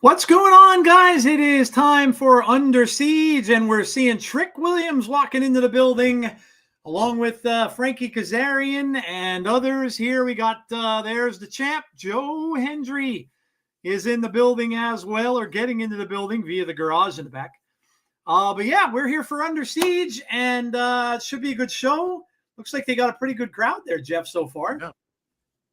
What's going on, guys? It is time for Under Siege, and we're seeing Trick Williams walking into the building along with Frankie Kazarian and others. Here we got, there's the champ, Joe Hendry is in the building as well, or getting into the building via the garage in the back. But yeah, we're here for Under Siege, and it should be a good show. Looks like they got a pretty good crowd there, Jeff, so far.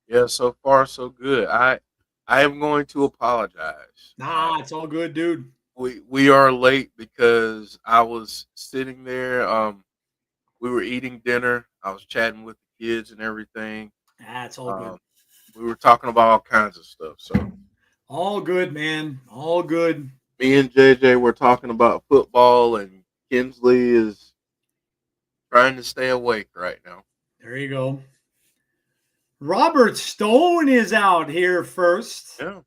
Yeah, so far so good. I am going to apologize. Nah, it's all good, dude. We are late because I was sitting there. We were eating dinner. I was chatting with the kids and everything. That's all good. We were talking about all kinds of stuff. So all good, man. All good. Me and JJ were talking about football, and Kinsley is trying to stay awake right now. There you go. Robert Stone is out here first. Yeah.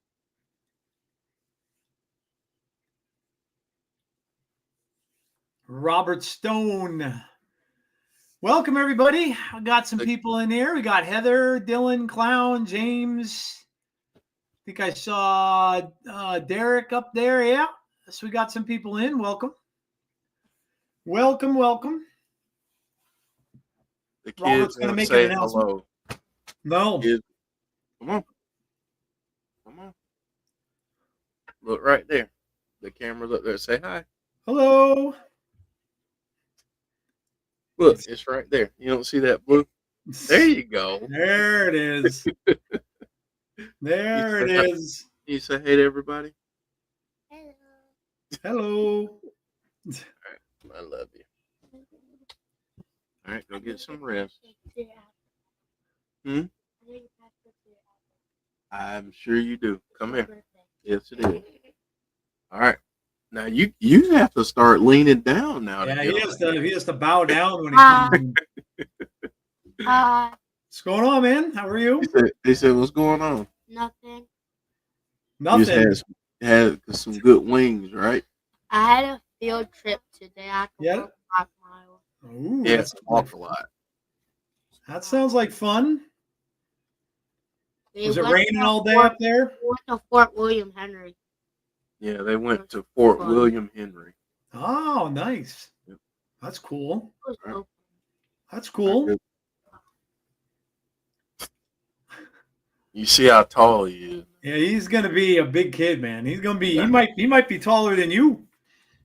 Robert Stone. Welcome, everybody. I got some people in here. We got Heather, Dylan, Clown, James. I think I saw Derek up there. Yeah. So we got some people in. Welcome. Welcome, welcome. The kids going to make an announcement. Hello. No. Come on. Come on. Look right there. The camera's up there. Say hi. Hello. Look, it's right there. You don't see that blue? There you go. There it is. There it is. You say hey to everybody? Hello. Hello. All right. I love you. All right, go get some rest. I'm sure you do. Come here. Yes, it is. All right. Now you have to start leaning down now. Yeah, he has to bow down when he comes in. What's going on, man? How are you? He said, what's going on? Nothing. Nothing. You had some good wings, right? I had a field trip today. I yeah. 5 miles. Ooh, yeah, that's an awful lot. That sounds like fun. Was it raining all day up there? We went to Fort William Henry. Yeah, they went to Fort William Henry. Oh, nice. Yep. That's cool. Right. That's cool. You see how tall he is. Yeah, he's gonna be a big kid, man. He's gonna be. He might be taller than you.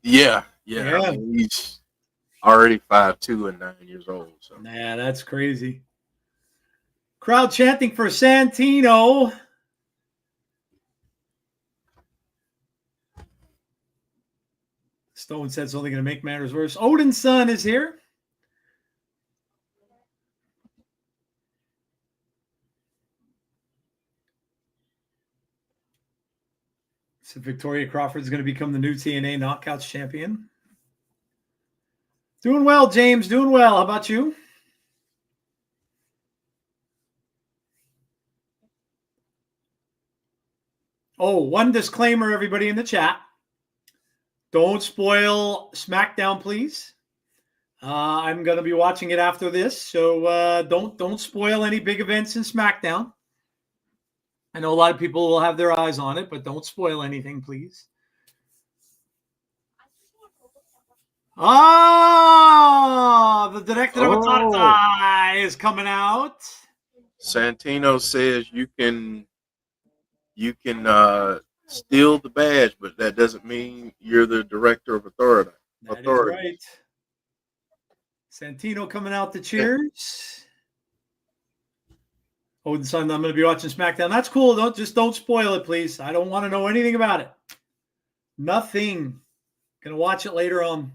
Yeah. I mean, he's already 5'2" and 9 years old. So. Yeah, that's crazy. Crowd chanting for Santino. Stone said something going to make matters worse. Odin's son is here. So Victoria Crawford is going to become the new TNA Knockouts champion. Doing well, James. Doing well. How about you? Oh, one disclaimer, everybody in the chat. Don't spoil SmackDown, please. I'm going to be watching it after this, so don't spoil any big events in SmackDown. I know a lot of people will have their eyes on it, but don't spoil anything, please. The director of Atata is coming out. Santino says you can steal the badge, but that doesn't mean you're the director of authority. That is right. Santino coming out to cheers. Odin's son, I'm going to be watching SmackDown. That's cool. Don't spoil it, please. I don't want to know anything about it. Nothing. Going to watch it later on.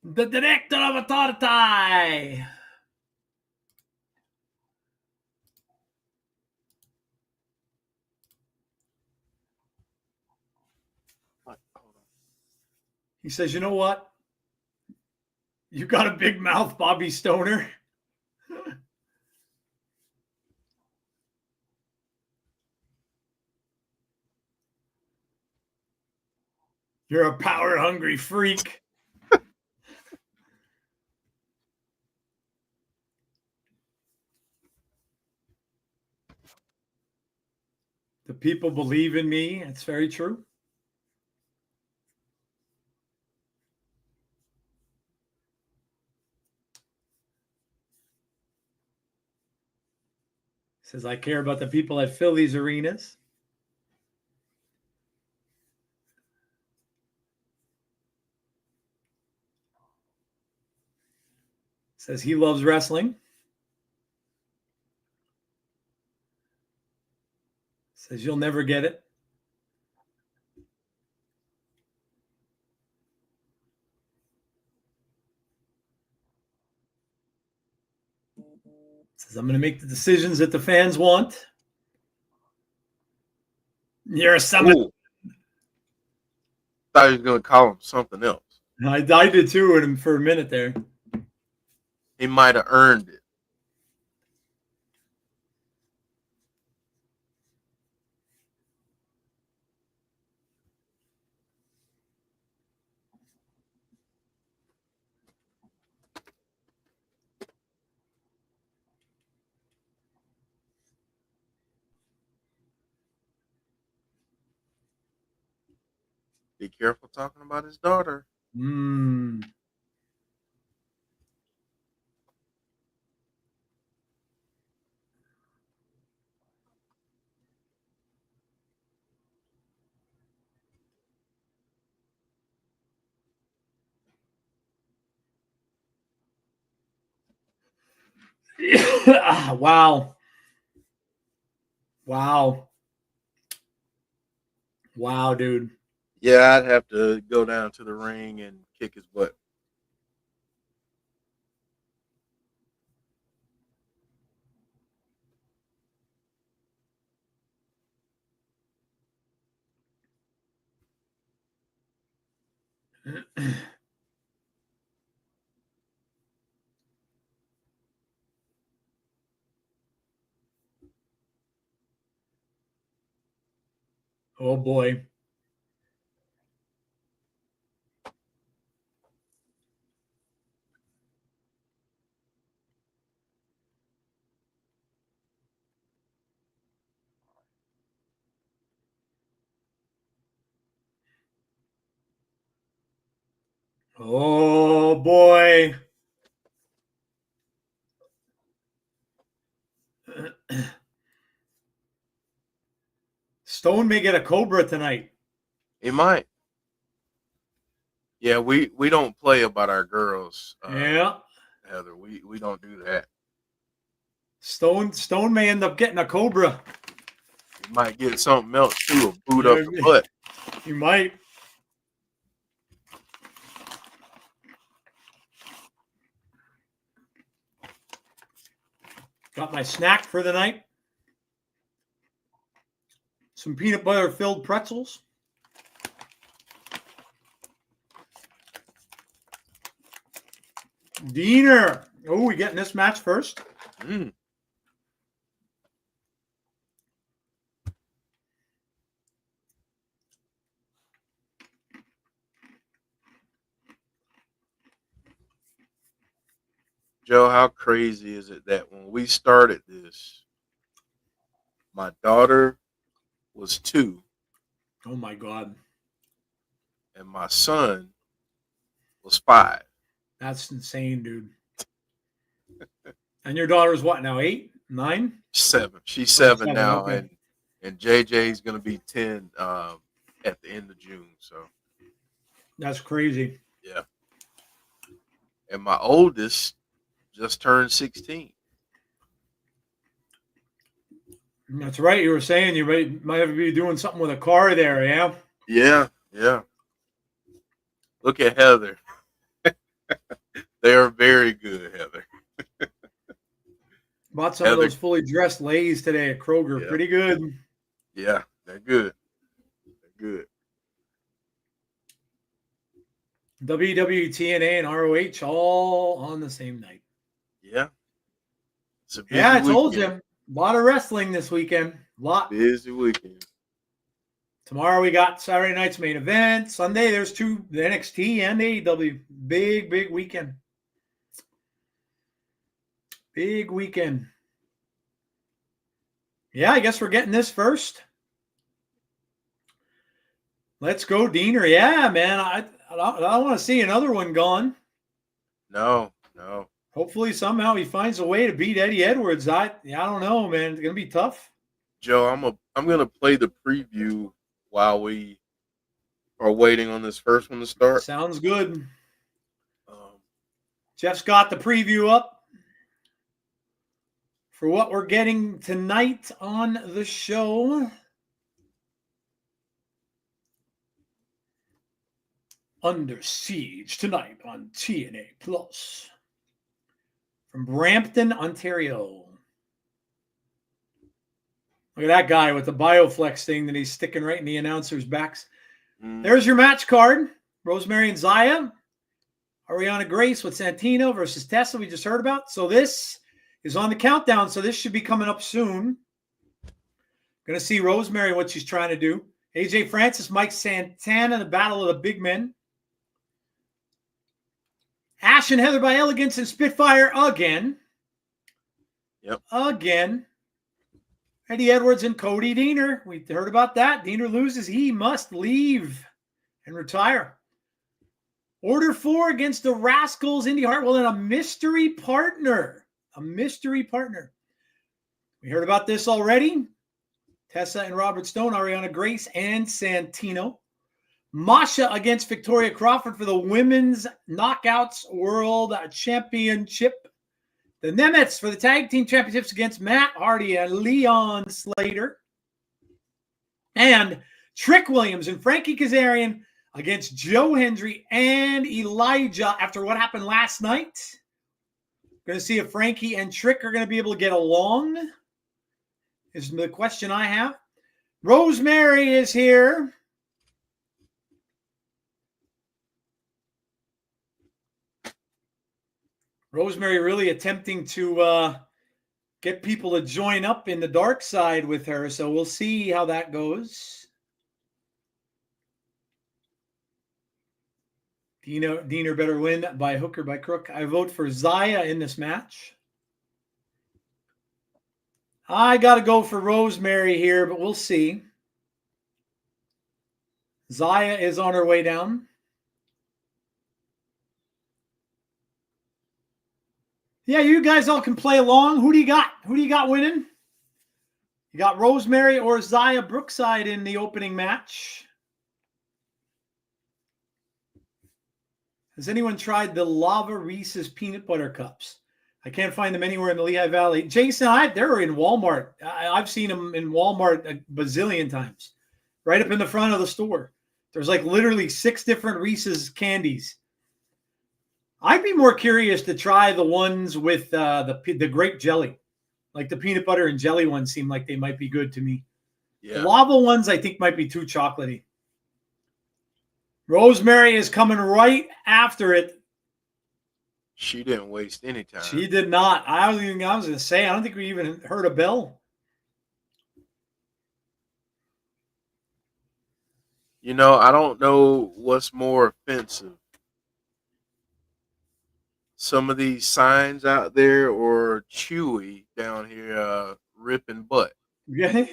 The director of Authority. He says, you know what? You got a big mouth, Bobby Stoner. You're a power-hungry freak. The people believe in me. It's very true. Says, I care about the people that fill these arenas. Says he loves wrestling. Says you'll never get it. Says I'm going to make the decisions that the fans want. You're a summon. Ooh. Thought he was going to call him something else. I did too for a minute there. He might have earned it. Be careful talking about his daughter. Wow. Wow. Wow, dude. Yeah, I'd have to go down to the ring and kick his butt. Oh, boy. Oh, boy. Stone may get a Cobra tonight. He might. Yeah, we don't play about our girls. Yeah. Heather, we don't do that. Stone may end up getting a Cobra. He might get something else too, a boot up the butt. He might. Got my snack for the night. Some peanut butter filled pretzels. Deaner. Oh, we getting this match first? Joe, how crazy is it that when we started this, my daughter was 2. Oh, my God. And my son was 5. That's insane, dude. And your daughter's what now? 8, 9? 7. She's 7 now, okay. and JJ's gonna be 10 at the end of June. So That's crazy. yeah. And my oldest just turned 16. That's right. You were saying you might be doing something with a car there, yeah? Yeah. Look at Heather. They are very good, Heather. Bought some of those fully dressed Lays today at Kroger. Yeah. Pretty good. Yeah, they're good. They're good. WWE, TNA, and ROH all on the same night. Yeah. It's a busy I told weekend. you. A lot of wrestling this weekend. Busy weekend. Tomorrow we got Saturday night's main event. Sunday there's the NXT and AEW. Big weekend. Big weekend. Yeah, I guess we're getting this first. Let's go, Deaner. Yeah, man. I don't want to see another one gone. No. Hopefully, somehow he finds a way to beat Eddie Edwards. I don't know, man. It's gonna be tough. Joe, I'm gonna play the preview while we are waiting on this first one to start. Sounds good. Um, Jeff's got the preview up for what we're getting tonight on the show. Under Siege tonight on TNA Plus. From Brampton, Ontario. Look at that guy with the Bioflex thing that he's sticking right in the announcer's backs. There's your match card. Rosemary and Xia. Ariana Grace with Santino versus Tessa we just heard about. So this is on the countdown. So this should be coming up soon. Going to see Rosemary, what she's trying to do. AJ Francis, Mike Santana, the battle of the big men. Ash and Heather by Elegance and Spitfire again. Yep. Again. Eddie Edwards and Cody Deaner. We heard about that. Deaner loses. He must leave and retire. Order 4 against the Rascalz, Indi, Hartwell, and a mystery partner. A mystery partner. We heard about this already. Tessa and Robert Stone, Ariana Grace, and Santino. Masha against Victoria Crawford for the Women's Knockouts World Championship. The Nemeths for the Tag Team Championships against Matt Hardy and Leon Slater. And Trick Williams and Frankie Kazarian against Joe Hendry and Elijah after what happened last night. Going to see if Frankie and Trick are going to be able to get along. Is the question I have. Rosemary is here. Rosemary really attempting to get people to join up in the dark side with her. So we'll see how that goes. Deaner better win by hook or by crook. I vote for Xia in this match. I got to go for Rosemary here, but we'll see. Xia is on her way down. Yeah, you guys all can play along. Who do you got? Who do you got winning? You got Rosemary or Xia Brookside in the opening match? Has anyone tried the Lava Reese's peanut butter cups? I can't find them anywhere in the Lehigh Valley. Jason, they're in Walmart. I've seen them in Walmart a bazillion times. Right up in the front of the store. There's like literally 6 different Reese's candies. I'd be more curious to try the ones with the grape jelly. Like the peanut butter and jelly ones seem like they might be good to me. Yeah. The lava ones I think might be too chocolatey. Rosemary is coming right after it. She didn't waste any time. She did not. I was going to say, I don't think we even heard a bell. You know, I don't know what's more offensive. Some of these signs out there or Chewy down here ripping butt. Okay.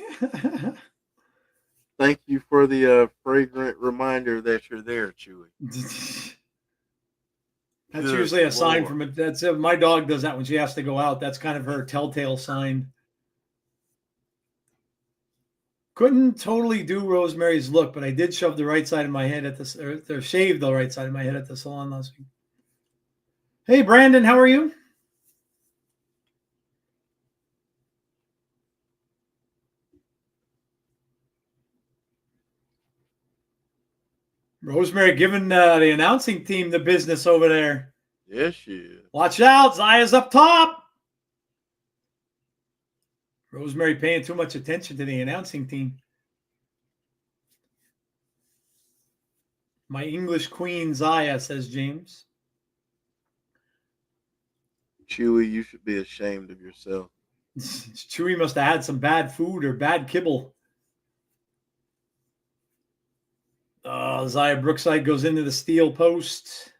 Thank you for the fragrant reminder that you're there, Chewy. That's Good usually a sign Lord. from it. That's my dog does that when she has to go out. That's kind of her telltale sign. Couldn't totally do Rosemary's look, but I did shove the right side of my head at the or shave the right side of my head at the salon last week. Hey, Brandon, how are you? Rosemary giving the announcing team the business over there. Yes, she is. Watch out, Zaya's up top. Rosemary paying too much attention to the announcing team. My English queen, Xia, says James. Chewy, you should be ashamed of yourself. Chewy must have had some bad food or bad kibble. Xia Brookside goes into the steel post.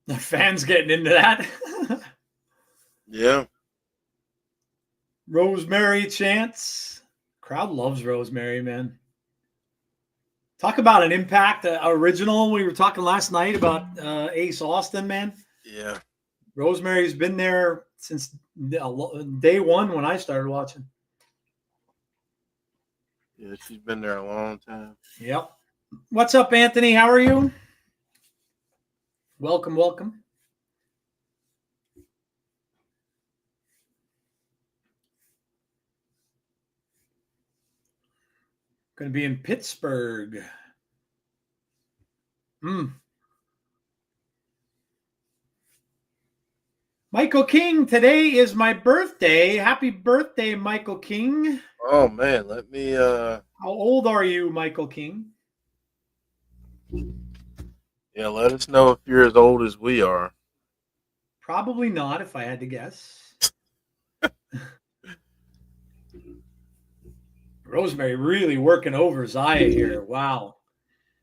The fans getting into that. Yeah. Rosemary chants. Crowd loves Rosemary, man. Talk about an impact. Original. We were talking last night about Ace Austin, man. Yeah. Rosemary's been there since day one when I started watching. Yeah, she's been there a long time. Yep. What's up, Anthony? How are you? Welcome, welcome. Going to be in Pittsburgh. Michael King, today is my birthday. Happy birthday, Michael King. Oh man, let me How old are you, Michael King? Yeah, let us know if you're as old as we are. Probably not, if I had to guess. Rosemary really working over Xia here. Wow.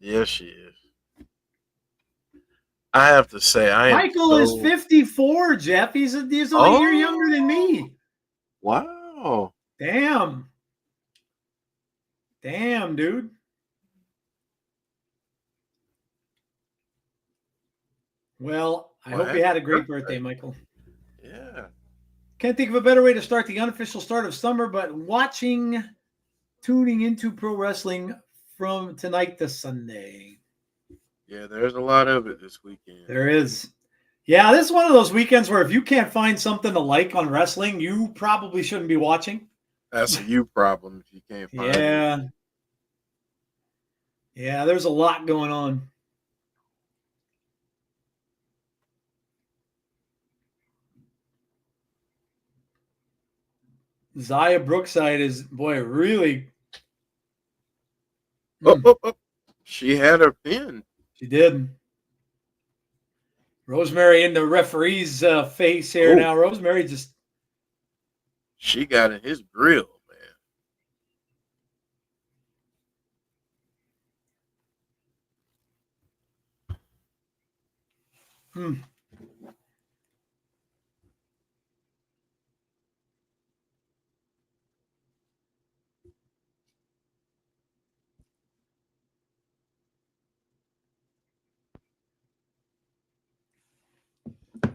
Yes, she is. I have to say, Michael is 54, Jeff. He's only a year younger than me. Wow. Damn. Damn, dude. Well, I hope you had a great birthday, Michael. Yeah. Can't think of a better way to start the unofficial start of summer, but tuning into pro wrestling from tonight to Sunday. Yeah, there's a lot of it this weekend. There is. Yeah, this is one of those weekends where if you can't find something to like on wrestling, you probably shouldn't be watching. That's a you problem if you can't find it. Yeah, there's a lot going on. Xia Brookside is, boy, really. Oh. She had her pin. She did. Rosemary in the referee's face here now. Rosemary just. She got in his grill, man.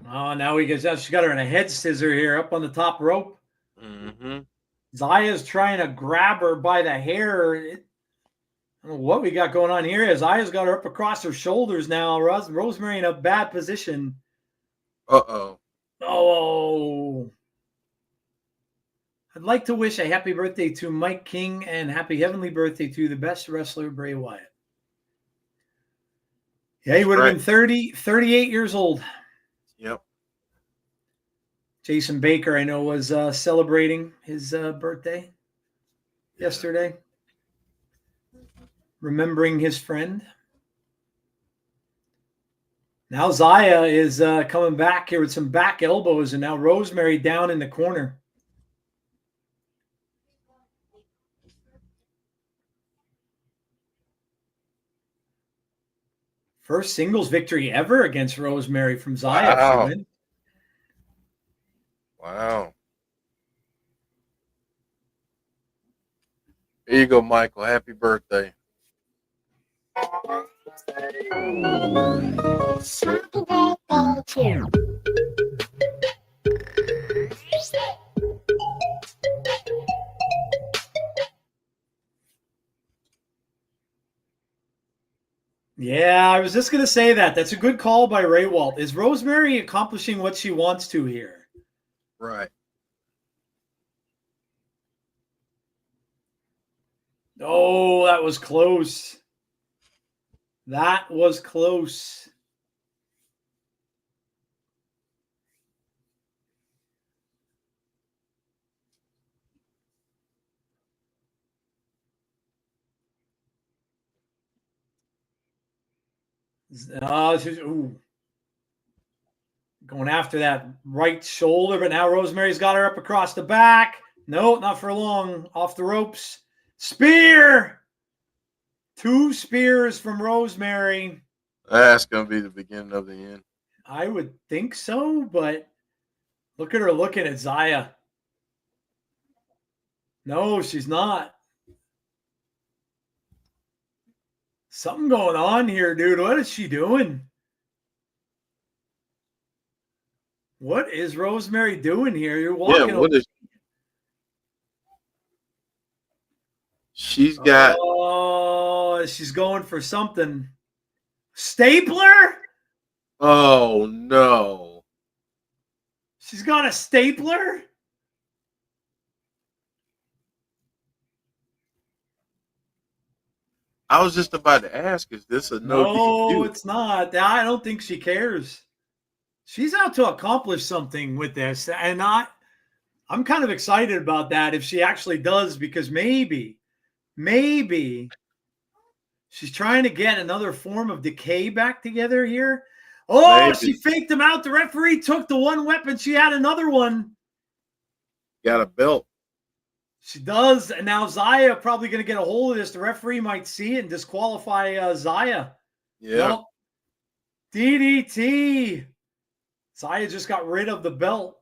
Oh, now she got her in a head scissor here up on the top rope. Mm-hmm. Xia's trying to grab her by the hair. I don't know what we got going on here. Xia's got her up across her shoulders now. Rosemary in a bad position. Uh-oh. Oh. I'd like to wish a happy birthday to Mike King and happy heavenly birthday to the best wrestler, Bray Wyatt. Yeah, he would have been 38 years old. Yep. Jason Baker, I know, was celebrating his birthday yesterday. Remembering his friend. Now Xia is coming back here with some back elbows, and now Rosemary down in the corner. First singles victory ever against Rosemary from Xia. Wow. Here you go, Michael. Happy birthday. Yeah, I was just going to say that. That's a good call by Ray Walt. Is Rosemary accomplishing what she wants to here? Right. Oh, that was close. That was close. Going after that right shoulder, but now Rosemary's got her up across the back. No, not for long. Off the ropes. Spear! 2 spears from Rosemary. That's going to be the beginning of the end. I would think so, but look at her looking at Xia. No, she's not. Something going on here, dude. What is she doing? What is Rosemary doing here? You're walking. Yeah, what is she's got? Oh, she's going for something. Stapler? Oh no. She's got a stapler? I was just about to ask, is this a no No, DQ? it's not. I don't think she cares. She's out to accomplish something with this. And I'm kind of excited about that if she actually does, because maybe she's trying to get another form of decay back together here. Oh, Maybe. she faked him out. The referee took the one weapon. She had another one. Got a belt. She does. And now Xia probably going to get a hold of this. The referee might see it and disqualify Xia. Yeah. Nope. DDT. Xia just got rid of the belt.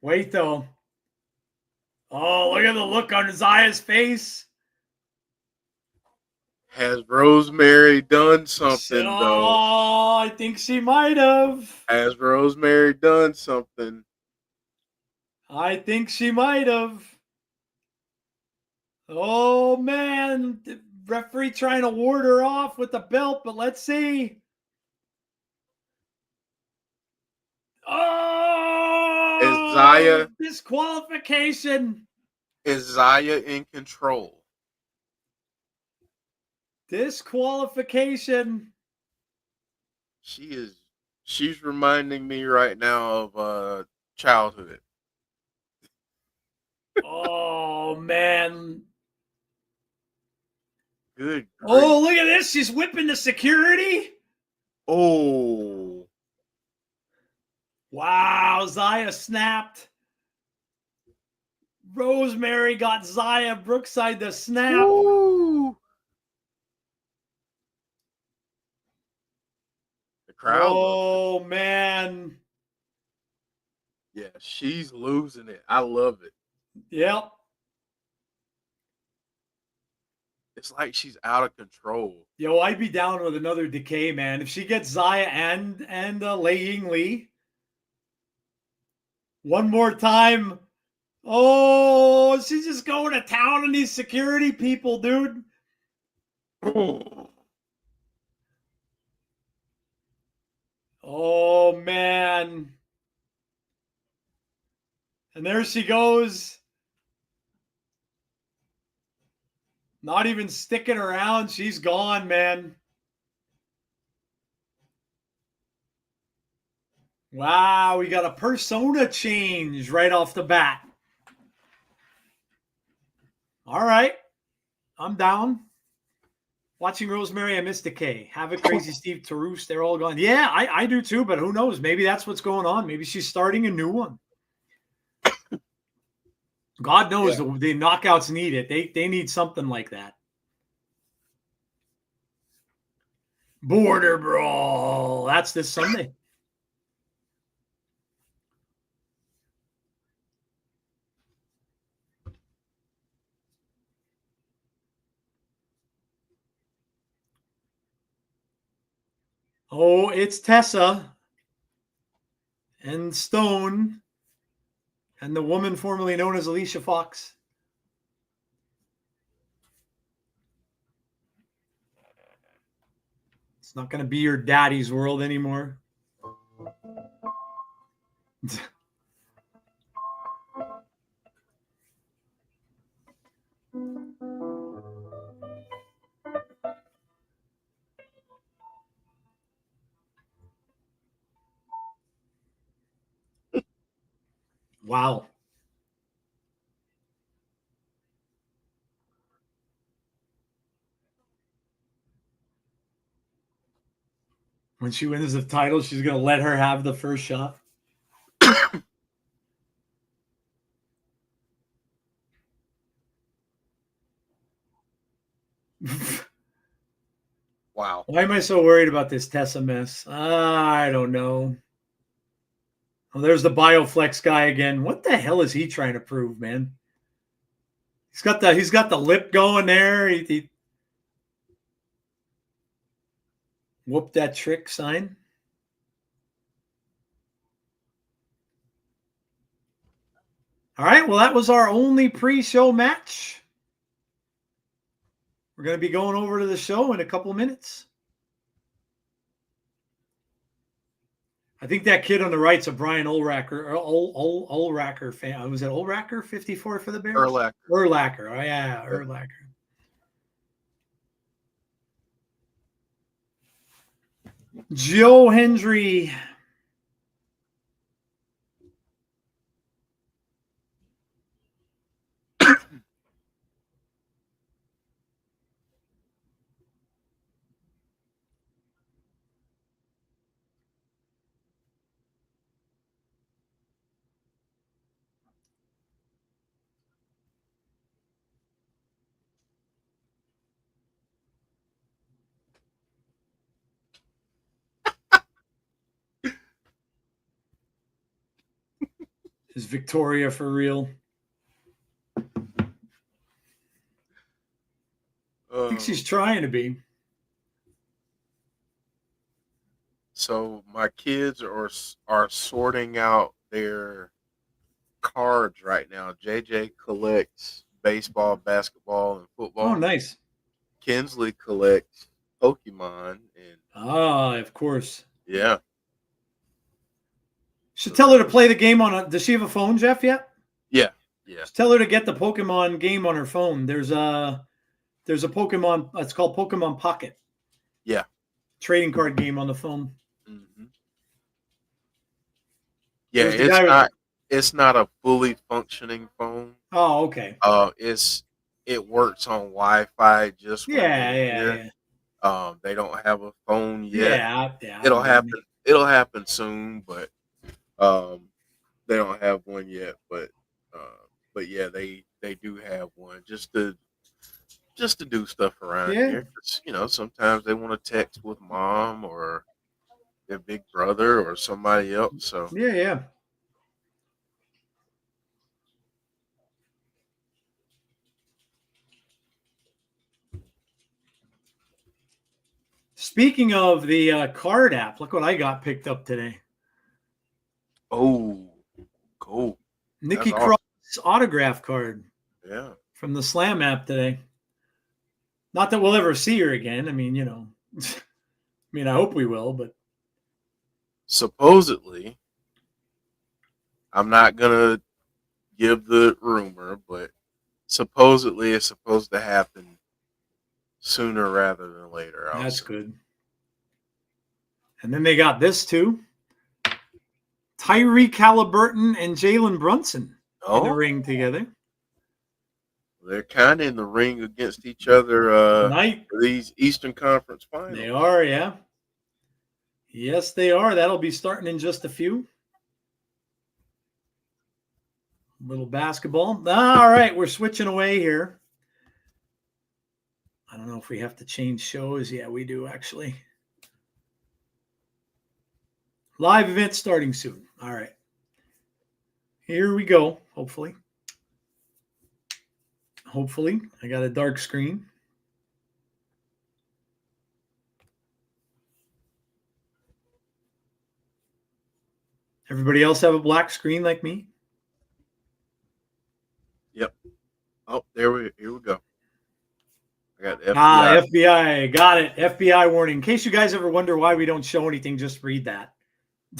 Wait, though. Oh, look at the look on Zaya's face. Has Rosemary done something, though? Oh, I think she might have. Has Rosemary done something? I think she might have. Oh, man. The referee trying to ward her off with the belt, but let's see. Oh! Is Xia Disqualification. Is Xia in control? Disqualification. She's reminding me right now of childhood. Oh, man. Good grief. Oh, look at this. She's whipping the security. Oh. Wow, Xia snapped. Rosemary got Xia Brookside to snap. Ooh. The crowd. Oh, man. Yeah, she's losing it. I love it. Yep. It's like she's out of control. Yo, I'd be down with another decay, man. If she gets Xia and Lei Ying Li. One more time. Oh, she's just going to town on these security people, dude. Oh, man. And there she goes. Not even sticking around. She's gone, man. Wow, we got a persona change right off the bat. All right. I'm down. Watching Rosemary, I miss Decay. Havoc, Crazy Steve, Taroos, they're all gone. Yeah, I do too, but who knows? Maybe that's what's going on. Maybe she's starting a new one. God knows the knockouts need it. They need something like that. Border Brawl. That's this Sunday. Oh, it's Tessa and Stone and the woman formerly known as Alisha Fox. It's not going to be your daddy's world anymore. Wow. When she wins the title, she's going to let her have the first shot. Wow. Why am I so worried about this Tessa mess? I don't know. Oh, there's the Bioflex guy again. What the hell is he trying to prove, man? He's got the lip going there. He whooped that trick sign. All right, well, that was our only pre-show match. We're going to be going over to the show in a couple of minutes. I think that kid on the right's a Brian Urlacher fan. Was it Urlacher, 54 for the Bears? Urlacher. Oh, yeah, Urlacher. Joe Hendry. Is Victoria for real? I think she's trying to be. So my kids are sorting out their cards right now. JJ collects baseball, basketball, and football. Oh, nice. Kinsley collects Pokemon, and of course. Yeah. Should tell her to play the game on does she have a phone, Jeff, yet? Yeah. Tell her to get the Pokemon game on her phone. There's a Pokemon, it's called Pokemon Pocket. Yeah. Trading card game on the phone. Mm-hmm. Yeah, it's not a fully functioning phone. Oh, okay. It works on Wi-Fi just when Yeah. They don't have a phone yet. Yeah. It'll happen soon, but they don't have one yet. But yeah, they do have one just to do stuff around here. 'Cause, sometimes they want to text with mom or their big brother or somebody else. So yeah. Speaking of the card app, look what I got picked up today. Oh, cool. Nikki Cross autograph card. Yeah. From the Slam app today. Not that we'll ever see her again. I mean, I hope we will, but supposedly, I'm not gonna give the rumor, but supposedly it's supposed to happen sooner rather than later. That's good. And then they got this too. Tyreek Halliburton and Jalen Brunson in the ring together. They're kind of in the ring against each other for these Eastern Conference finals. They are, yeah. Yes, they are. That'll be starting in just a few. A little basketball. All right, we're switching away here. I don't know if we have to change shows. Yeah, we do, actually. Live event starting soon. All right. Here we go, hopefully. I got a dark screen. Everybody else have a black screen like me? Yep. Oh, here we go. I got the FBI. FBI. Got it. FBI warning. In case you guys ever wonder why we don't show anything, just read that.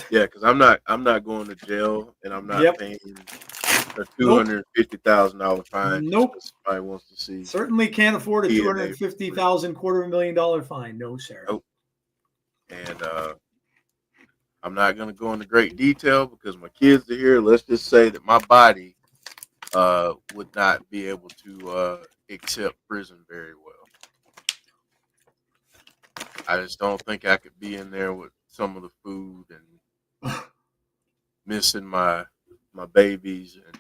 Yeah, because I'm not going to jail, and I'm not paying a $250,000 fine. Nope. Somebody wants to see. Certainly can't afford a $250,000 $250,000 fine. No, sir. Nope. And I'm not going to go into great detail because my kids are here. Let's just say that my body would not be able to accept prison very well. I just don't think I could be in there with some of the food and missing my babies, and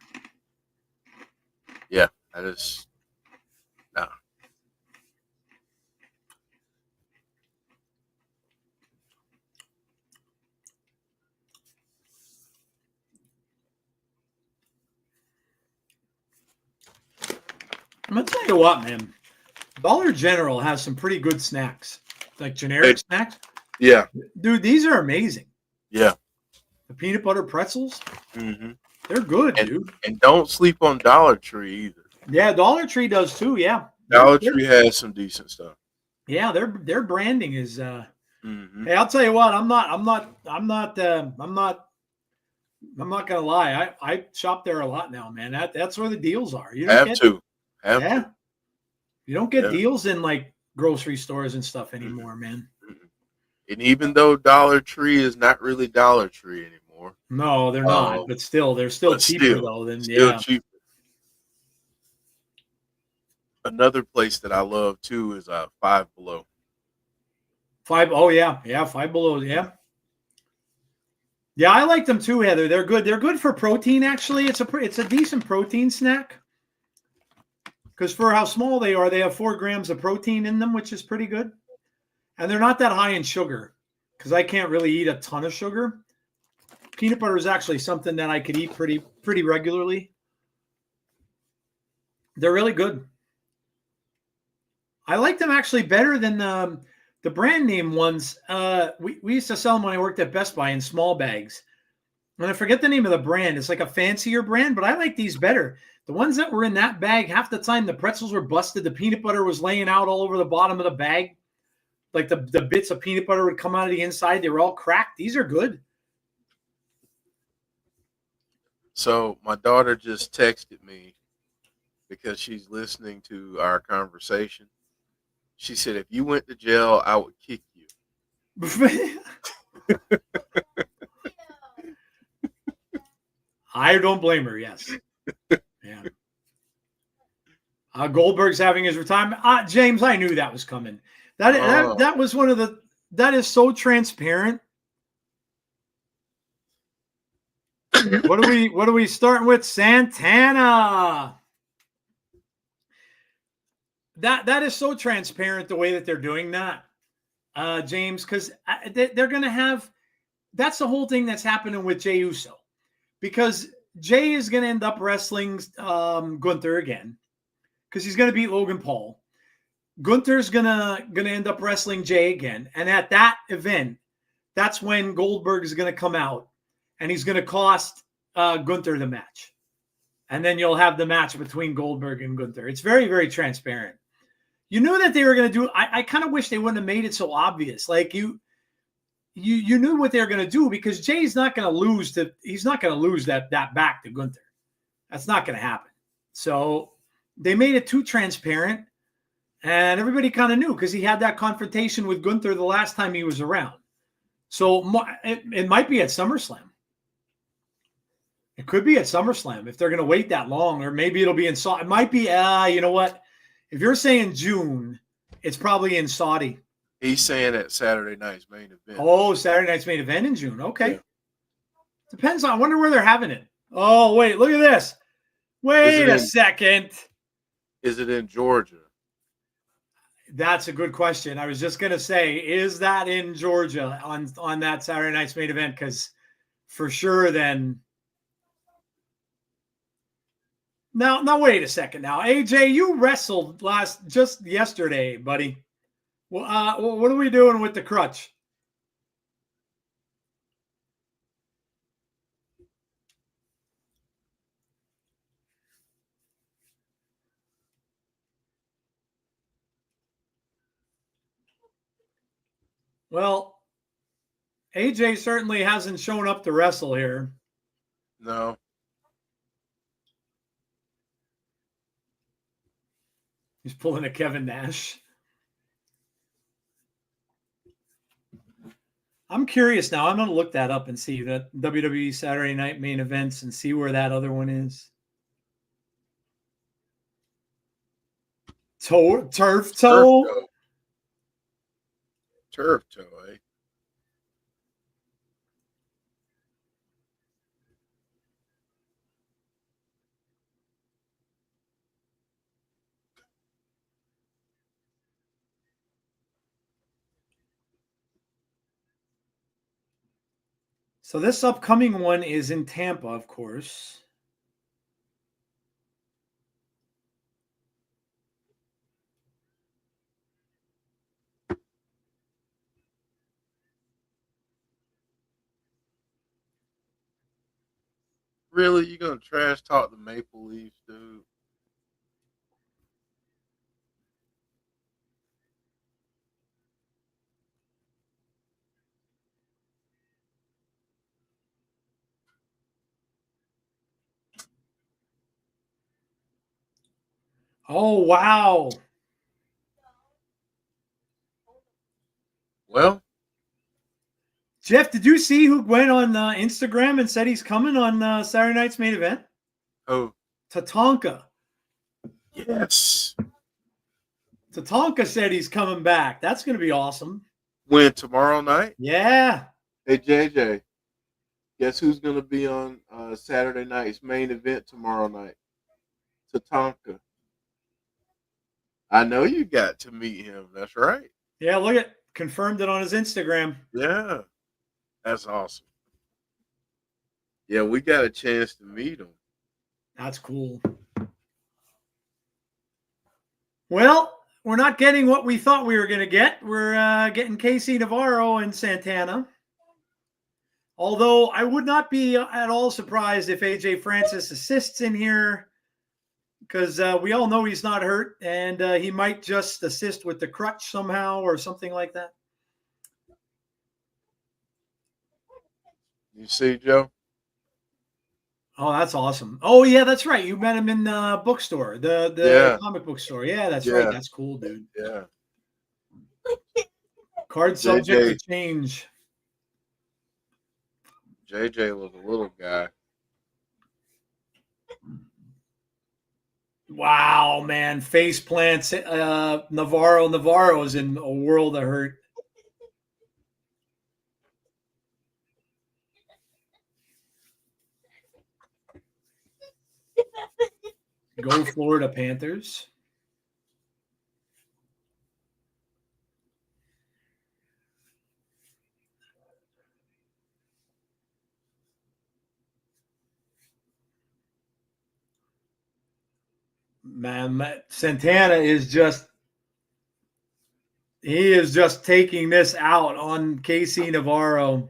yeah, I just nah. I'm gonna tell you what, man. Dollar General has some pretty good snacks, like generic snacks. Yeah. Dude, these are amazing. Yeah. The peanut butter pretzels, Mm-hmm. they're good, And, dude. and don't sleep on Dollar Tree either. Yeah, Dollar Tree does too. Yeah, Dollar Tree has some decent stuff. Yeah, their branding is. Mm-hmm. Hey, I'll tell you what. I'm not gonna lie. I shop there a lot now, man. That's where the deals are. You don't Have to. You don't get deals in like grocery stores and stuff anymore, man. And even though Dollar Tree is not really Dollar Tree anymore. No, they're not. But still, they're still cheaper though. Than cheaper. Another place that I love too is Five Below. Oh yeah, Five Below, yeah. Yeah, I like them too, Heather. They're good. They're good for protein. Actually, it's a decent protein snack. Because for how small they are, they have 4 grams of protein in them, which is pretty good. And they're not that high in sugar. Because I can't really eat a ton of sugar. Peanut butter is actually something that I could eat pretty regularly. They're really good. I like them actually better than the brand name ones. We used to sell them when I worked at Best Buy in small bags. And I forget the name of the brand. It's like a fancier brand, but I like these better. The ones that were in that bag, half the time the pretzels were busted. The peanut butter was laying out all over the bottom of the bag. Like the bits of peanut butter would come out of the inside. They were all cracked. These are good. So my daughter just texted me because she's listening to our conversation. She said, if you went to jail, I would kick you. I don't blame her, yes. Yeah. Goldberg's having his retirement. James, I knew that was coming. That was one of the. That is so transparent. What are we starting with? Santana. That is so transparent the way that they're doing that, James, because they're going to have. That's the whole thing that's happening with Jey Uso, because Jey is going to end up wrestling Gunther again, because he's going to beat Logan Paul. Gunther's gonna end up wrestling Jey again, and at that event, that's when Goldberg is going to come out, and he's going to cost Gunther the match, and then you'll have the match between Goldberg and Gunther. It's very, very transparent. You knew that they were going to do. I kind of wish they wouldn't have made it so obvious. Like you knew what they were going to do, because Jay's not going to lose to. He's not going to lose that back to Gunther. That's not going to happen. So they made it too transparent. And everybody kind of knew, because he had that confrontation with Gunther the last time he was around. So it might be at SummerSlam. It could be at SummerSlam if they're going to wait that long, or maybe it'll be in Saudi. It might be, you know what? If you're saying June, it's probably in Saudi. He's saying at Saturday night's main event. Oh, Saturday night's main event in June. Okay. Yeah. Depends on, I wonder where they're having it. Oh, wait, look at this. Wait a second. Is it in Georgia? That's a good question. I was just going to say, is that in Georgia on that Saturday night's main event? Because for sure then. Now, wait a second now. AJ, you wrestled just yesterday, buddy. Well, what are we doing with the crutch? Well, AJ certainly hasn't shown up to wrestle here. No. He's pulling a Kevin Nash. I'm curious now. I'm going to look that up and see that WWE Saturday Night main events and see where that other one is. Turf toe? Turf toe, eh? So this upcoming one is in Tampa, of course. Really? You gonna trash talk the Maple Leafs, dude? Oh, wow. Well, Jeff, did you see who went on Instagram and said he's coming on Saturday night's main event? oh Tatanka. yes. Tatanka said he's coming back. That's going to be awesome. When tomorrow night? Yeah. Hey JJ, guess who's gonna be on Saturday night's main event tomorrow night? Tatanka. I know you got to meet him. That's right. Yeah, look at confirmed it on his Instagram. Yeah, that's awesome. Yeah, we got a chance to meet him. That's cool. Well, we're not getting what we thought we were going to get. We're getting Casey Navarro and Santana. Although I would not be at all surprised if AJ Francis assists in here, because we all know he's not hurt, and he might just assist with the crutch somehow or something like that. You see, Joe? Oh, that's awesome. Oh, yeah, that's right. You met him in the bookstore, the comic book store. Yeah, that's right. That's cool, dude. Yeah. Card subject to change. JJ was a little guy. Wow, man. Face plants. Navarro's in a world of hurt. Go Florida Panthers. Man, Santana is just taking this out on Casey Navarro.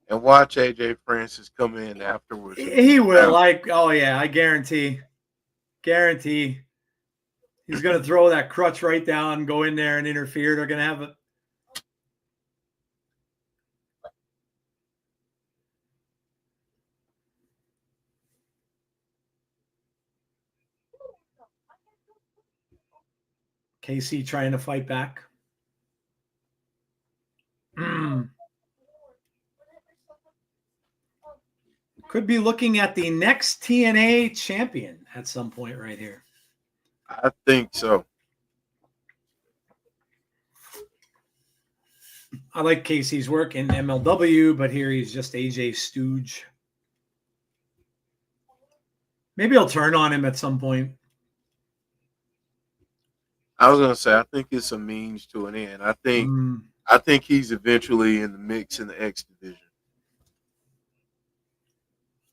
And watch AJ Francis come in afterwards. He will. Oh yeah, I guarantee. Guarantee. He's going to throw that crutch right down, go in there and interfere. They're going to have it. KC trying to fight back. Could be looking at the next TNA champion at some point right here. I think so. I like Casey's work in MLW, but here he's just AJ Stooge. Maybe I'll turn on him at some point. I was gonna say I think it's a means to an end. I think he's eventually in the mix in the X division.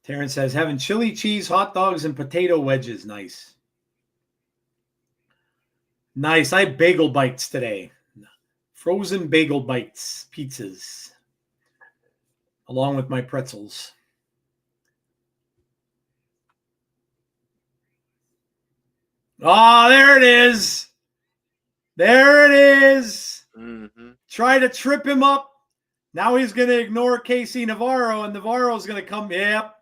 Terrence says having chili cheese, hot dogs, and potato wedges. Nice. Nice. I had bagel bites today. Frozen bagel bites, pizzas, along with my pretzels. Oh, there it is. There it is. Mm-hmm. Try to trip him up. Now he's going to ignore Casey Navarro, and Navarro's going to come. Yep.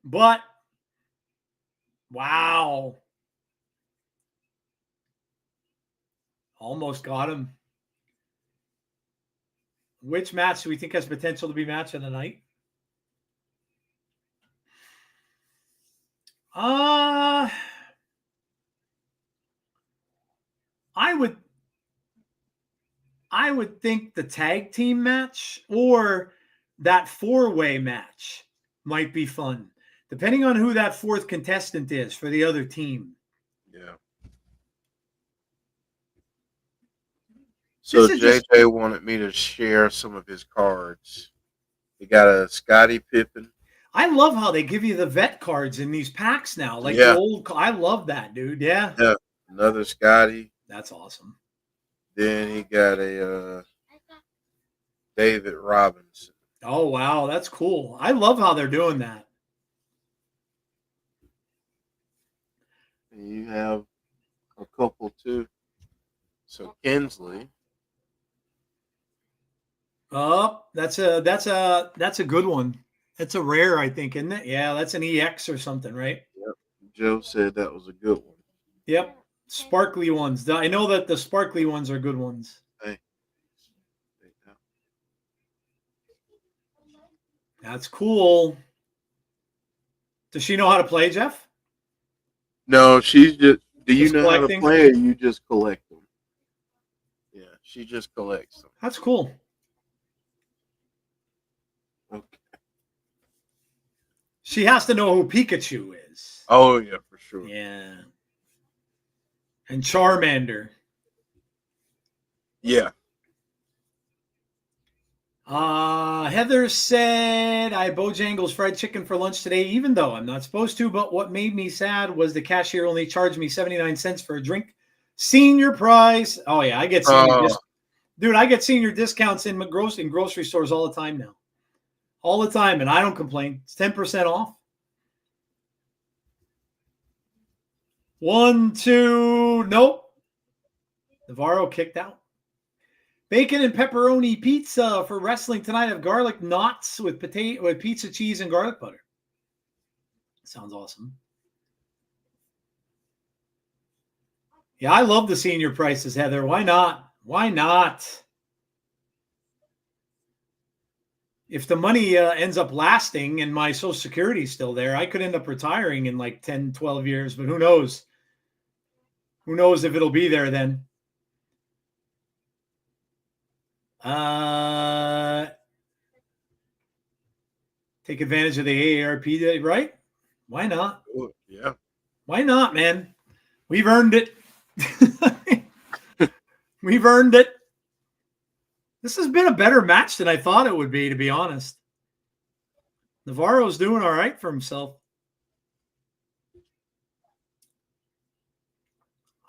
But, wow. Almost got him. Which match do we think has potential to be match of the night? I would think the tag team match or that four-way match might be fun, depending on who that fourth contestant is for the other team. Yeah. So JJ wanted me to share some of his cards. He got a Scottie Pippen. I love how they give you the vet cards in these packs now. Like the old, I love that, dude. Yeah. Yeah. Another Scottie. That's awesome. Then he got David Robinson. Oh, wow. That's cool. I love how they're doing that. And you have a couple too. So Kinsley. Oh, that's a good one. That's a rare, I think, isn't it? Yeah, that's an EX or something, right? Yep. Joe said that was a good one. Yep. Sparkly ones. I know that the sparkly ones are good ones. Hey. That's cool. Does she know how to play, Jeff? No, she's just. Do you Just know collecting? how to play, or you just collect them? Yeah, she just collects them. That's cool. Okay. She has to know who Pikachu is. Oh yeah, for sure. Yeah. And Charmander. Yeah. Heather said, I had Bojangles fried chicken for lunch today, even though I'm not supposed to. But what made me sad was the cashier only charged me 79 cents for a drink. Senior price. Oh, yeah, I get senior Dude, I get senior discounts in grocery stores all the time now. All the time, and I don't complain. It's 10% off. 1, 2, nope. Navarro kicked out. Bacon and pepperoni pizza for wrestling tonight. I have garlic knots with pizza cheese and garlic butter. Sounds awesome. Yeah, I love the senior prices, Heather. Why not? Why not? If the money ends up lasting and my Social Security is still there, I could end up retiring in like 10, 12 years, but who knows? Who knows if it'll be there then? Take advantage of the AARP, right? Why not? Oh, yeah. Why not, man? We've earned it. We've earned it. This has been a better match than I thought it would be, to be honest. Navarro's doing all right for himself.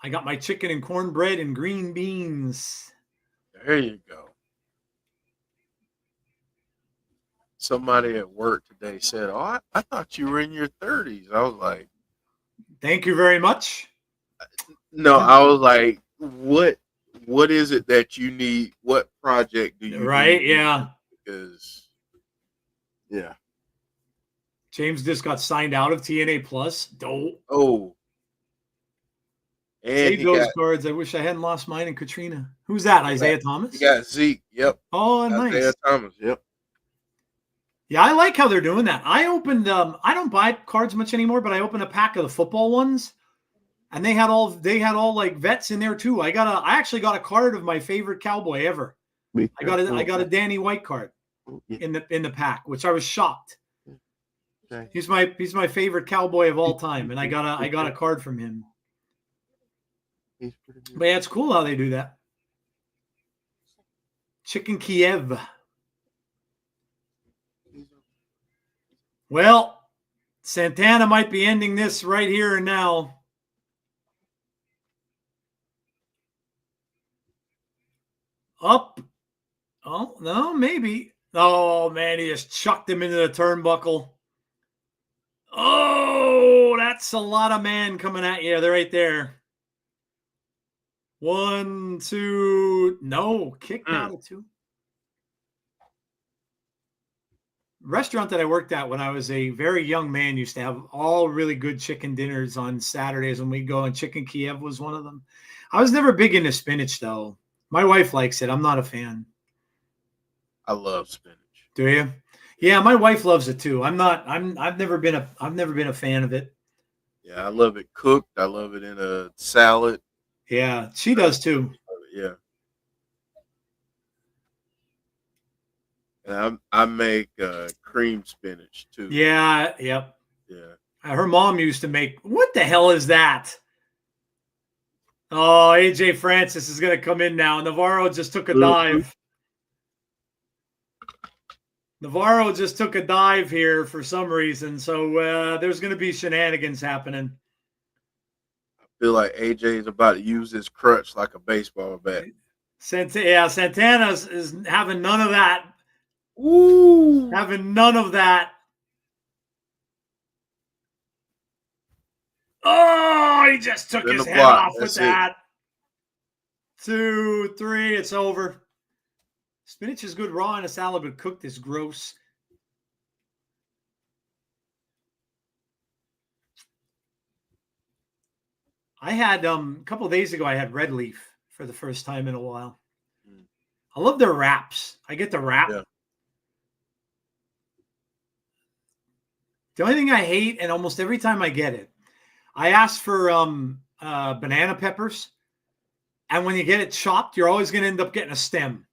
I got my chicken and cornbread and green beans. There you go. Somebody at work today said, "Oh, I thought you were in your 30s." I was like, "Thank you very much." No, I was like, "What is it that you need? What project do you Right? need?" Yeah. Because, yeah. James just got signed out of TNA Plus. Dope. Oh. And save those cards. I wish I hadn't lost mine and Katrina. Who's that? Isaiah Thomas? You got Zeke. Yep. Oh, nice. Isaiah Thomas. Yep. Yeah, I like how they're doing that. I opened. I don't buy cards much anymore, but I opened a pack of the football ones, and they had all like vets in there too. I actually got a card of my favorite cowboy ever. I got a Danny White card in the pack, which I was shocked. Okay. He's my favorite cowboy of all time, and I got a card from him. But yeah, it's cool how they do that. Chicken Kiev. Well, Santana might be ending this right here and now. Up. Oh, no, maybe. Oh, man, he just chucked him into the turnbuckle. Oh, that's a lot of man coming at you. They're right there. 1, 2. No, kicked out of 2. Restaurant that I worked at when I was a very young man used to have all really good chicken dinners on Saturdays when we go, and Chicken Kiev was one of them. I was never big into spinach though. My wife likes it. I'm not a fan. I love spinach. Do you? Yeah, my wife loves it too. I've never been a fan of it. Yeah, I love it cooked. I love it in a salad. Yeah, she does too. Yeah. And I make cream spinach too. Yeah, yep. Yeah. Her mom used to make. What the hell is that? Oh, AJ Francis is going to come in now. Navarro just took a dive. Navarro just took a dive here for some reason. So there's going to be shenanigans happening. I feel like AJ is about to use his crutch like a baseball bat. Santana is having none of that. Ooh. Having none of that. Oh, he just took In his the head block. off with That's it. that. 2, 3, it's over. Spinach is good raw in a salad, but cooked is gross. I had a couple of days ago, I had red leaf for the first time in a while. I love their wraps. I get the wrap. Yeah. The only thing I hate, and almost every time I get it, I ask for banana peppers. And when you get it chopped, you're always going to end up getting a stem.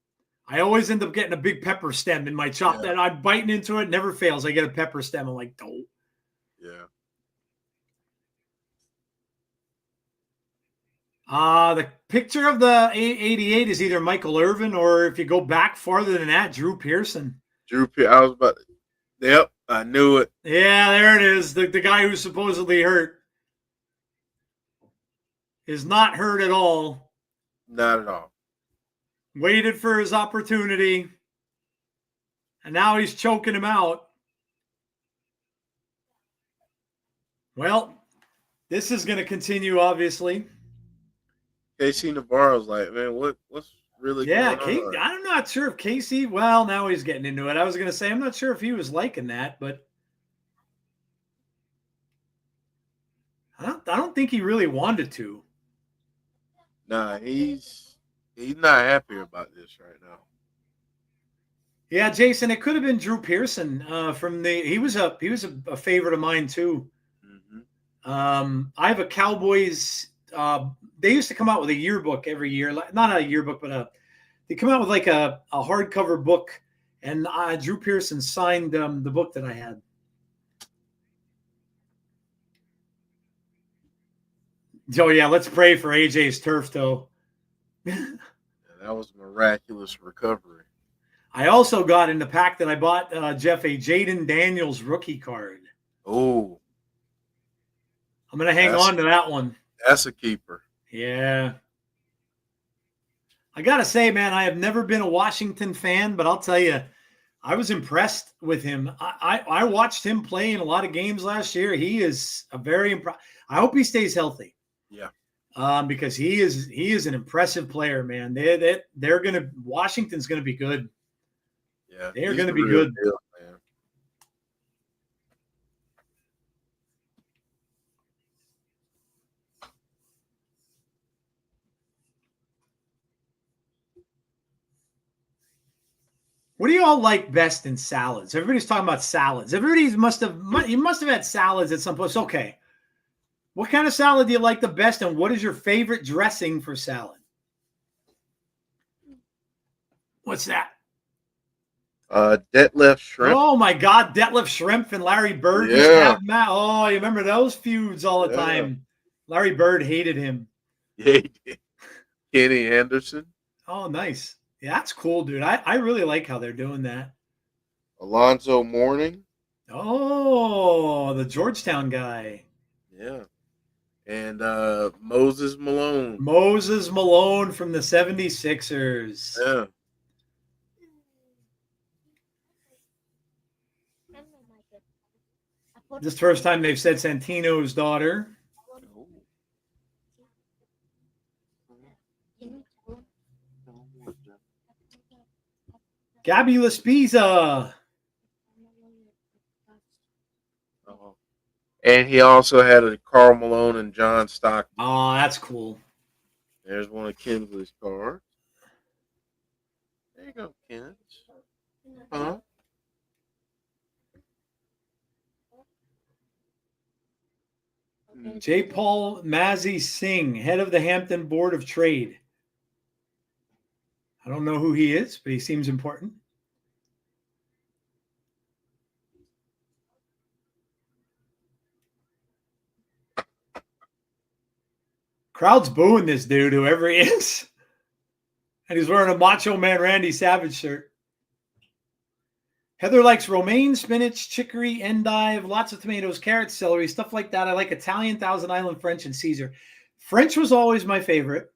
I always end up getting a big pepper stem in my chop that I'm biting into it. Never fails. I get a pepper stem. I'm like, oh. Yeah. The picture of the 88 is either Michael Irvin or if you go back farther than that, Drew Pearson. I was about to, yep, I knew it. Yeah, there it is. The guy who's supposedly hurt is not hurt at all. Not at all. Waited for his opportunity. And now he's choking him out. Well, this is going to continue, obviously. KC Navarro's like, man, what's really going on? I'm not sure if Casey, well, now he's getting into it. I was going to say, I'm not sure if he was liking that, but I don't think he really wanted to. Nah, he's not happy about this right now. Yeah, Jason, it could have been Drew Pearson he was a favorite of mine too. Mm-hmm. I have a Cowboys. They used to come out with a yearbook every year, not a yearbook, but they come out with like a hardcover book, and Drew Pearson signed the book that I had. Oh yeah, let's pray for AJ's turf toe. Yeah, that was a miraculous recovery. I also got in the pack that I bought Jeff a Jaden Daniels rookie card. Oh, I'm gonna hang on to that one. That's a keeper. Yeah. I gotta say, man, I have never been a Washington fan, but I'll tell you, I was impressed with him. I watched him play in a lot of games last year. He is a very I hope he stays healthy. Yeah. Because he is an impressive player, man. Washington's gonna be good. Yeah, they're gonna be good. Deal, man. What do you all like best in salads? Everybody's talking about salads. You must have had salads at some point. It's okay. What kind of salad do you like the best, and what is your favorite dressing for salad? What's that? Detlef Shrimp. Oh my God, Detlef Shrimp and Larry Bird. Yeah. Oh, you remember those feuds all the time? Larry Bird hated him. Yeah, he did. Kenny Anderson. Oh, nice. Yeah, that's cool, dude. I really like how they're doing that. Alonzo Mourning. Oh, the Georgetown guy. Yeah. And Moses Malone. Moses Malone from the 76ers. Yeah. This is the first time they've said Santino's daughter. Gabby Laspiza. And he also had a Karl Malone and John Stockton. Oh, that's cool. There's one of Kinsley's cards. There you go, Kins. Huh? J. Paul Mazzy Singh, head of the Hampton Board of Trade. I don't know who he is, but he seems important. Crowd's booing this dude, whoever he is. And he's wearing a Macho Man Randy Savage shirt. Heather likes romaine, spinach, chicory, endive, lots of tomatoes, carrots, celery, stuff like that. I like Italian, Thousand Island, French, and Caesar. French was always my favorite.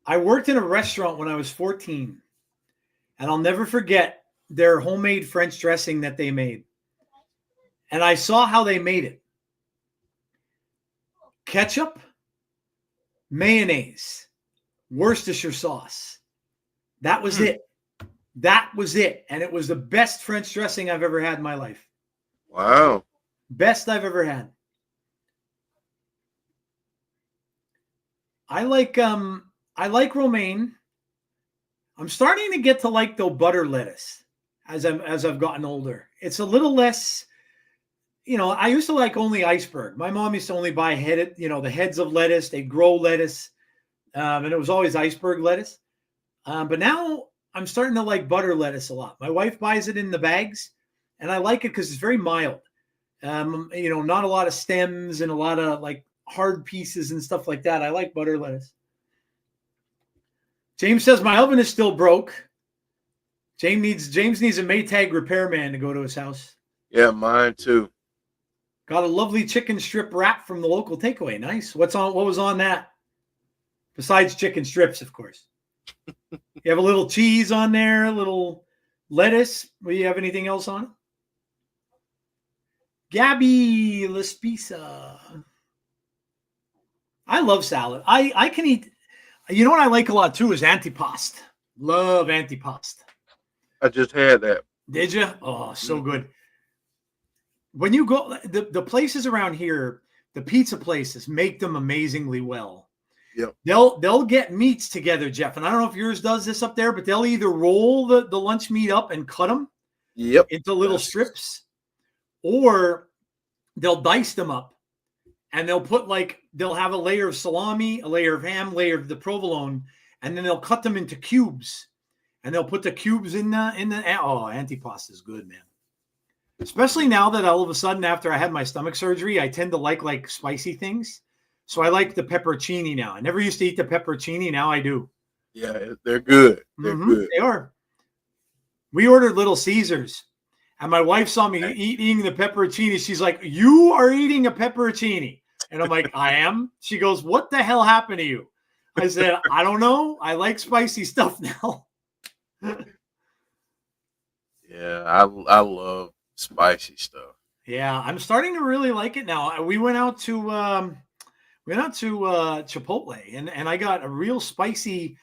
I worked in a restaurant when I was 14, and I'll never forget their homemade French dressing that they made. And I saw how they made it. Ketchup, mayonnaise, Worcestershire sauce. That was it. That was it. And it was the best French dressing I've ever had in my life. Wow. Best I've ever had. I like romaine. I'm starting to get to like the butter lettuce as I've gotten older. It's a little less, I used to like only iceberg. My mom used to only buy the heads of lettuce. They grow lettuce. And it was always iceberg lettuce. But now I'm starting to like butter lettuce a lot. My wife buys it in the bags, and I like it because it's very mild. Not a lot of stems and a lot of like hard pieces and stuff like that. I like butter lettuce. James says my oven is still broke. James needs a Maytag repairman to go to his house. Yeah, mine too. Got a lovely chicken strip wrap from the local takeaway. Nice. What was on that? Besides chicken strips, of course. You have a little cheese on there, a little lettuce. Do you have anything else on it? Gabby Lespisa. I love salad. I can eat. You know what I like a lot too is antipasto. Love antipasto. I just had that. Did you? Oh, so good. When you go, the places around here, the pizza places make them amazingly well. Yep. They'll get meats together, Jeff, and I don't know if yours does this up there, but they'll either roll the lunch meat up and cut them into little strips, or they'll dice them up, and they'll have a layer of salami, a layer of ham, layer of the provolone, and then they'll cut them into cubes, and they'll put the cubes in the antipasto is good, man. Especially now that all of a sudden after I had my stomach surgery, I tend to like spicy things. So I like the pepperoncini now. I never used to eat the pepperoncini. Now I do. Yeah, they're good. They're good. They are. We ordered Little Caesars, and my wife saw me eating the pepperoncini. She's like, "You are eating a pepperoncini," and I'm like, "I am." She goes, "What the hell happened to you?" I said, "I don't know. I like spicy stuff now." Yeah, I love spicy stuff. Yeah, I'm starting to really like it now. We went out to Chipotle, and I got a real spicy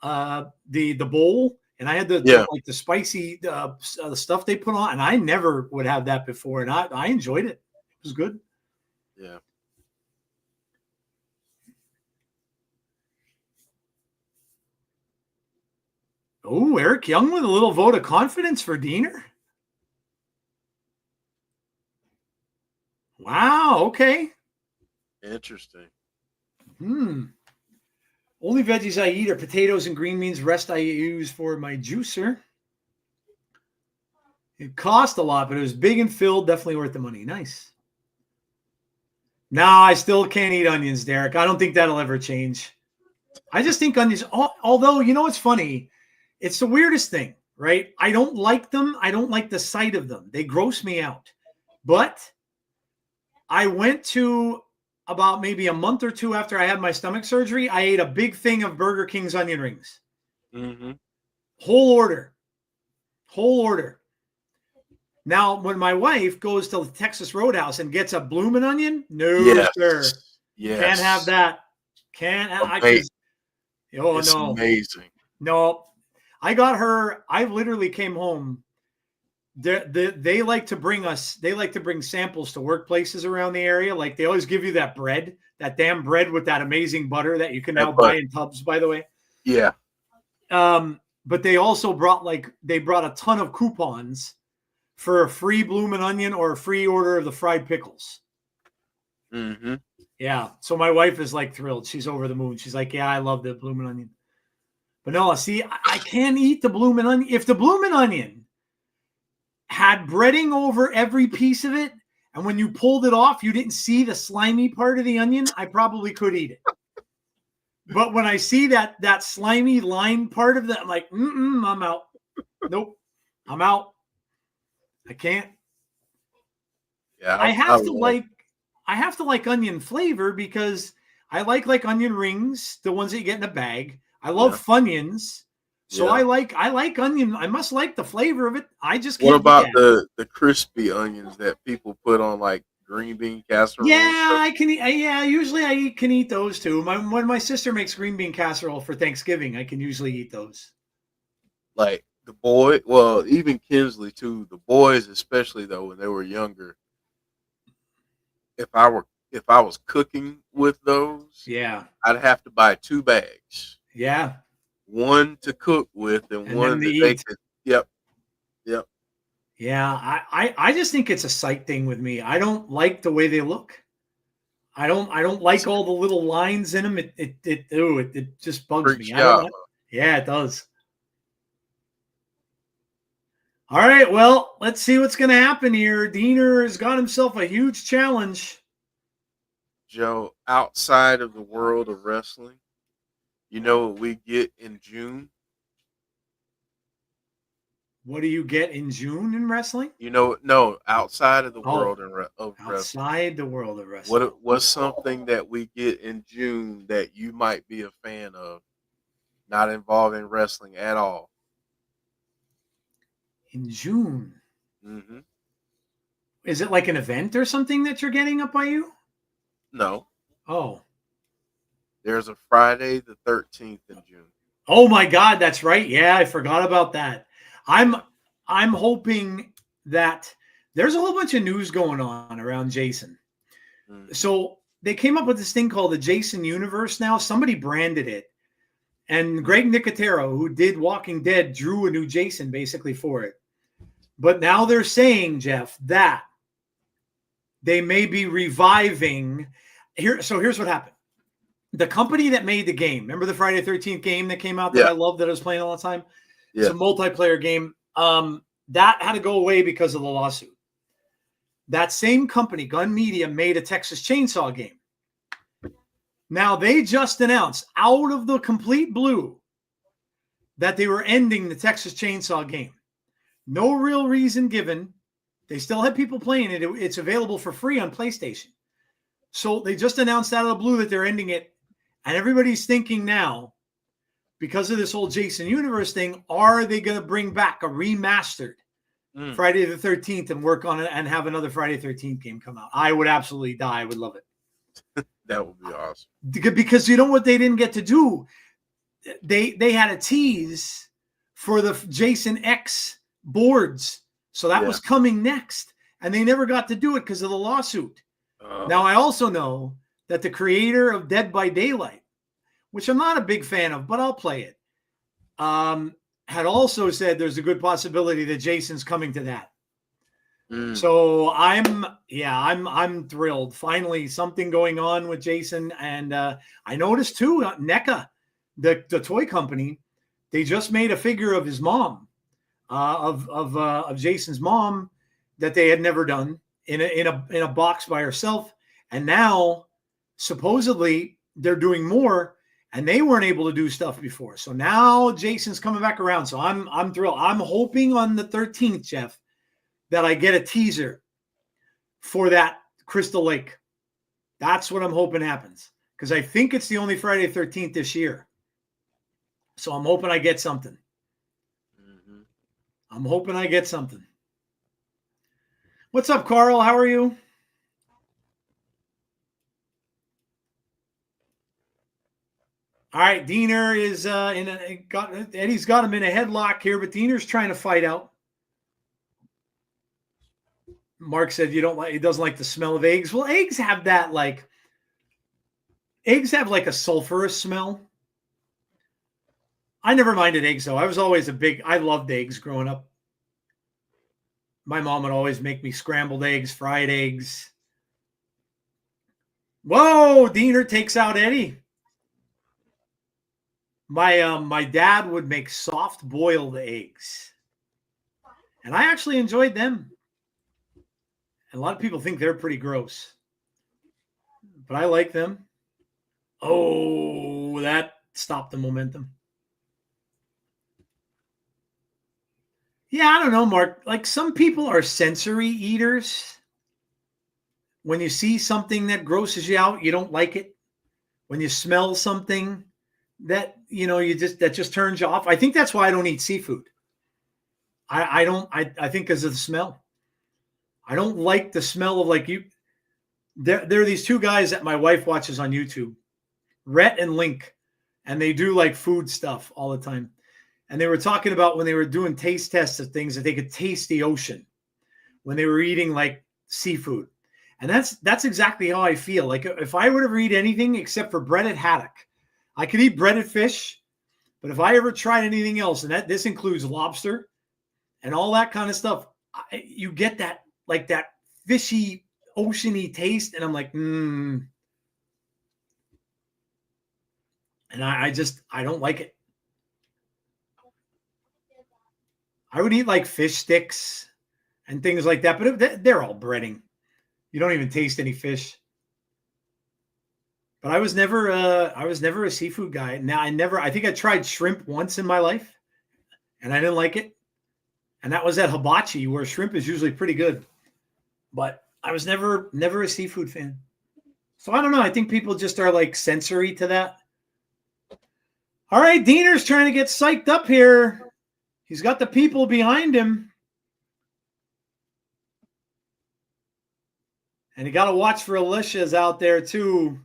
the bowl, and I had the spicy the stuff they put on, and I never would have that before, and I enjoyed it. It was good. Yeah. Oh, Eric Young with a little vote of confidence for Deaner. Wow. Okay. Interesting. Only veggies I eat are potatoes and green beans. Rest I use for my juicer. It cost a lot, but it was big and filled. Definitely worth the money. Nice. No, I still can't eat onions, Derek. I don't think that'll ever change. I just think onions, although, it's funny. It's the weirdest thing, right? I don't like them. I don't like the sight of them. They gross me out. But I went to about maybe a month or two after I had my stomach surgery. I ate a big thing of Burger King's onion rings. Mm-hmm. Whole order. Now, when my wife goes to the Texas Roadhouse and gets a bloomin' onion, no, sir. Yes. Can't have that. It's no. Amazing. No. I literally came home. They like to bring samples to workplaces around the area. Like they always give you that bread, that damn bread with that amazing butter that you can now buy in tubs, by the way. Yeah. But they also brought a ton of coupons for a free bloomin' onion or a free order of the fried pickles. Mm-hmm. Yeah. So my wife is like thrilled. She's over the moon. She's like, yeah, I love the bloomin' onion. But no, see, I can't eat the bloomin' onion. If the bloomin' onion had breading over every piece of it, and when you pulled it off, you didn't see the slimy part of the onion, I probably could eat it. But when I see that slimy line part of that, I'm like, I'm out. Nope, I'm out. I can't. Yeah, I have to like onion flavor because I like onion rings, the ones that you get in a bag. I love Yeah. Funyuns. So Yeah. I like onion. I must like the flavor of it. I just What can't. about the crispy onions that people put on like green bean casserole? Yeah, and stuff? I can eat. Yeah, usually can eat those too. When my sister makes green bean casserole for Thanksgiving, I can usually eat those. Like the boy, well, even Kinsley too. The boys, especially though, when they were younger, if I was cooking with those, Yeah, I'd have to buy 2 bags, yeah, one to cook with and and then one to that they eat. could. Yep, yep. Yeah, I just think it's a sight thing with me. I don't like the way they look. I don't like all the little lines in them. It just bugs Freaks me. you out. Yeah, it does. All right, well, let's see what's going to happen here. Deaner has got himself a huge challenge. Joe, outside of the world of wrestling, you know what we get in June? What do you get in June in wrestling? You know, no, outside of the Oh, world of wrestling. outside the world of wrestling. What's something that we get in June that you might be a fan of, not involving wrestling at all? In June. Mm-hmm. Is it like an event or something that you're getting up by you? No, Oh. there's a Friday the 13th in June. Oh my God, that's right. Yeah, I forgot about that. I'm hoping that there's a whole bunch of news going on around Jason. Mm-hmm. So they came up with this thing called the Jason Universe now. Somebody branded it. And Greg Nicotero, who did Walking Dead, drew a new Jason basically for it. But now they're saying, Jeff, that they may be reviving here. So here's what happened. The company that made the game, remember the Friday the 13th game that came out that I loved that I was playing all the time? Yeah. It's a multiplayer game. That had to go away because of the lawsuit. That same company, Gun Media, made a Texas Chainsaw game. Now they just announced out of the complete blue that they were ending the Texas Chainsaw game. No real reason given. They still have people playing it. It's available for free on PlayStation. So they just announced out of the blue that they're ending it. And everybody's thinking now, because of this whole Jason Universe thing, are they going to bring back a remastered Friday the 13th and work on it and have another Friday the 13th game come out? I would absolutely die. I would love it. That would be awesome. Because you know what they didn't get to do? They had a tease for the Jason X boards. So that was coming next. And they never got to do it because of the lawsuit. Now, I also know that the creator of Dead by Daylight, which I'm not a big fan of, but I'll play it, had also said there's a good possibility that Jason's coming to that. So I'm thrilled. Finally, something going on with Jason. And I noticed too, NECA, the toy company, they just made a figure of his mom, of Jason's mom, that they had never done in a box by herself. And now supposedly they're doing more, and they weren't able to do stuff before. So now Jason's coming back around. So I'm thrilled. I'm hoping on the 13th, Jeff, that I get a teaser for that Crystal Lake. That's what I'm hoping happens, because I think it's the only Friday 13th this year. So I'm hoping I get something. I'm hoping I get something. What's up, Carl? How are you? All right, Deaner is Eddie's got him in a headlock here, but Deaner's trying to fight out. Mark said he doesn't like the smell of eggs. Well, eggs have like a sulfurous smell. I never minded eggs though. I was always I loved eggs growing up. My mom would always make me scrambled eggs, fried eggs. Whoa, Deaner takes out Eddie. My dad would make soft boiled eggs, and I actually enjoyed them. And a lot of people think they're pretty gross, but I like them. Oh, that stopped the momentum. Yeah, I don't know, Mark. Like, some people are sensory eaters. When you see something that grosses you out, you don't like it. When you smell something that that just turns you off. I think that's why I don't eat seafood. I don't. I think because of the smell. I don't like the smell of like you. There are these two guys that my wife watches on YouTube, Rhett and Link, and they do like food stuff all the time. And they were talking about when they were doing taste tests of things that they could taste the ocean when they were eating like seafood. And that's exactly how I feel. Like if I were to eat anything except for breaded haddock, I could eat breaded fish, but if I ever tried anything else, and this includes lobster and all that kind of stuff, you get that like that fishy, oceany taste, and I'm like, And I don't like it. I would eat like fish sticks and things like that, but they're all breading. You don't even taste any fish. But I was never a seafood guy. Now I think I tried shrimp once in my life, and I didn't like it. And that was at Hibachi, where shrimp is usually pretty good. But I was never a seafood fan. So I don't know. I think people just are like sensory to that. All right, Deaner's trying to get psyched up here. He's got the people behind him. And you got to watch for Alicia's out there too.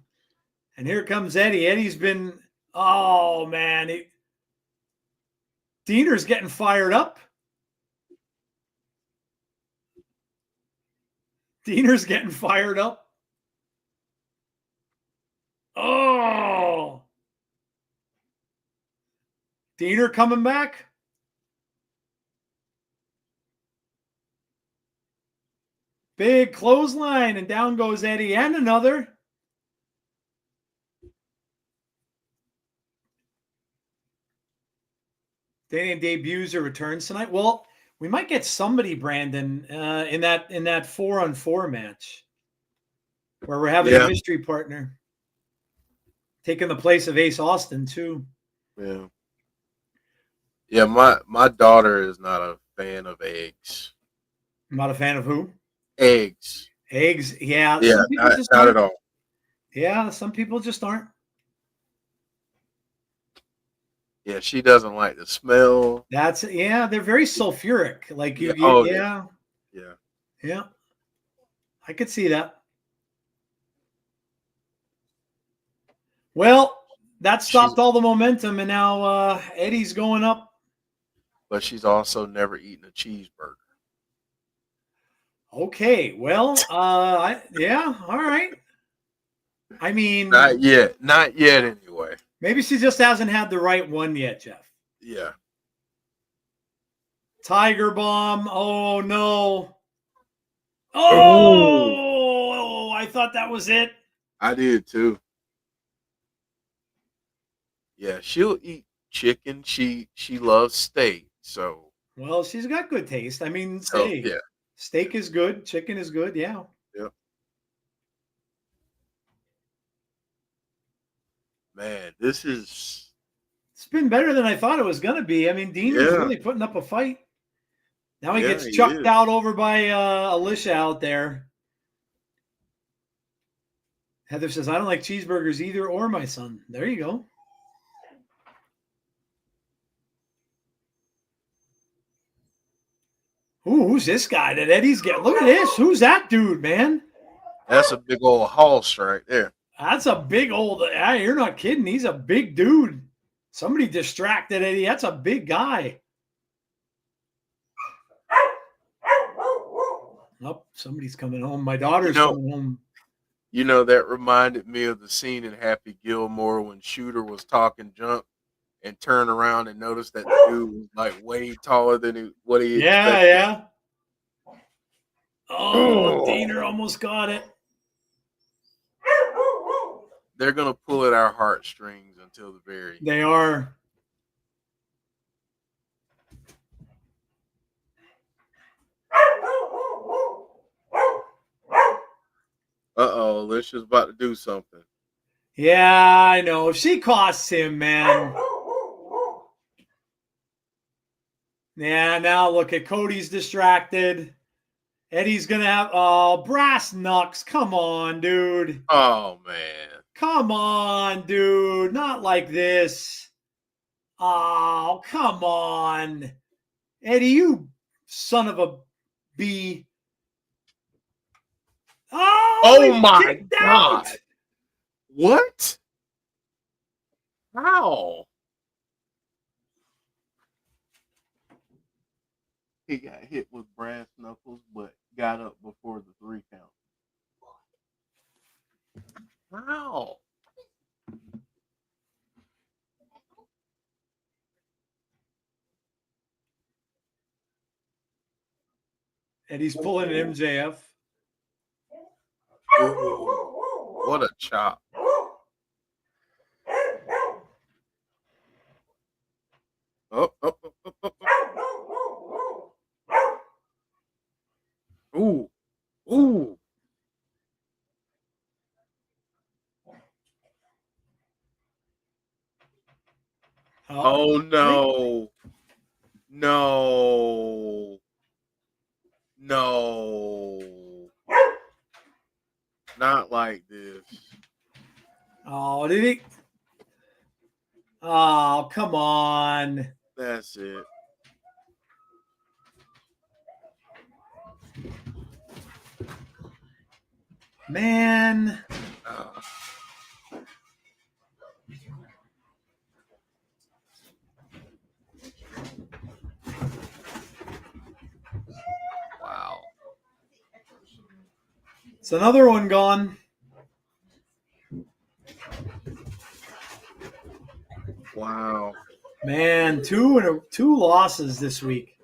And here comes Eddie. Eddie's been, oh man. Deaner's getting fired up. Deaner's getting fired up. Oh. Deaner coming back. Big clothesline, and down goes Eddie, and another. They debuts or returns tonight. Well, we might get somebody, Brandon, in that 4-on-4 match where we're having a mystery partner taking the place of Ace Austin too. Yeah. Yeah, my daughter is not a fan of eggs. Not a fan of who? Eggs. Eggs, yeah. Yeah, not at all. Yeah, some people just aren't. Yeah, she doesn't like the smell. They're very sulfuric. Like Yeah. I could see that. Well, that stopped all the momentum, and now Eddie's going up. But she's also never eaten a cheeseburger. Okay, well, all right. I mean, not yet anyway. Maybe she just hasn't had the right one yet, Jeff. Yeah. Tiger bomb. Oh no. Oh, I thought that was it. I did too. Yeah, she'll eat chicken. She loves steak. So. Well, she's got good taste. I mean, steak is good. Chicken is good. Yeah. Yeah. Man, it's been better than I thought it was going to be. I mean, Deaner's really putting up a fight. Now he gets chucked out over by Alisha out there. Heather says, I don't like cheeseburgers either or my son. There you go. Ooh, who's this guy that Eddie's getting? Look at this. Who's that dude, man? That's a big old hoss right there. That's a big old, you're not kidding. He's a big dude. Somebody distracted Eddie. That's a big guy. Oh, somebody's coming home. My daughter's coming home. You know, that reminded me of the scene in Happy Gilmore when Shooter was talking junk and turned around and noticed that the dude was like way taller than what he expected. Yeah. Oh, Deaner almost got it. They're going to pull at our heartstrings until the very end. They are. Uh-oh, Alicia's about to do something. Yeah, I know. She costs him, man. Yeah, now look at Cody's distracted. Eddie's going to have, brass knucks. Come on, dude. Oh, man. Come on, dude. Not like this. Oh, come on. Eddie, you son of a B. Oh he my kicked God. out. What? How? He got hit with brass knuckles, but got up before the 3 count. How? Eddie's pulling an MJF. Ooh, what a chop. Up, up, up, up, up, up. Ooh, ooh. Oh no. No. No. Not like this. Oh, did he? Oh, come on. That's it. Man. Wow. It's another one gone. Wow. Man, two losses this week.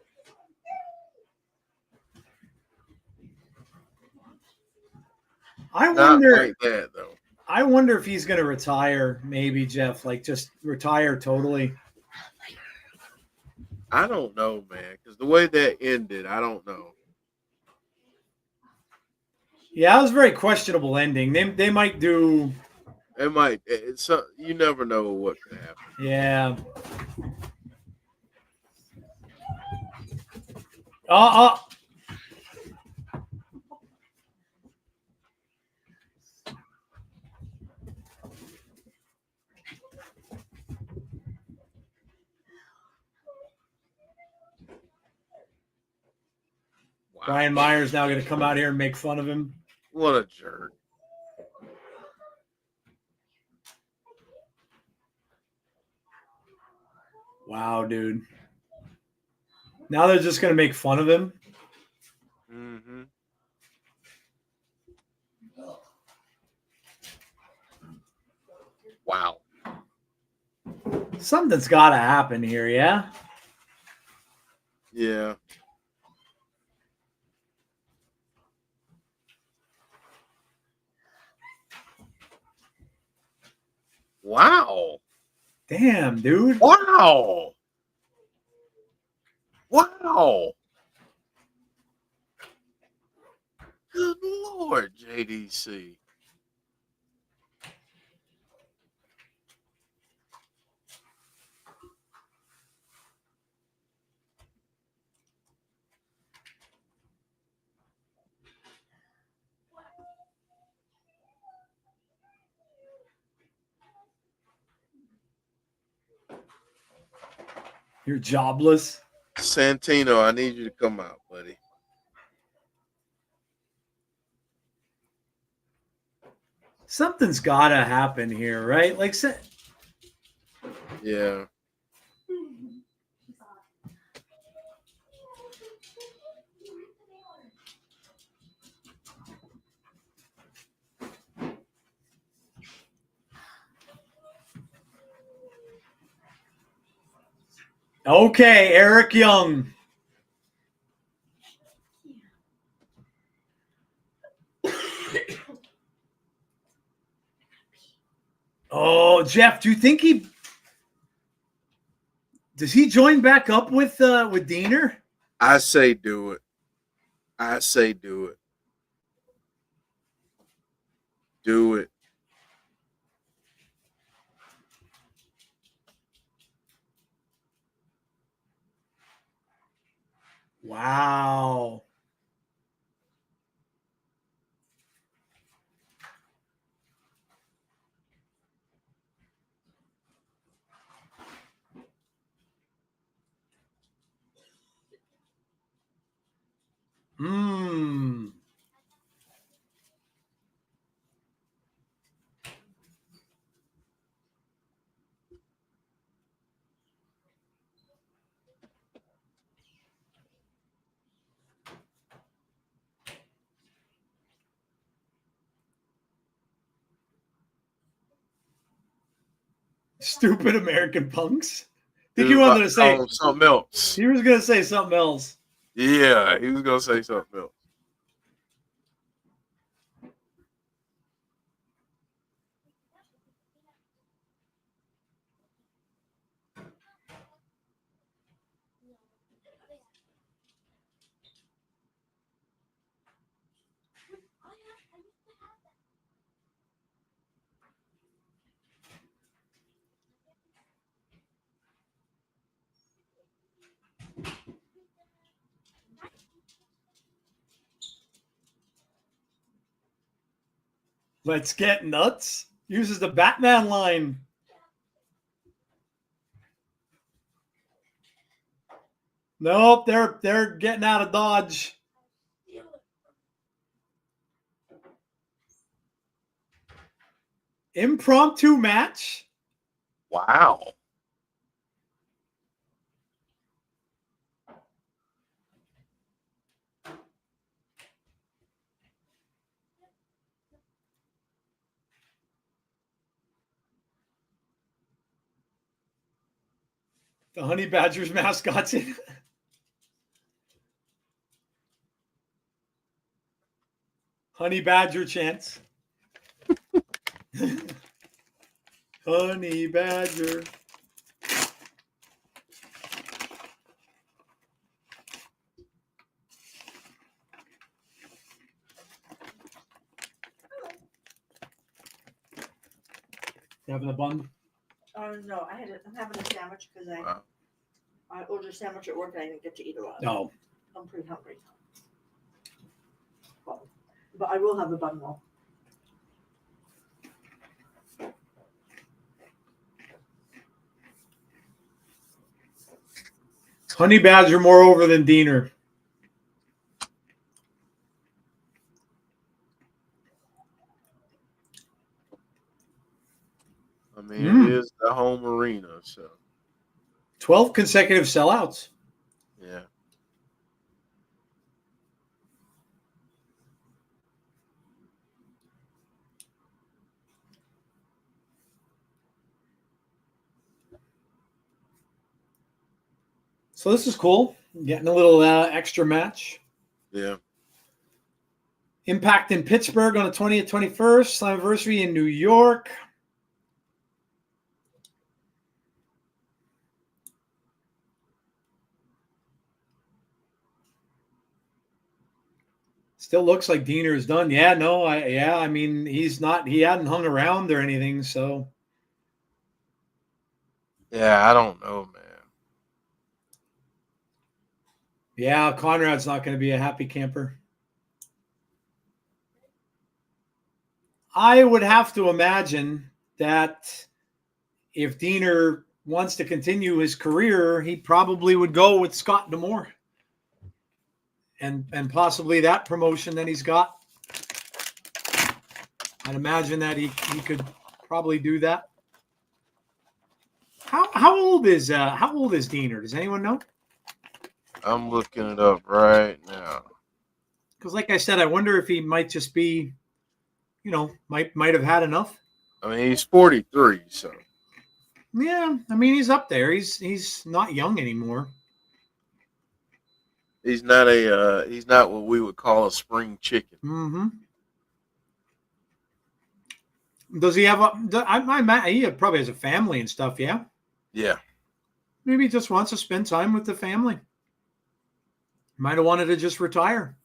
I Not wonder. like that though. I wonder if he's going to retire. Maybe Jeff, like just retire totally. I don't know, man, because the way that ended, I don't know. Yeah, that was a very questionable ending. They might do. It might. It's you never know what could happen. Yeah. Wow. Brian Myers now going to come out here and make fun of him. What a jerk. Wow, dude. Now they're just going to make fun of him. Mm-hmm. Wow. Something's got to happen here, yeah? Yeah. Wow. Damn, dude. Wow. Wow. Good Lord, JDC. You're jobless. Santino, I need you to come out, buddy. Something's got to happen here, right? Like, Yeah. okay, Eric Young. Oh, Jeff, do you think does he join back up with Deaner? I say do it. I say do it. Do it. Wow. Stupid American punks. I think he wanted to say something else. He was going to say something else. Yeah, he was going to say something else. Let's get nuts. Uses the Batman line. Nope, they're getting out of Dodge. Impromptu match. Wow. The Honey Badgers mascot's in. Honey Badger chants. Honey Badger. You having a bun? No, I'm having a sandwich because I ordered a sandwich at work and I didn't get to eat a lot. No. I'm pretty hungry. Well, but I will have a bun though. Honey Badger more over than Deaner. I mean, it is the home arena, so 12 consecutive sellouts. yeah. So this is cool. Getting a little extra match. Yeah. Impact in Pittsburgh on the 20th, 21st. Slammiversary in New York. Still looks like Deaner is done. Yeah, no, I mean, he hadn't hung around or anything, so. Yeah, I don't know, man. Yeah, Conrad's not going to be a happy camper. I would have to imagine that if Deaner wants to continue his career, he probably would go with Scott D'Amore. And possibly that promotion that he's got. I'd imagine that he could probably do that. How old is Deaner? Does anyone know? I'm looking it up right now. Because like I said, I wonder if he might just be, might have had enough. I mean, he's 43, so. Yeah, I mean, he's up there. He's not young anymore. He's not what we would call a spring chicken. Mm-hmm. Does he have he probably has a family and stuff, yeah? Yeah. Maybe he just wants to spend time with the family. Might have wanted to just retire.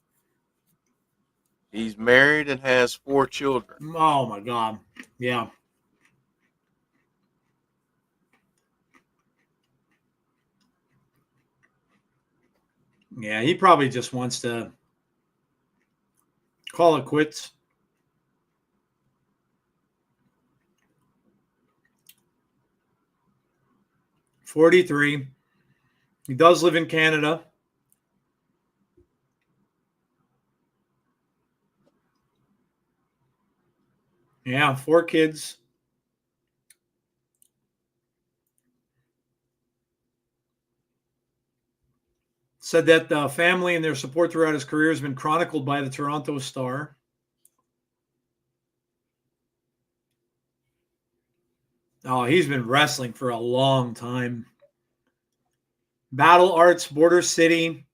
He's married and has 4 children. Oh, my God. Yeah. Yeah, he probably just wants to call it quits. $43. He does live in Canada. Yeah, 4 kids. Said that the family and their support throughout his career has been chronicled by the Toronto Star. Oh, he's been wrestling for a long time. Battle Arts, Border City,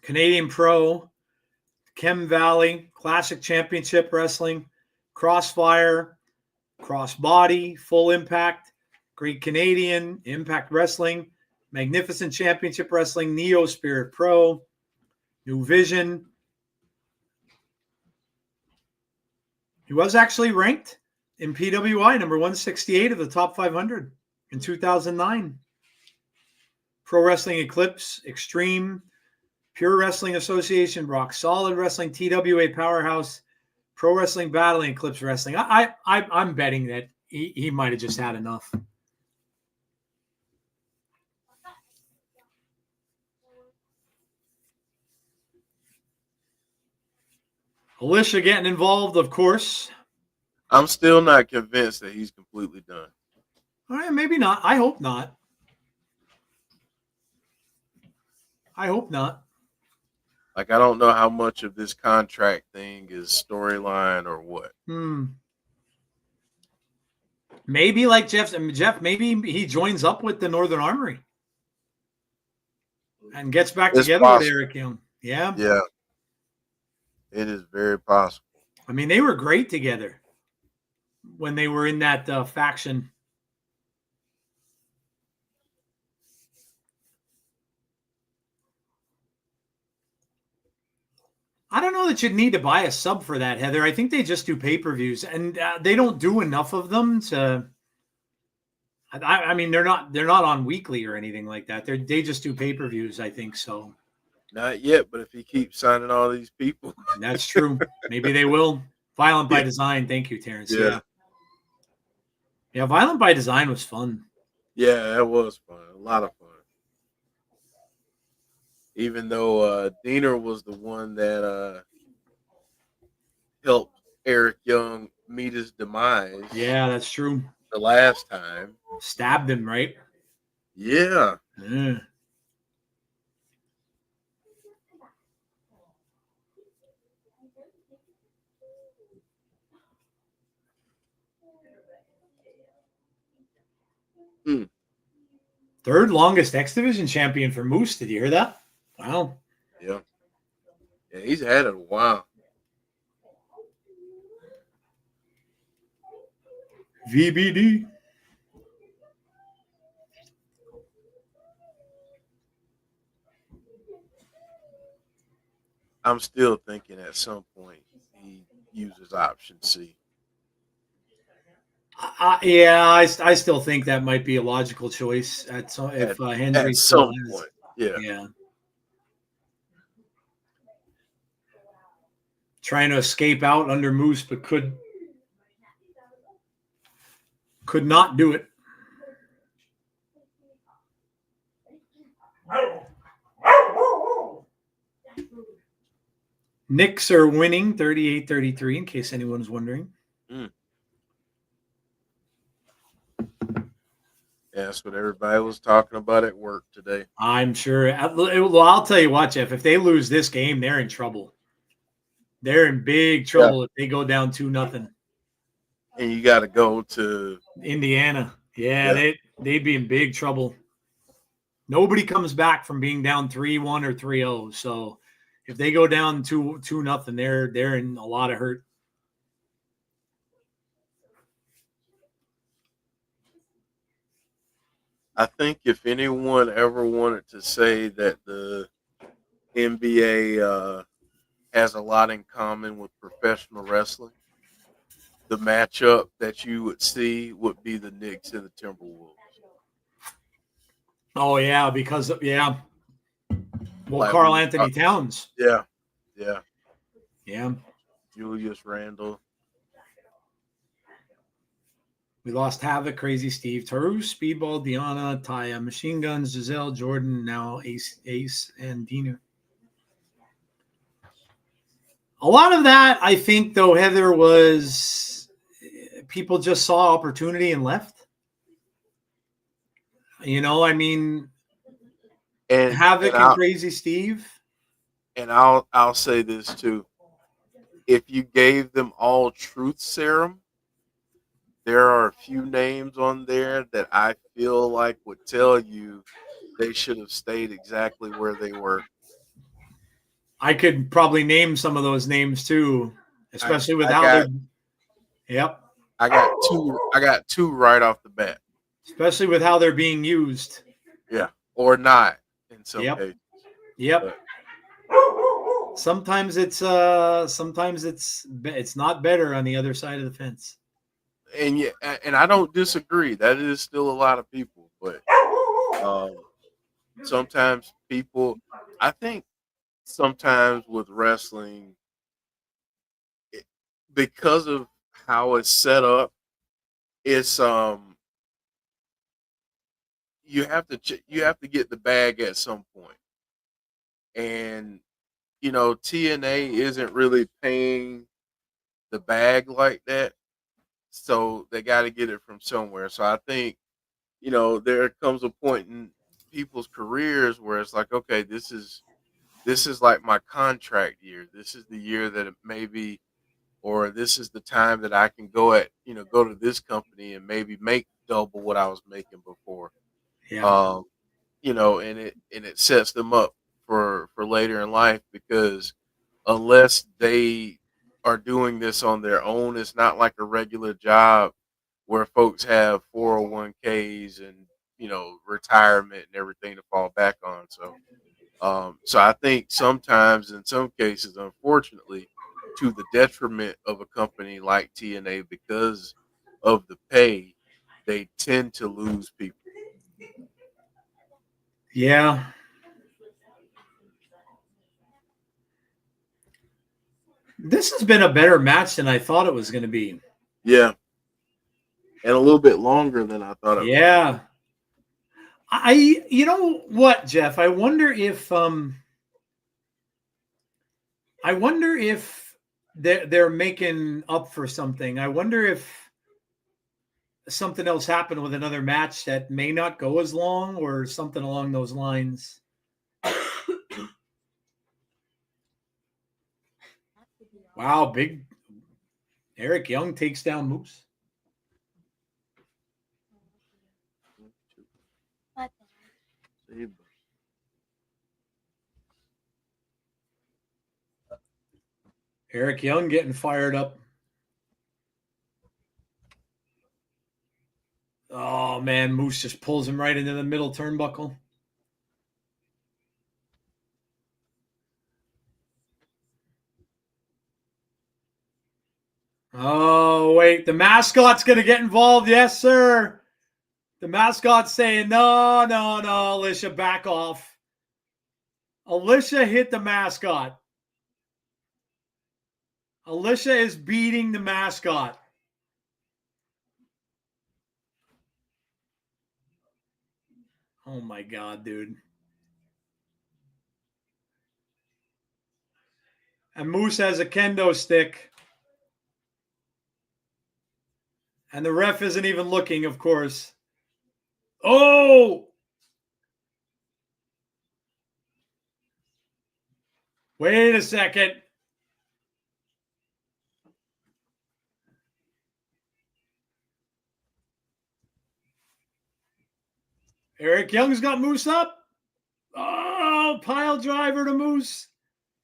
Canadian Pro, Chem Valley, Classic Championship Wrestling, Crossfire, Crossbody, Full Impact, Great Canadian, Impact Wrestling, Magnificent Championship Wrestling, Neo Spirit Pro, New Vision. He was actually ranked in PWI number 168 of the top 500 in 2009. Pro Wrestling Eclipse, Extreme, Pure Wrestling Association, Rock Solid Wrestling, TWA Powerhouse, Pro Wrestling Battling, Eclipse Wrestling. I'm betting that he might have just had enough. Alisha getting involved, of course. I'm still not convinced that he's completely done. All right, maybe not. I hope not. I hope not. Like, I don't know how much of this contract thing is storyline or what. Maybe like Jeff, maybe he joins up with the Northern Armory and gets back together with Eric Young. Yeah. Yeah. It is very possible. I mean, they were great together when they were in that faction. I don't know that you'd need to buy a sub for that, Heather. I think they just do pay-per-views, and they don't do enough of them to. I mean, they're not on weekly or anything like that. They just do pay-per-views. I think so. Not yet, but if he keeps signing all these people, that's true. Maybe they will. Violent by Design. Thank you, Terrence. Yeah. Violent by Design was fun. Yeah, it was fun. A lot of fun. Even though Deaner was the one that helped Eric Young meet his demise. Yeah, that's true. The last time. Stabbed him, right? Yeah. Third longest X Division champion for Moose. Did you hear that? Wow. Yeah. Yeah, he's had it a while. VBD. I'm still thinking at some point he uses option C. Yeah, I still think that might be a logical choice at Henry some point. Yeah. Trying to escape out under Moose, but could not do it. Knicks are winning 38-33, in case anyone's wondering. Yeah, that's what everybody was talking about at work today. I'm sure. Well, I'll tell you what, Jeff, if they lose this game, they're in trouble. They're in big trouble if they go down 2-0. And you got to go to Indiana. Yeah. They'd be in big trouble. Nobody comes back from being down 3-1 or 3-0. So if they go down 2-0, they're in a lot of hurt. I think if anyone ever wanted to say that the NBA has a lot in common with professional wrestling, the matchup that you would see would be the Knicks and the Timberwolves. Oh, yeah, because, Well, Like Karl Anthony Towns. Yeah. Julius Randle. We lost Havoc, Crazy Steve, Taru, Speedball, Diana, Taya, Machine Guns, Giselle, Jordan, now Ace, and Deaner. A lot of that, I think, though, Heather, was people just saw opportunity and left. I mean, And Havoc and Crazy Steve. And I'll say this too. If you gave them all truth serum, there are a few names on there that I feel like would tell you they should have stayed exactly where they were. I could probably name some of those names too, especially with how they're. Yep. I got two right off the bat. Especially with how they're being used. Yeah, or not in some Yep. cases. Yep. But sometimes it's not better on the other side of the fence. And yeah, and I don't disagree. That is still a lot of people, but sometimes people, I think, sometimes with wrestling, because of how it's set up, it's you have to get the bag at some point, and TNA isn't really paying the bag like that, so they got to get it from somewhere. So I think there comes a point in people's careers where it's like, okay, this is like my contract year. This is the year that it maybe, or this is the time that I can go to this company and maybe make double what I was making before. Yeah. And it sets them up for later in life, because unless they are doing this on their own, it's not like a regular job where folks have 401ks and retirement and everything to fall back on. So I think sometimes, in some cases, unfortunately, to the detriment of a company like TNA, because of the pay, they tend to lose people. Yeah. This has been a better match than I thought it was going to be. Yeah. And a little bit longer than I thought it would. Yeah. You know what, Jeff? I wonder if they're making up for something. I wonder if something else happened with another match that may not go as long, or something along those lines. Wow, big Eric Young takes down Moose. Eric Young getting fired up. Oh, man, Moose just pulls him right into the middle turnbuckle. Oh, wait, the mascot's going to get involved. Yes, sir. The mascot's saying, no, Alisha, back off. Alisha hit the mascot. Alisha is beating the mascot. Oh, my God, dude. And Moose has a kendo stick. And the ref isn't even looking, of course. Oh! Wait a second. Eric Young's got Moose up. Oh, pile driver to Moose.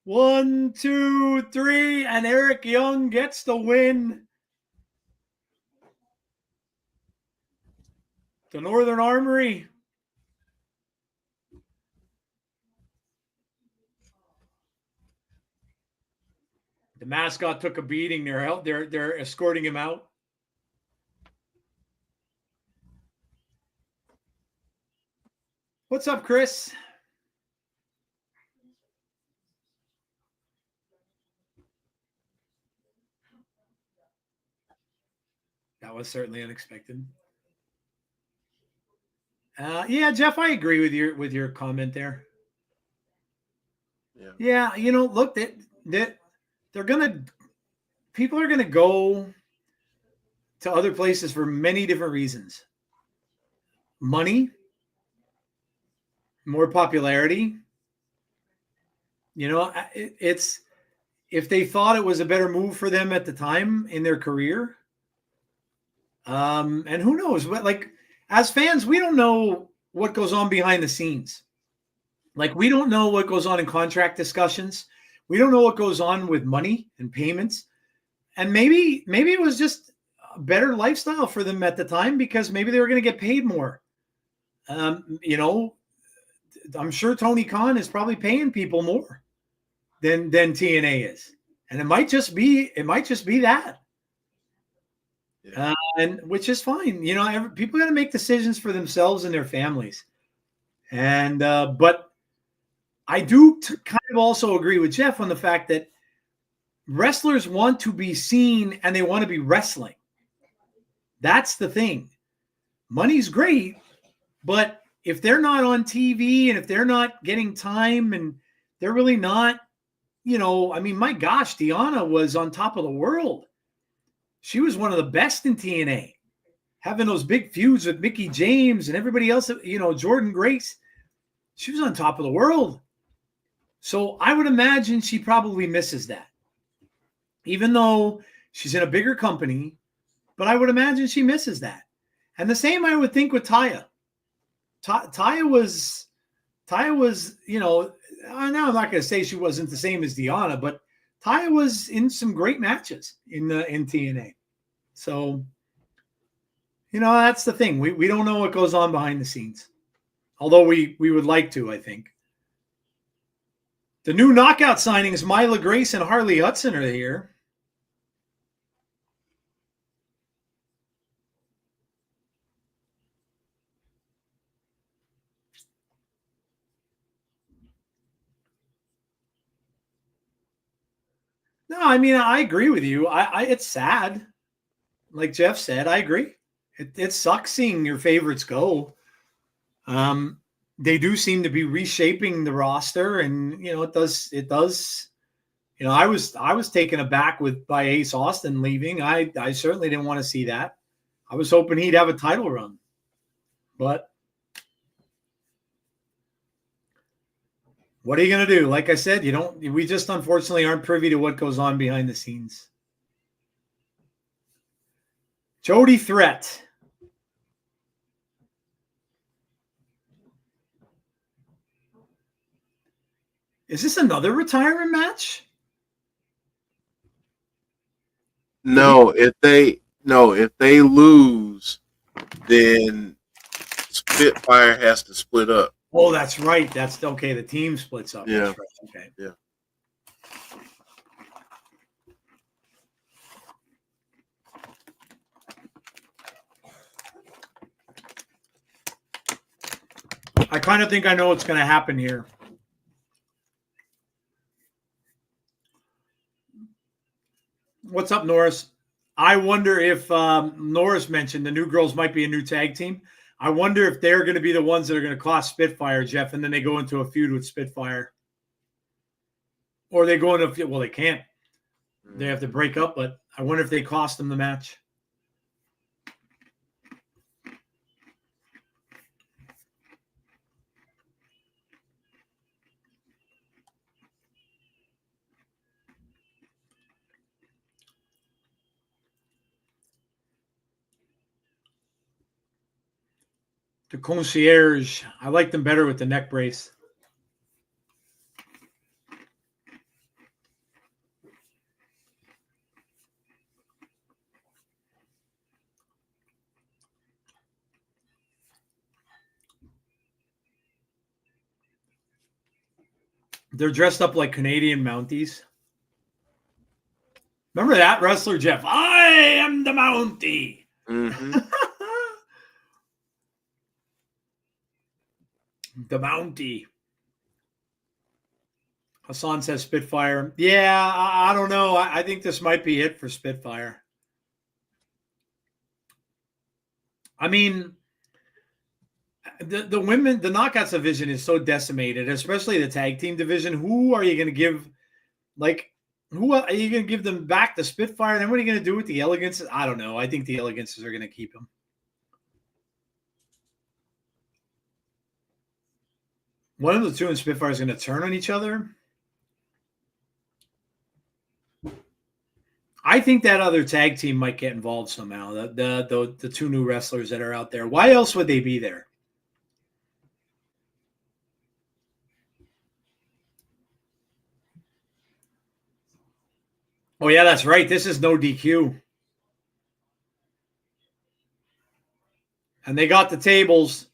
1, 2, 3, and Eric Young gets the win. The Northern Armory. The mascot took a beating. They're escorting him out. What's up, Chris? That was certainly unexpected. Yeah, Jeff, I agree with your comment there. Yeah, look, people are gonna go to other places for many different reasons. Money, more popularity. It's if they thought it was a better move for them at the time in their career, And who knows? But like as fans, we don't know what goes on behind the scenes. Like we don't know what goes on in contract discussions. We don't know what goes on with money and payments. And maybe it was just a better lifestyle for them at the time because maybe they were going to get paid more. You know, I'm sure Tony Khan is probably paying people more than TNA is, and it might just be that. Yeah. And which is fine. You know, people got to make decisions for themselves and their families. And but I do kind of also agree with Jeff on the fact that wrestlers want to be seen and they want to be wrestling. That's the thing. Money's great, but if they're not on TV and if they're not getting time and they're really not, you know, I mean, my gosh, Deanna was on top of the world. She was one of the best in TNA, having those big feuds with Mickie James and everybody else, you know, Jordan Grace. She was on top of the world. So I would imagine she probably misses that, even though she's in a bigger company, but I would imagine she misses that. And the same I would think with Taya. Taya was, you know, now I'm not going to say she wasn't the same as Deanna, but Taya was in some great matches in TNA. So, you know, that's the thing. We don't know what goes on behind the scenes, although we would like to, I think. The new knockout signings, Myla Grace and Harley Hudson, are here. No, I mean, I agree with you. It's sad. Like Jeff said, I agree. It sucks seeing your favorites go. They do seem to be reshaping the roster, and you know, it does. You know, I was taken aback by Ace Austin leaving. I certainly didn't want to see that. I was hoping he'd have a title run, but what are you going to do? Like I said, we just unfortunately aren't privy to what goes on behind the scenes. Jody Threat. Is this another retirement match? No, if they lose, then Spitfire has to split up. Oh, that's right. That's okay. The team splits up. Yeah. That's right. Okay. Yeah. I kind of think I know what's going to happen here. What's up, Norris? I wonder if Norris mentioned the New Girls might be a new tag team. I wonder if they're going to be the ones that are going to cost Spitfire, Jeff, and then they go into a feud with Spitfire. Or they go into – well, they can't. They have to break up, but I wonder if they cost them the match. The Concierge. I like them better with the neck brace. They're dressed up like Canadian Mounties. Remember that wrestler, Jeff? I am the Mountie. Mm-hmm. The Mountie. Hassan says Spitfire. Yeah, I don't know. I think this might be it for Spitfire. I mean, the women, the knockouts division is so decimated, especially the tag team division. Who are you going to give, like, who are you going to give them back to Spitfire? Then what are you going to do with the Elegances? I don't know. I think the Elegances are going to keep them. One of the two in Spitfire is going to turn on each other. I think that other tag team might get involved somehow. The two new wrestlers that are out there. Why else would they be there? Oh yeah, that's right. This is no DQ. And they got the tables.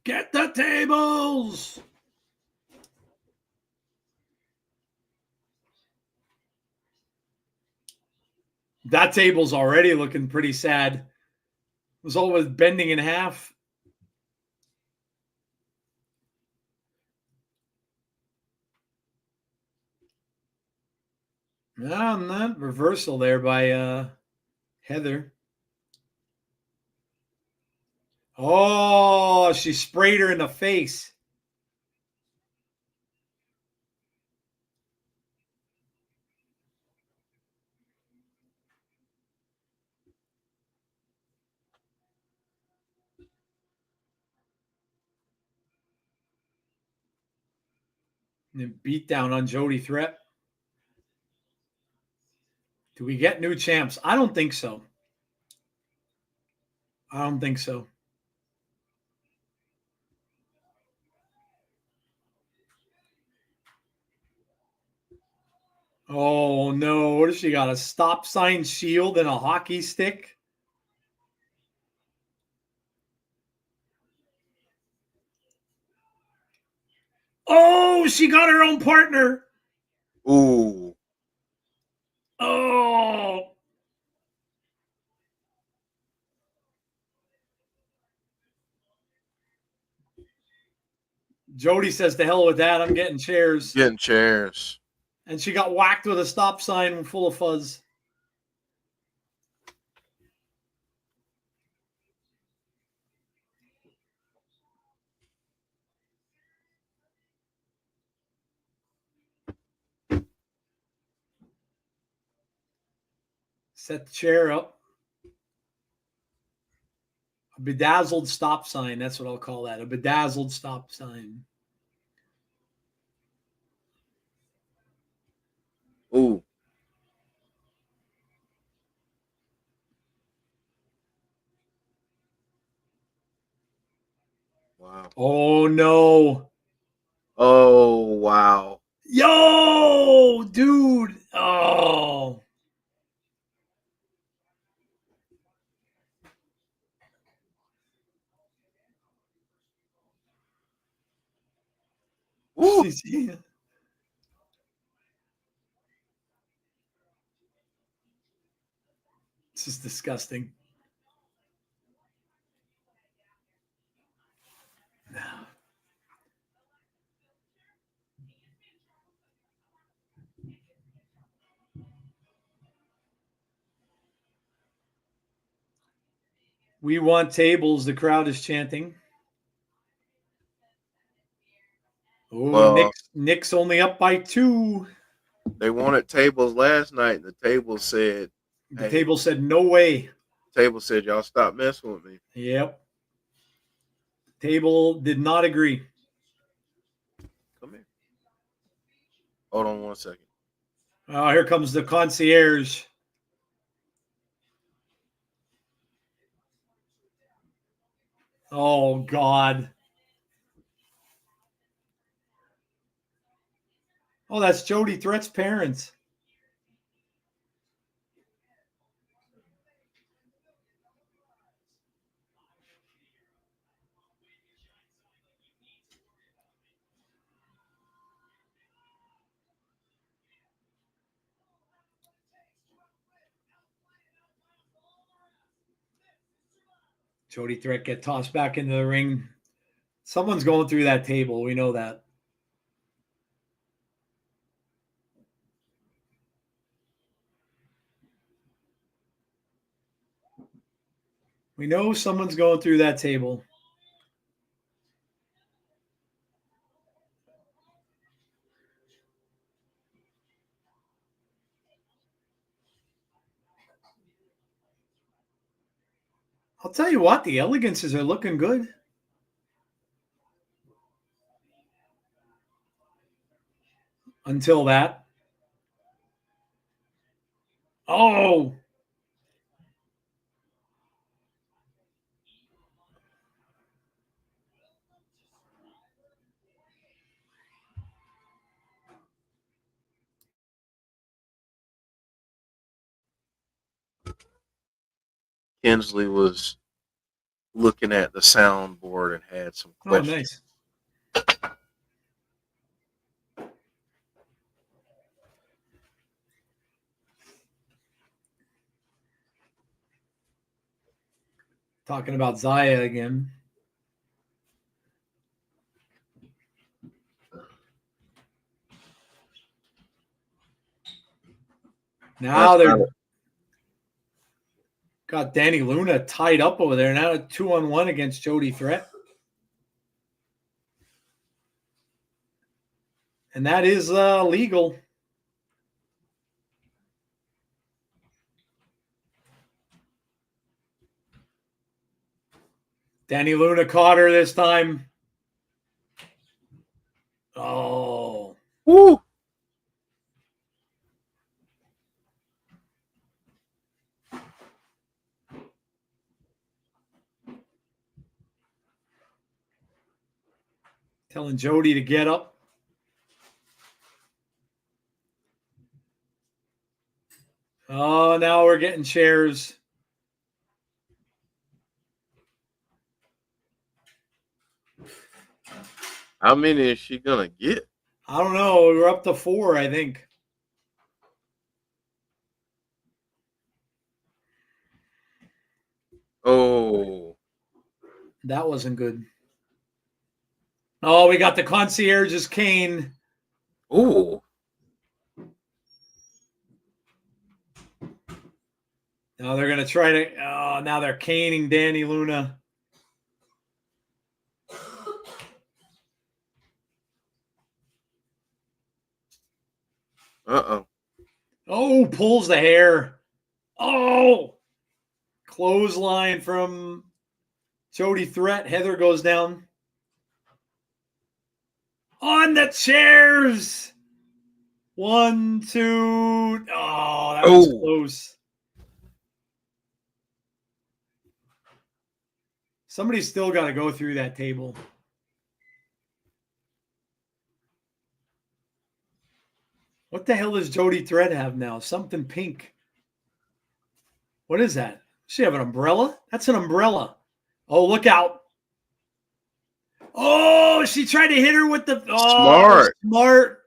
Get the tables. That table's already looking pretty sad. It was always bending in half. No, not reversal there by Heather. Oh, she sprayed her in the face. And then beat down on Jody Threat. Do we get new champs? I don't think so. I don't think so. Oh, no. What does she got? A stop sign shield and a hockey stick? Oh, she got her own partner. Ooh. Oh. Jody says, to hell with that. I'm getting chairs. Getting chairs. And she got whacked with a stop sign full of fuzz. Set the chair up. A bedazzled stop sign. That's what I'll call that. A bedazzled stop sign. Ooh. Wow. Oh, no. Oh, wow. Yo, dude. Oh. Ooh. This is disgusting. We want tables. The crowd is chanting. Oh, Nick's only up by 2. They wanted tables last night. The table said, The table said, no way. Table said, y'all stop messing with me. Yep. Table did not agree. Come here. Hold on 1 second. Oh, here comes the concierge. Oh, God. Oh, that's Jody Threat's parents. Jody Threat get tossed back into the ring. Someone's going through that table. We know that. We know someone's going through that table. I'll tell you what, the Elegances are looking good. Until that. Oh. Kinsley was looking at the soundboard and had some Oh, questions. nice. Talking about Xia again. Now they're got Dani Luna tied up over there. Now 2-on-1 against Jody Threat. And that is legal. Dani Luna caught her this time. Oh. Woo! Telling Jody to get up. Oh, now we're getting chairs. How many is she gonna get? I don't know. We're up to 4, I think. Oh. That wasn't good. Oh, we got the Concierge's cane. Oh. Now they're going to try to... Oh, now they're caning Dani Luna. Uh-oh. Oh, pulls the hair. Oh! Clothesline from Jody Threat. Heather goes down. On the chairs. 1, 2. Oh, that was close. Somebody's still got to go through that table. What the hell does Jody Threat have now? Something pink. What is that? Does she have an umbrella? That's an umbrella. Oh, look out. Oh, she tried to hit her with the... Oh, smart.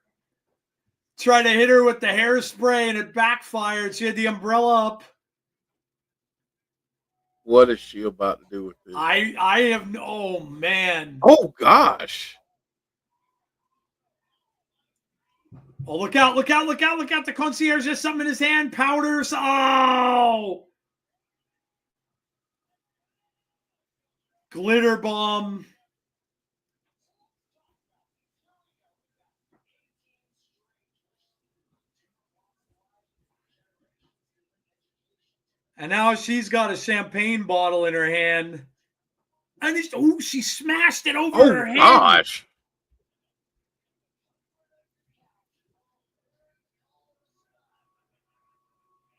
Tried to hit her with the hairspray and it backfired. She had the umbrella up. What is she about to do with this? I have... Oh, man. Oh, gosh. Oh, look out, look out, look out, look out. The Concierge has something in his hand. Powders. Oh! Glitter bomb. And now she's got a champagne bottle in her hand. And she smashed it over her head. Oh, gosh.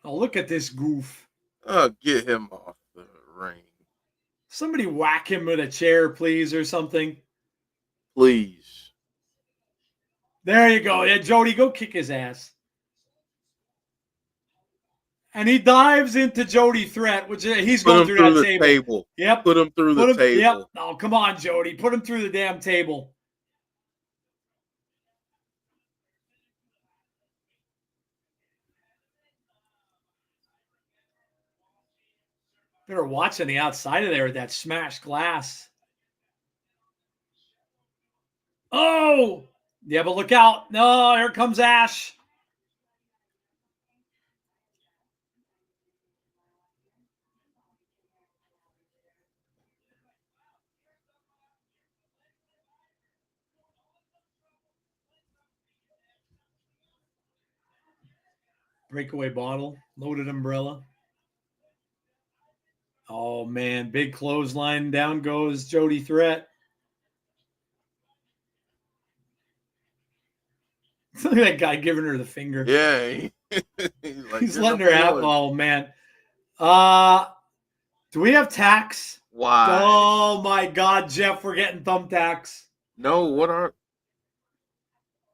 Oh, look at this goof. Get him off the ring. Somebody whack him with a chair, please, or something. Please. There you go. Yeah, Jody, go kick his ass. And he dives into Jody Threat, which he's going through that table. Yep. Put him through the table. Yep. Oh, come on, Jody. Put him through the damn table. Better watch on the outside of there with that smashed glass. Oh! Yeah, but look out. No, here comes Ash. Breakaway bottle. Loaded umbrella. Oh, man. Big clothesline. Down goes Jody Threat. Look at that guy giving her the finger. Yeah. He's like, He's "You're letting her number have. one." Oh man. Do we have tax? Why? Oh my God, Jeff, we're getting thumbtacks. No, what are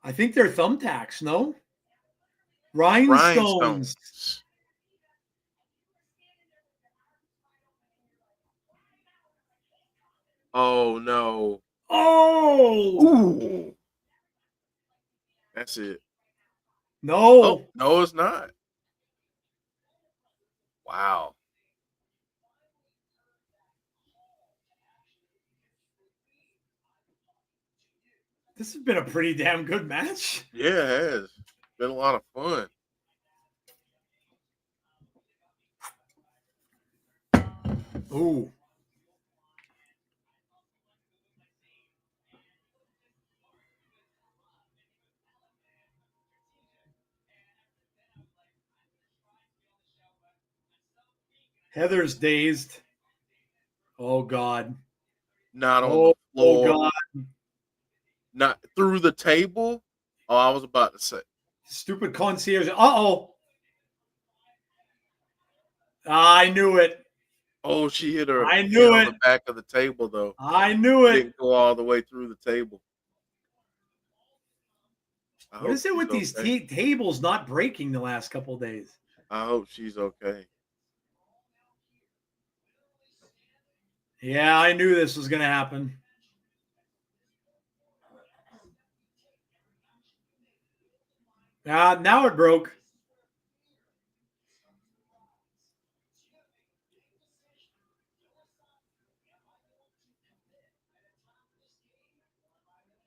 I think they're thumbtacks. No, rhinestones. rhinestones? Oh no! Oh Ooh, that's it. no. Oh no, it's not. Wow. This has been a pretty damn good match. Yeah, it has been a lot of fun. Ooh. Heather's dazed. Oh God. Not on Oh, the oh floor. God. Not through the table. Oh, I was about to say. Stupid concierge. Uh-oh. I knew it. Oh, she hit her I head knew on it. the back of the table, though. I knew It it. didn't go all the way through the table. I What hope is it she's with these okay. tables not breaking the last couple of days? I hope she's okay. Yeah, I knew this was going to happen. Now it broke.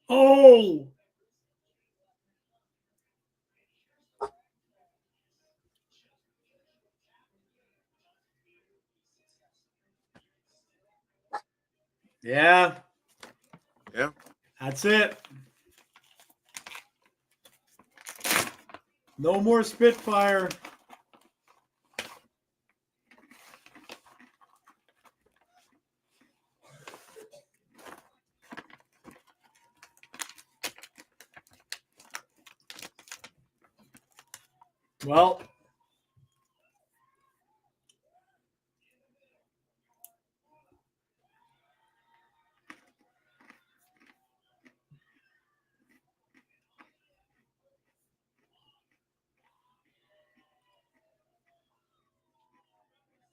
Oh, yeah, Yeah. that's it. No more Spitfire. Well,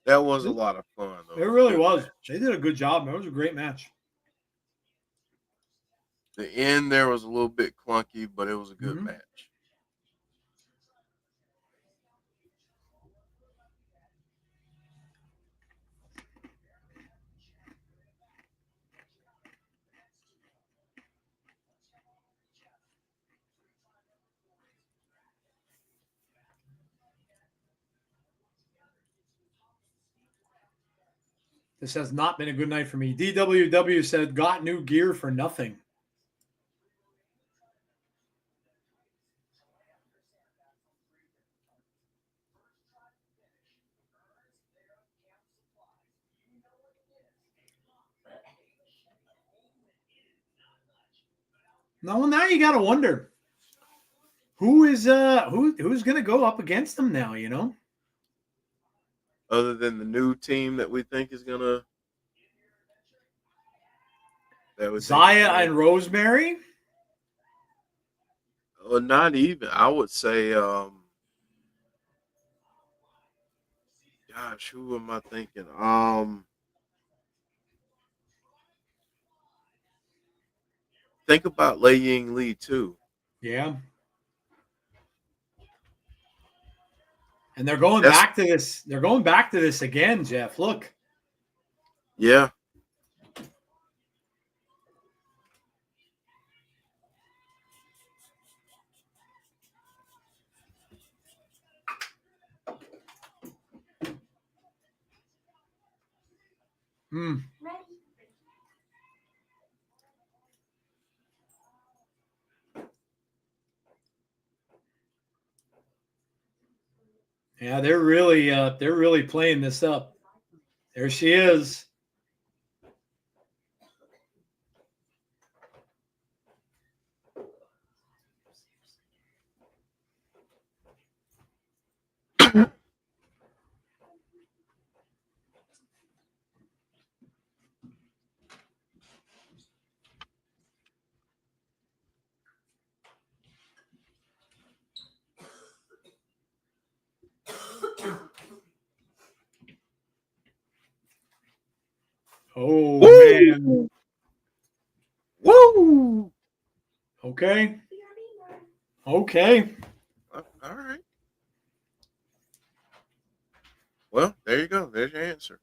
That was a lot of fun, it though. really Good was. match. They did a good job. It was a great match. The end there was a little bit clunky, but it was a good Mhm. match. This has not been a good night for me. DWW said, got new gear for nothing. Now you got to wonder who's going to go up against them now, you know? Other than the new team that we think is gonna, Xia and Rosemary? or not even. I would say, gosh, who am I thinking? Think about Lei Ying Lee too. Yeah. And they're going That's back to this. They're going back to this again, Jeff. Look. yeah. Hmm. Yeah, they're really playing this up. There she is. Oh, Woo! man. Woo! Okay. Okay. All right. Well, there you go. There's your answer.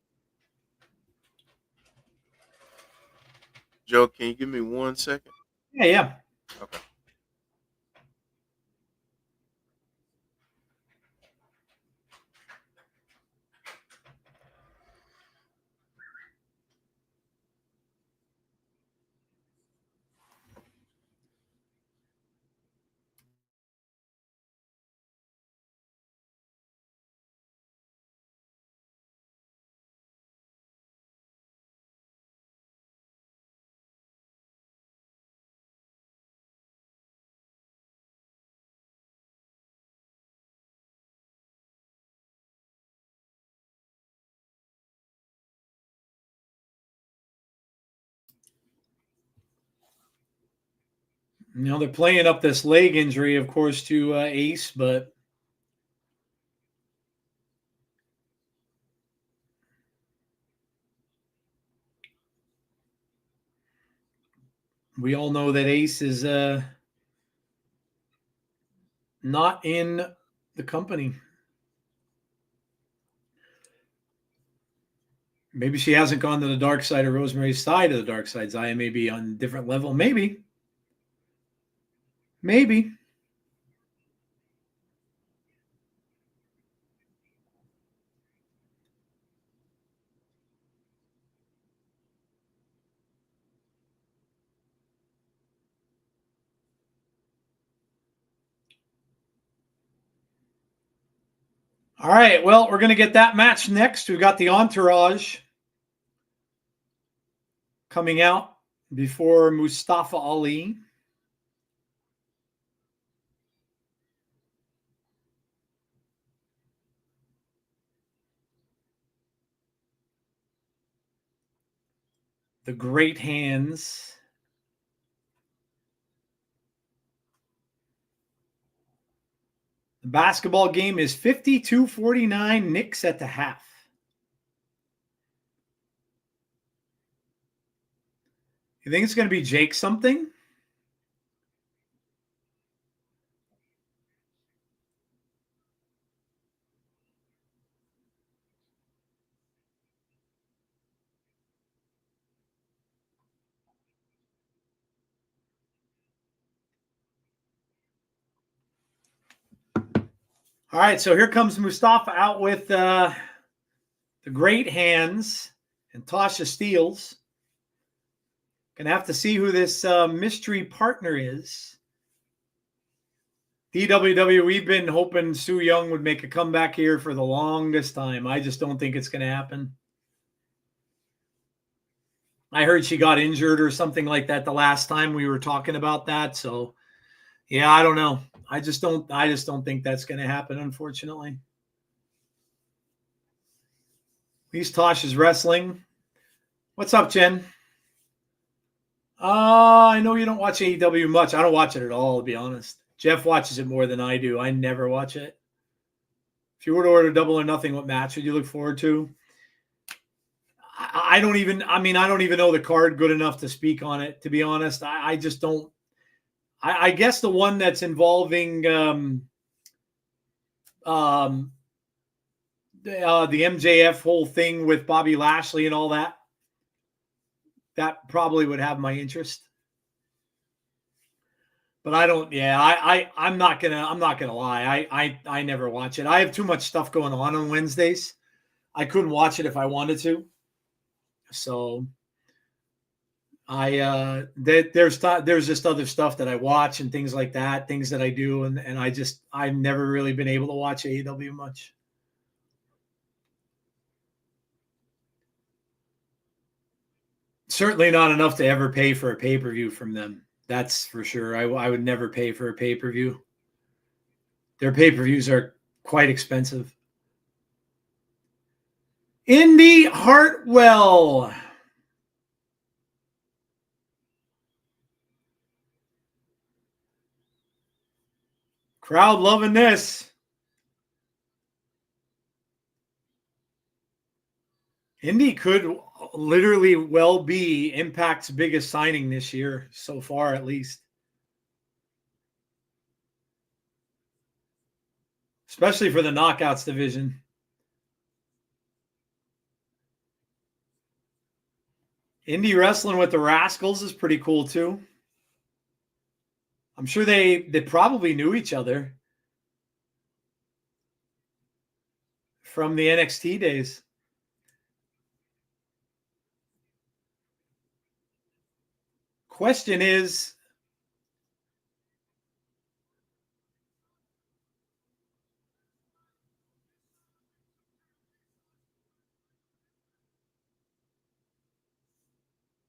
Joe, can you give me 1 second? Yeah. Okay. They're playing up this leg injury, of course, to Ace, but we all know that Ace is not in the company. Maybe she hasn't gone to the dark side or Rosemary's side of the dark side. Xia may be on a different level. Maybe. All right. Well, we're going to get that match next. We've got the Entourage coming out before Mustafa Ali. The Great Hands. The basketball game is 52-49, Knicks at the half. You think it's going to be Jake something? All right, so here comes Mustafa out with the Great Hands and Tasha Steeles. Gonna have to see who this mystery partner is. DWW, we've been hoping Su Yung would make a comeback here for the longest time. I just don't think it's going to happen. I heard she got injured or something like that the last time we were talking about that. So, yeah, I don't know. I just don't think that's going to happen, unfortunately. At least Tosh is wrestling. What's up, Jen? I know you don't watch AEW much. I don't watch it at all, to be honest. Jeff watches it more than I do. I never watch it. If you were to order Double or Nothing, what match would you look forward to? I don't even know the card good enough to speak on it, to be honest. I just don't. I guess the one that's involving the MJF whole thing with Bobby Lashley and all that, that probably would have my interest. But I don't. Yeah, I'm not gonna lie. I never watch it. I have too much stuff going on Wednesdays. I couldn't watch it if I wanted to. So there's just other stuff that I watch and things like that, things that I do, and I've never really been able to watch AEW much. Certainly not enough to ever pay for a pay-per-view from them. That's for sure. I would never pay for a pay-per-view. Their pay-per-views are quite expensive. Indi Hartwell. Crowd loving this. Indi could literally well be Impact's biggest signing this year so far, at least. Especially for the Knockouts division. Indi wrestling with the Rascalz is pretty cool too. I'm sure they probably knew each other from the NXT days. Question is,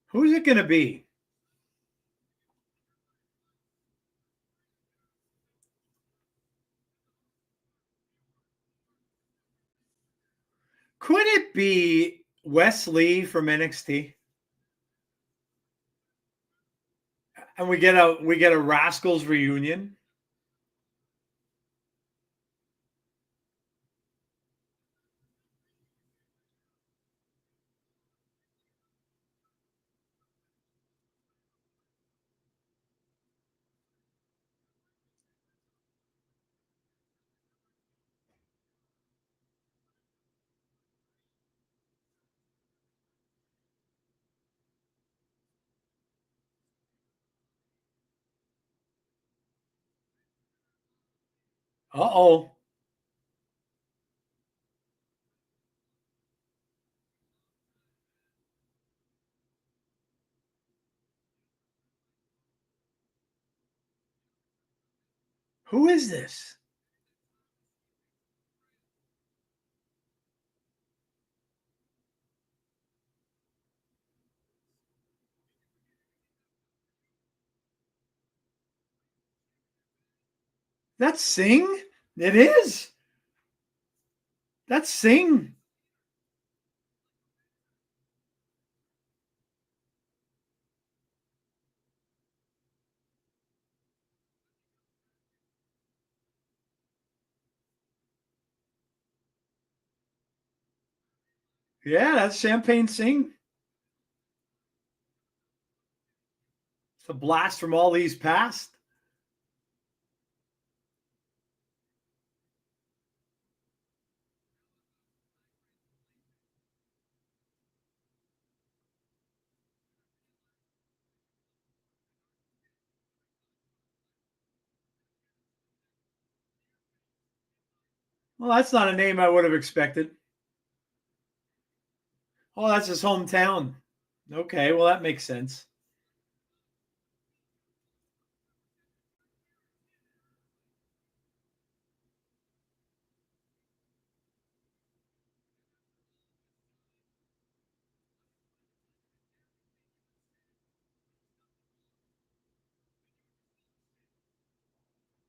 who's it going to be? Could it be Wesley from NXT? And we get a Rascalz reunion? Uh-oh. Who is this? That's Singh? It is. That's Singh. Yeah, that's Champagne Singh. It's a blast from all these past. Well, that's not a name I would have expected. Oh, that's his hometown. Okay, well, that makes sense.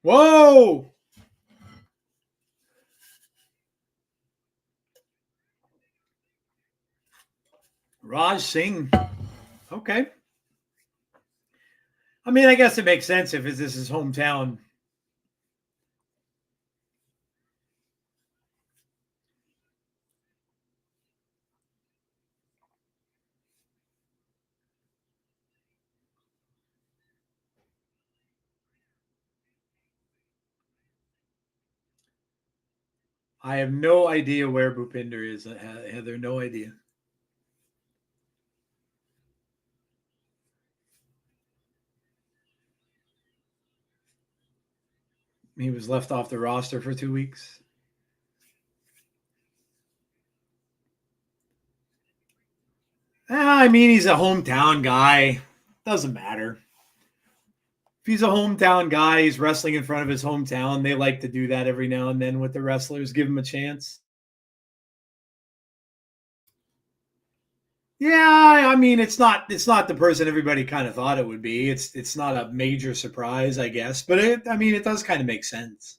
Whoa! Raj Singh. Okay. I mean, I guess it makes sense if this is his hometown. I have no idea where Bhupinder is, Heather. No idea. He was left off the roster for 2 weeks. I mean, he's a hometown guy. Doesn't matter. If he's a hometown guy, he's wrestling in front of his hometown. They like to do that every now and then with the wrestlers, give him a chance. Yeah, I mean, it's not the person everybody kind of thought it would be. It's not a major surprise, I guess, but it does kind of make sense.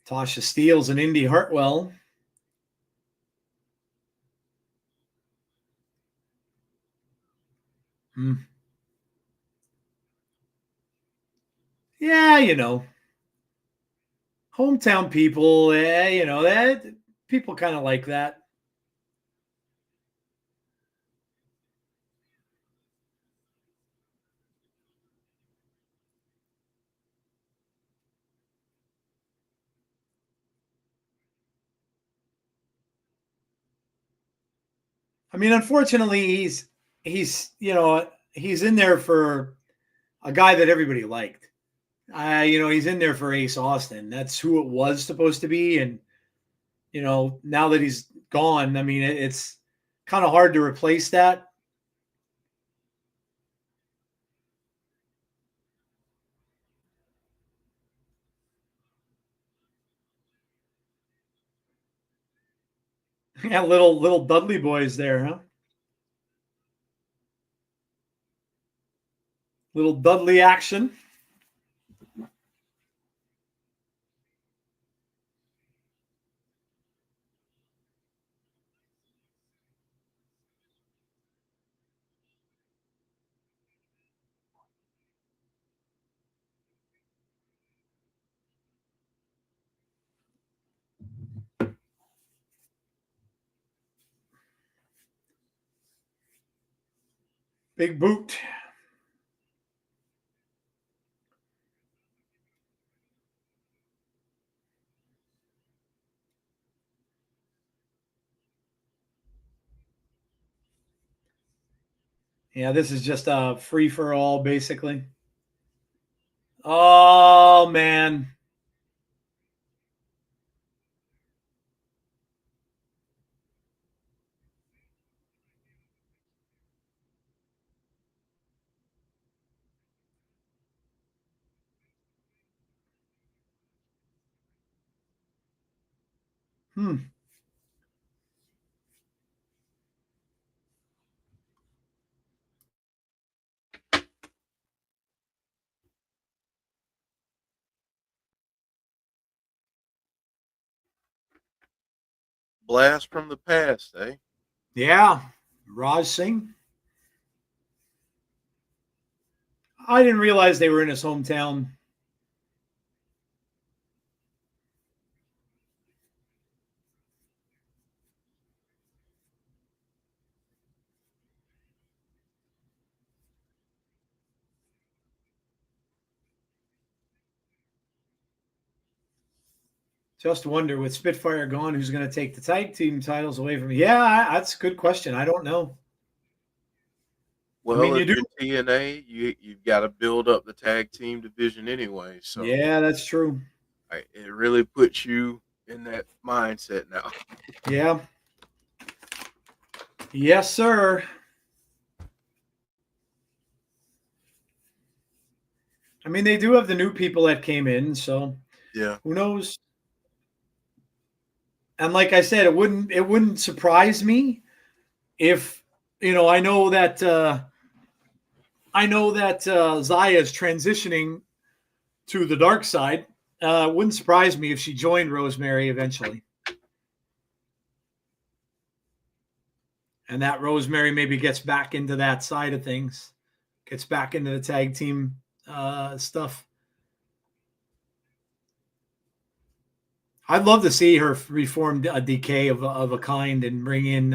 Tasha Steele's and Indi Hartwell. Yeah, hometown people, that people kind of like that. I mean, unfortunately, he's in there for a guy that everybody liked. He's in there for Ace Austin. That's who it was supposed to be, and now that he's gone, I mean, it's kind of hard to replace that. Yeah, little Dudley boys there, huh? Little Dudley action. Big boot. Yeah, this is just a free for all, basically. Oh man. Hmm. Blast from the past, eh? Yeah, Raj Singh. I didn't realize they were in his hometown. Just wonder with Spitfire gone, who's going to take the tag team titles away from me? Yeah, that's a good question. I don't know. Well, You if do. you're TNA, you've got to build up the tag team division anyway. So Yeah, that's true. it really puts you in that mindset now. Yeah. Yes, sir. I mean, they do have the new people that came in, so Yeah. who knows? And like I said, it wouldn't surprise me if I know that Zaya is transitioning to the dark side. Wouldn't surprise me if she joined Rosemary eventually, and that Rosemary maybe gets back into that side of things, gets back into the tag team stuff. I'd love to see her reform a decay of a kind and bring in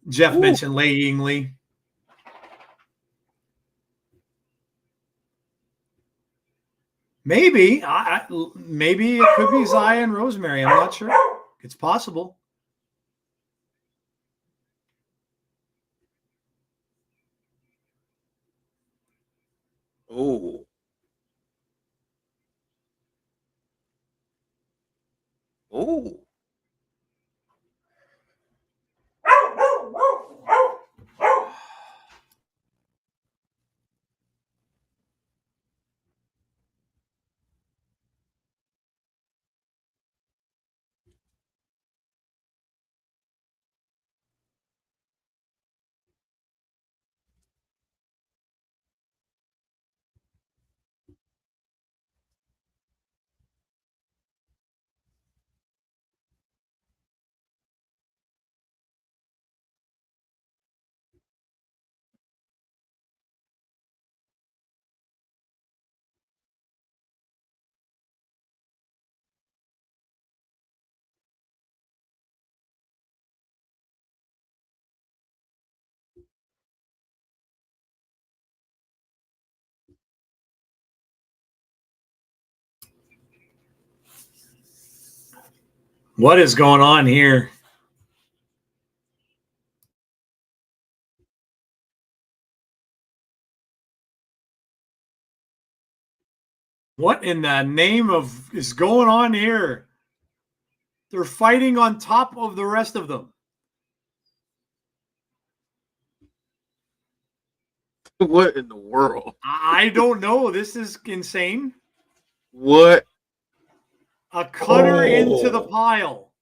Jeff Ooh. mentioned Lei Yingli. Maybe it could be Zaya and Rosemary. I'm not sure. It's possible. Oh. Oh. What is going on here? What in the name of is going on here? They're fighting on top of the rest of them. What in the world? I don't know. This is insane. What? A cutter into the pile.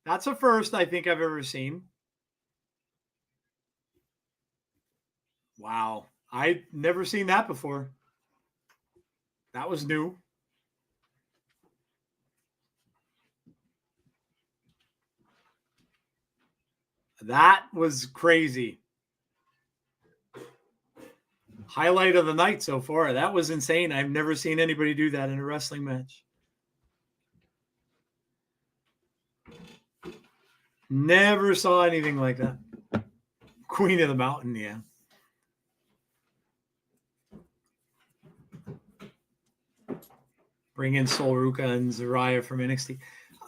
That's a first I think I've ever seen. Wow. I've never seen that before. That was new. That was crazy. Highlight of the night so far. That was insane. I've never seen anybody do that in a wrestling match. Never saw anything like that. Queen of the Mountain, yeah. Bring in Sol Ruka and Zaraya from NXT.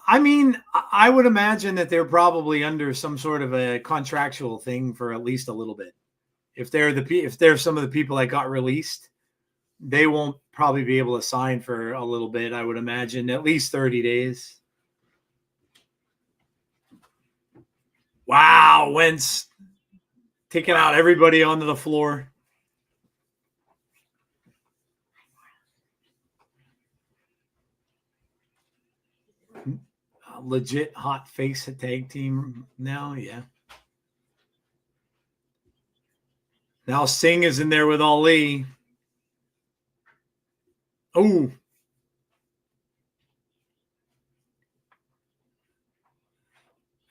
I mean, I would imagine that they're probably under some sort of a contractual thing for at least a little bit. If they're some of the people that got released, they won't probably be able to sign for a little bit. I would imagine at least 30 days. Wow, Wentz taking out everybody onto the floor. Legit hot face tag team now, yeah. Now Singh is in there with Ali. Oh.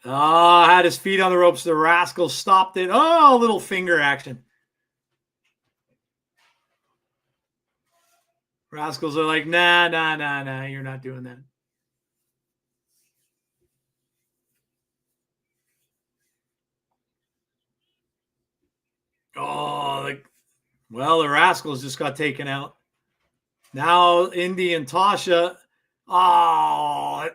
Had his feet on the ropes. The Rascalz stopped it. Oh, a little finger action. Rascalz are like, nah, you're not doing that. Oh, well, the Rascalz just got taken out. Now Indi and Tasha. Oh,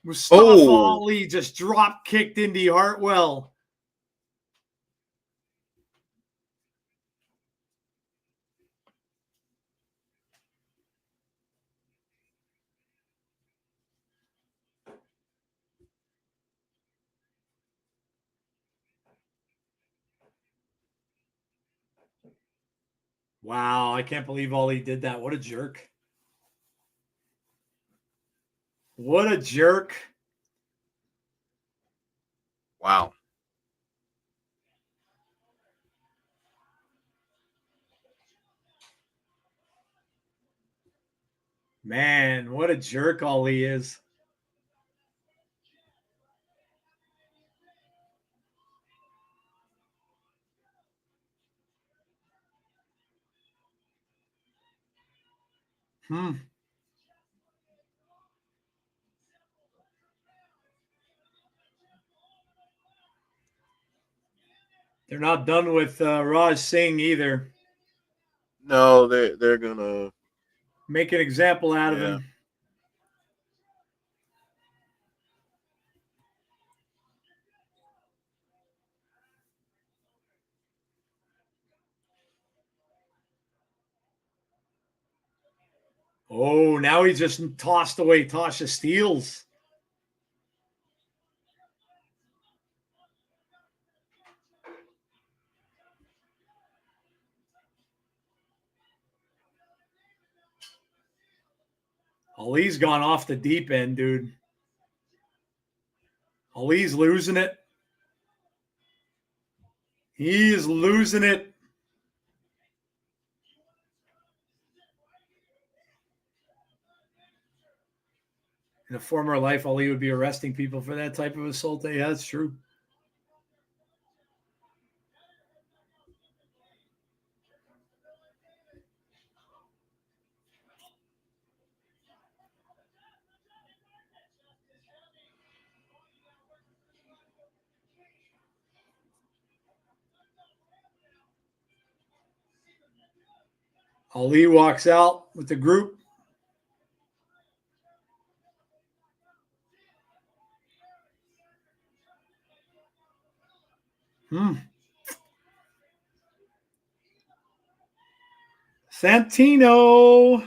Mustafa Ali just drop kicked Indi Hartwell. Wow, I can't believe Ali did that. What a jerk. What a jerk. Wow. Man, what a jerk Ali is. They're not done with Raj Singh either. No, they're gonna make an example out of him. Oh, now he just tossed away Tasha Steelz. Ali's gone off the deep end, dude. Ali's losing it. He is losing it. In a former life, Ali would be arresting people for that type of assault. Yeah, that's true. Ali walks out with the group. Santino.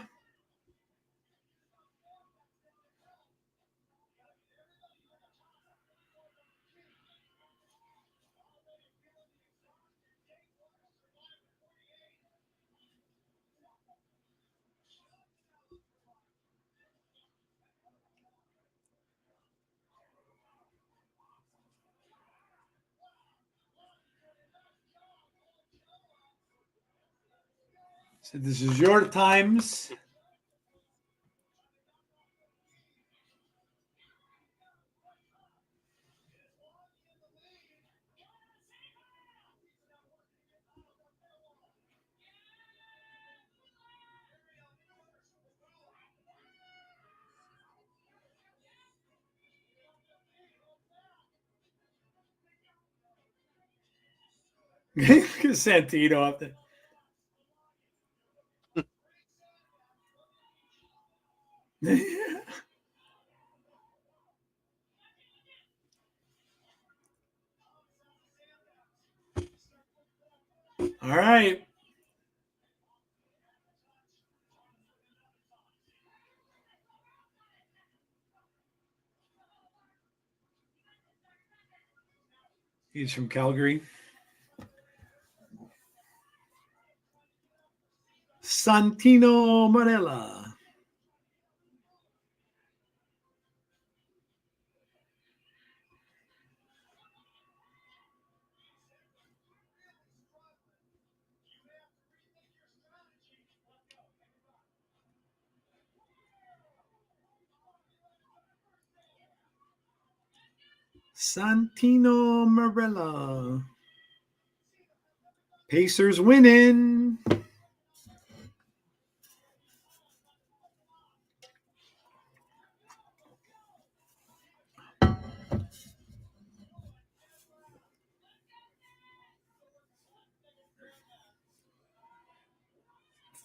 So this is your times. Santino up there. All right. He's from Calgary. Santino Marella. Santino Marella. Pacers winning.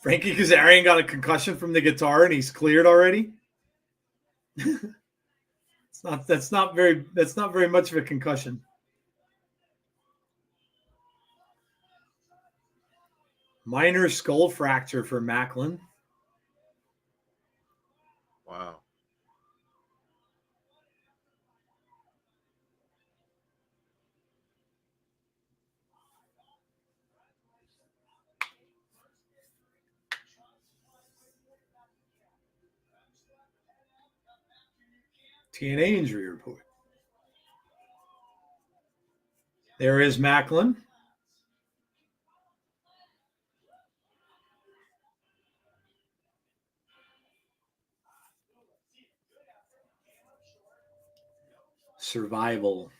Frankie Kazarian got a concussion from the guitar and he's cleared already. That's not very much of a concussion. Minor skull fracture for Macklin. Wow. TNA injury report. There is Macklin. Survival.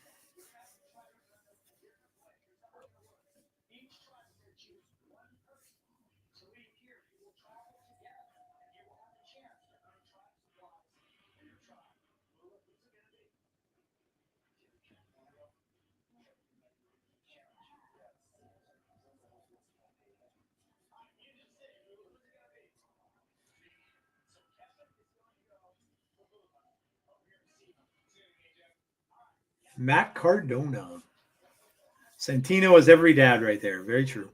Matt Cardona. Santino is every dad right there. Very true.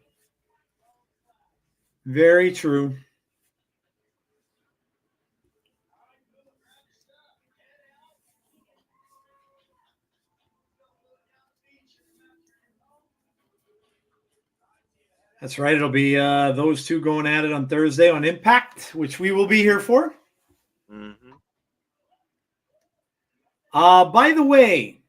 Very true. That's right. It'll be those two going at it on Thursday on Impact, which we will be here for. Mm-hmm. By the way,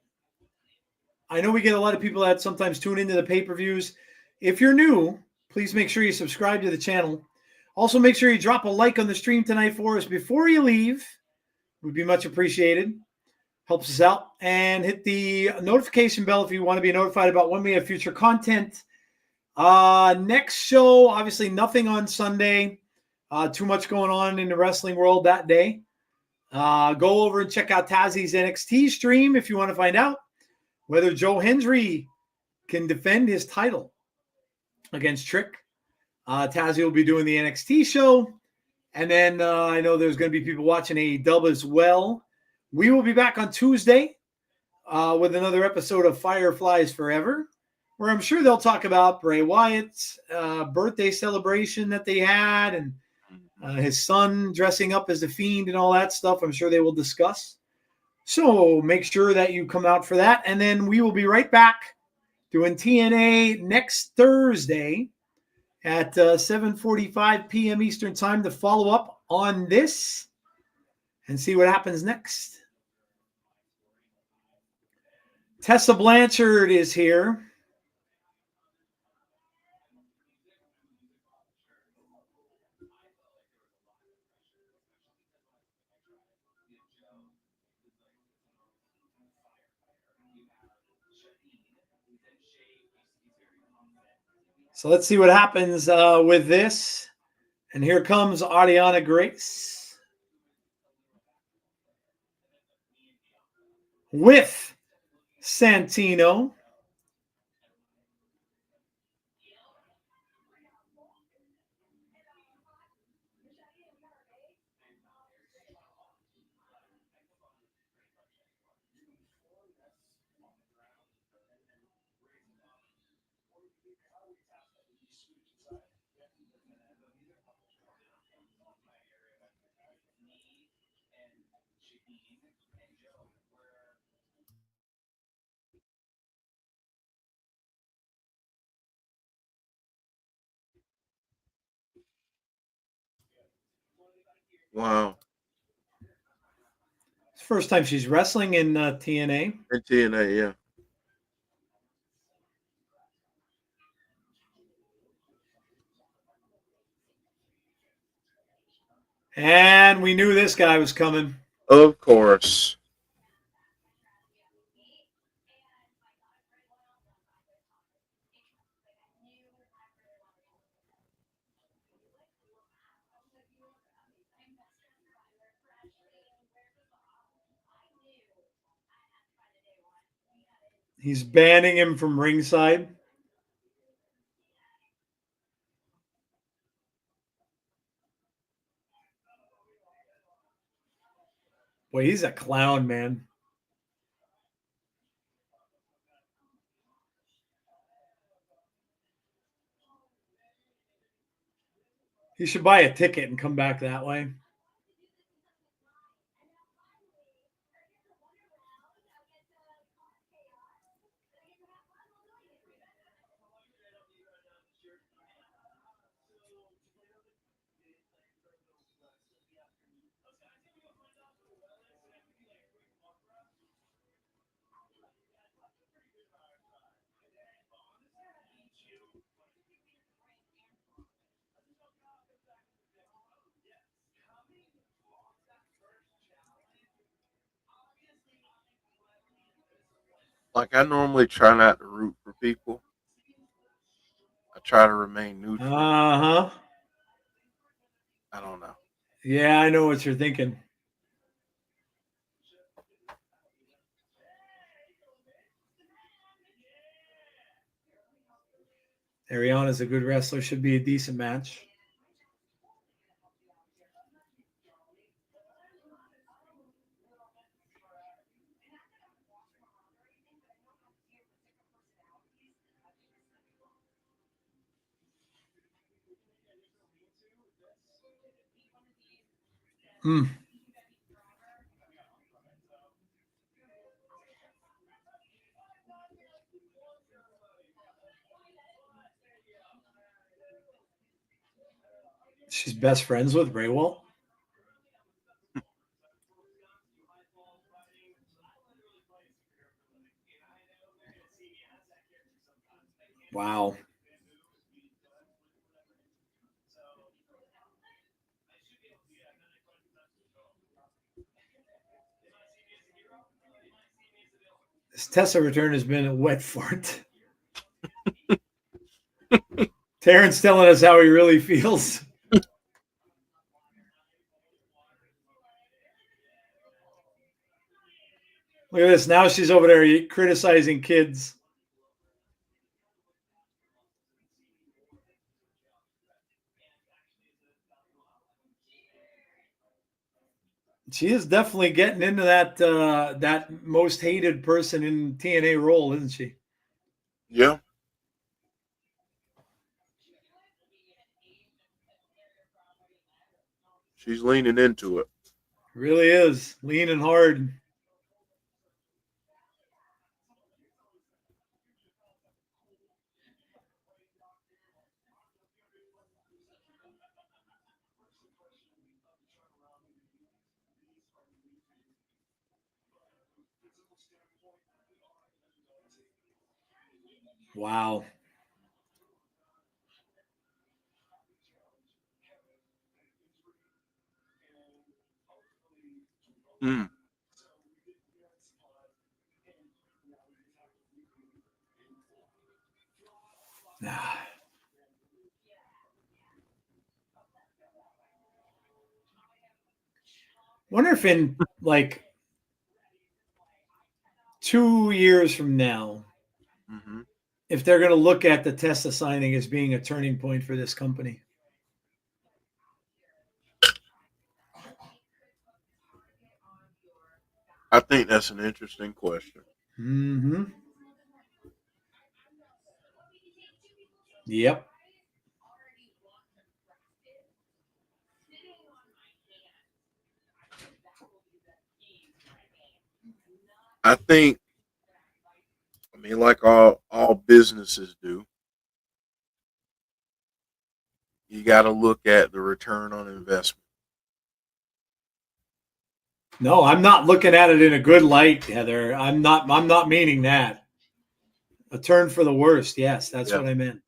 I know we get a lot of people that sometimes tune into the pay-per-views. If you're new, please make sure you subscribe to the channel. Also, make sure you drop a like on the stream tonight for us before you leave. Would be much appreciated. Helps us out. And hit the notification bell if you want to be notified about when we have future content. Next show, obviously nothing on Sunday. Too much going on in the wrestling world that day. Go over and check out Tazzy's NXT stream if you want to find out whether Joe Hendry can defend his title against Trick. Tazzy will be doing the NXT show. And then I know there's going to be people watching AEW as well. We will be back on Tuesday with another episode of Fireflies Forever. where I'm sure they'll talk about Bray Wyatt's birthday celebration that they had and his son dressing up as the Fiend and all that stuff. I'm sure they will discuss. So make sure that you come out for that. And then we will be right back doing TNA next Thursday at 7:45 p.m. Eastern Time to follow up on this and see what happens next. Tessa Blanchard is here. So let's see what happens with this. And here comes Ariana Grace with Santino. Wow. It's the first time she's wrestling in TNA. In TNA, yeah. And we knew this guy was coming. Of course. He's banning him from ringside. Boy, he's a clown, man. He should buy a ticket and come back that way. Like, I normally try not to root for people. I try to remain neutral. Uh-huh. I don't know. Yeah, I know what you're thinking. Ariana's a good wrestler. Should be a decent match. Hmm. She's best friends with Bray Wyatt. Wow. This Tessa return has been a wet fart. Terrence telling us how he really feels. Look at this. Now she's over there criticizing kids. She is definitely getting into that most hated person in TNA role, isn't she? Yeah. She's leaning into it. Really is leaning hard. Wow. Mm. Wonder if in like 2 years from now, Mm-hmm. if they're going to look at the Tessa signing as being a turning point for this company. I think that's an interesting question. Mm-hmm. Yep. I think, I mean, like all businesses do, you got to look at the return on investment. No, I'm not looking at it in a good light, Heather. I'm not meaning that. A turn for the worst. Yes, that's Yeah. what I meant.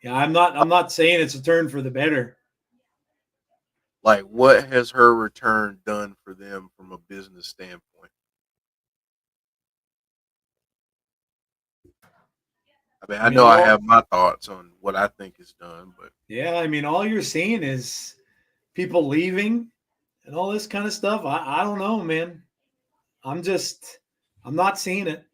Yeah, I'm not saying it's a turn for the better. Like, what has her return done for them from a business standpoint? I mean, I know I have my thoughts on what I think is done, but yeah, I mean, all you're seeing is people leaving and all this kind of stuff. I don't know, man. I'm not seeing it.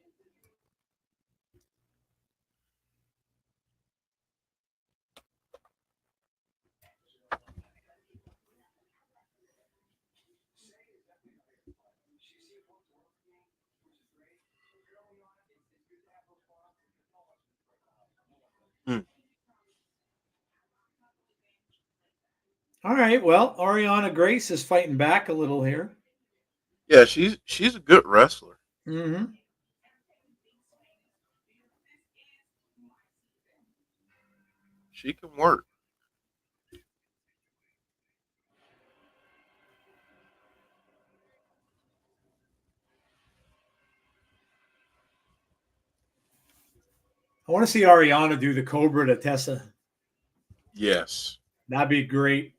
Hmm. All right. Well, Ariana Grace is fighting back a little here. Yeah, she's a good wrestler. Mm-hmm. She can work. I want to see Ariana do the Cobra to Tessa. Yes. That'd be great.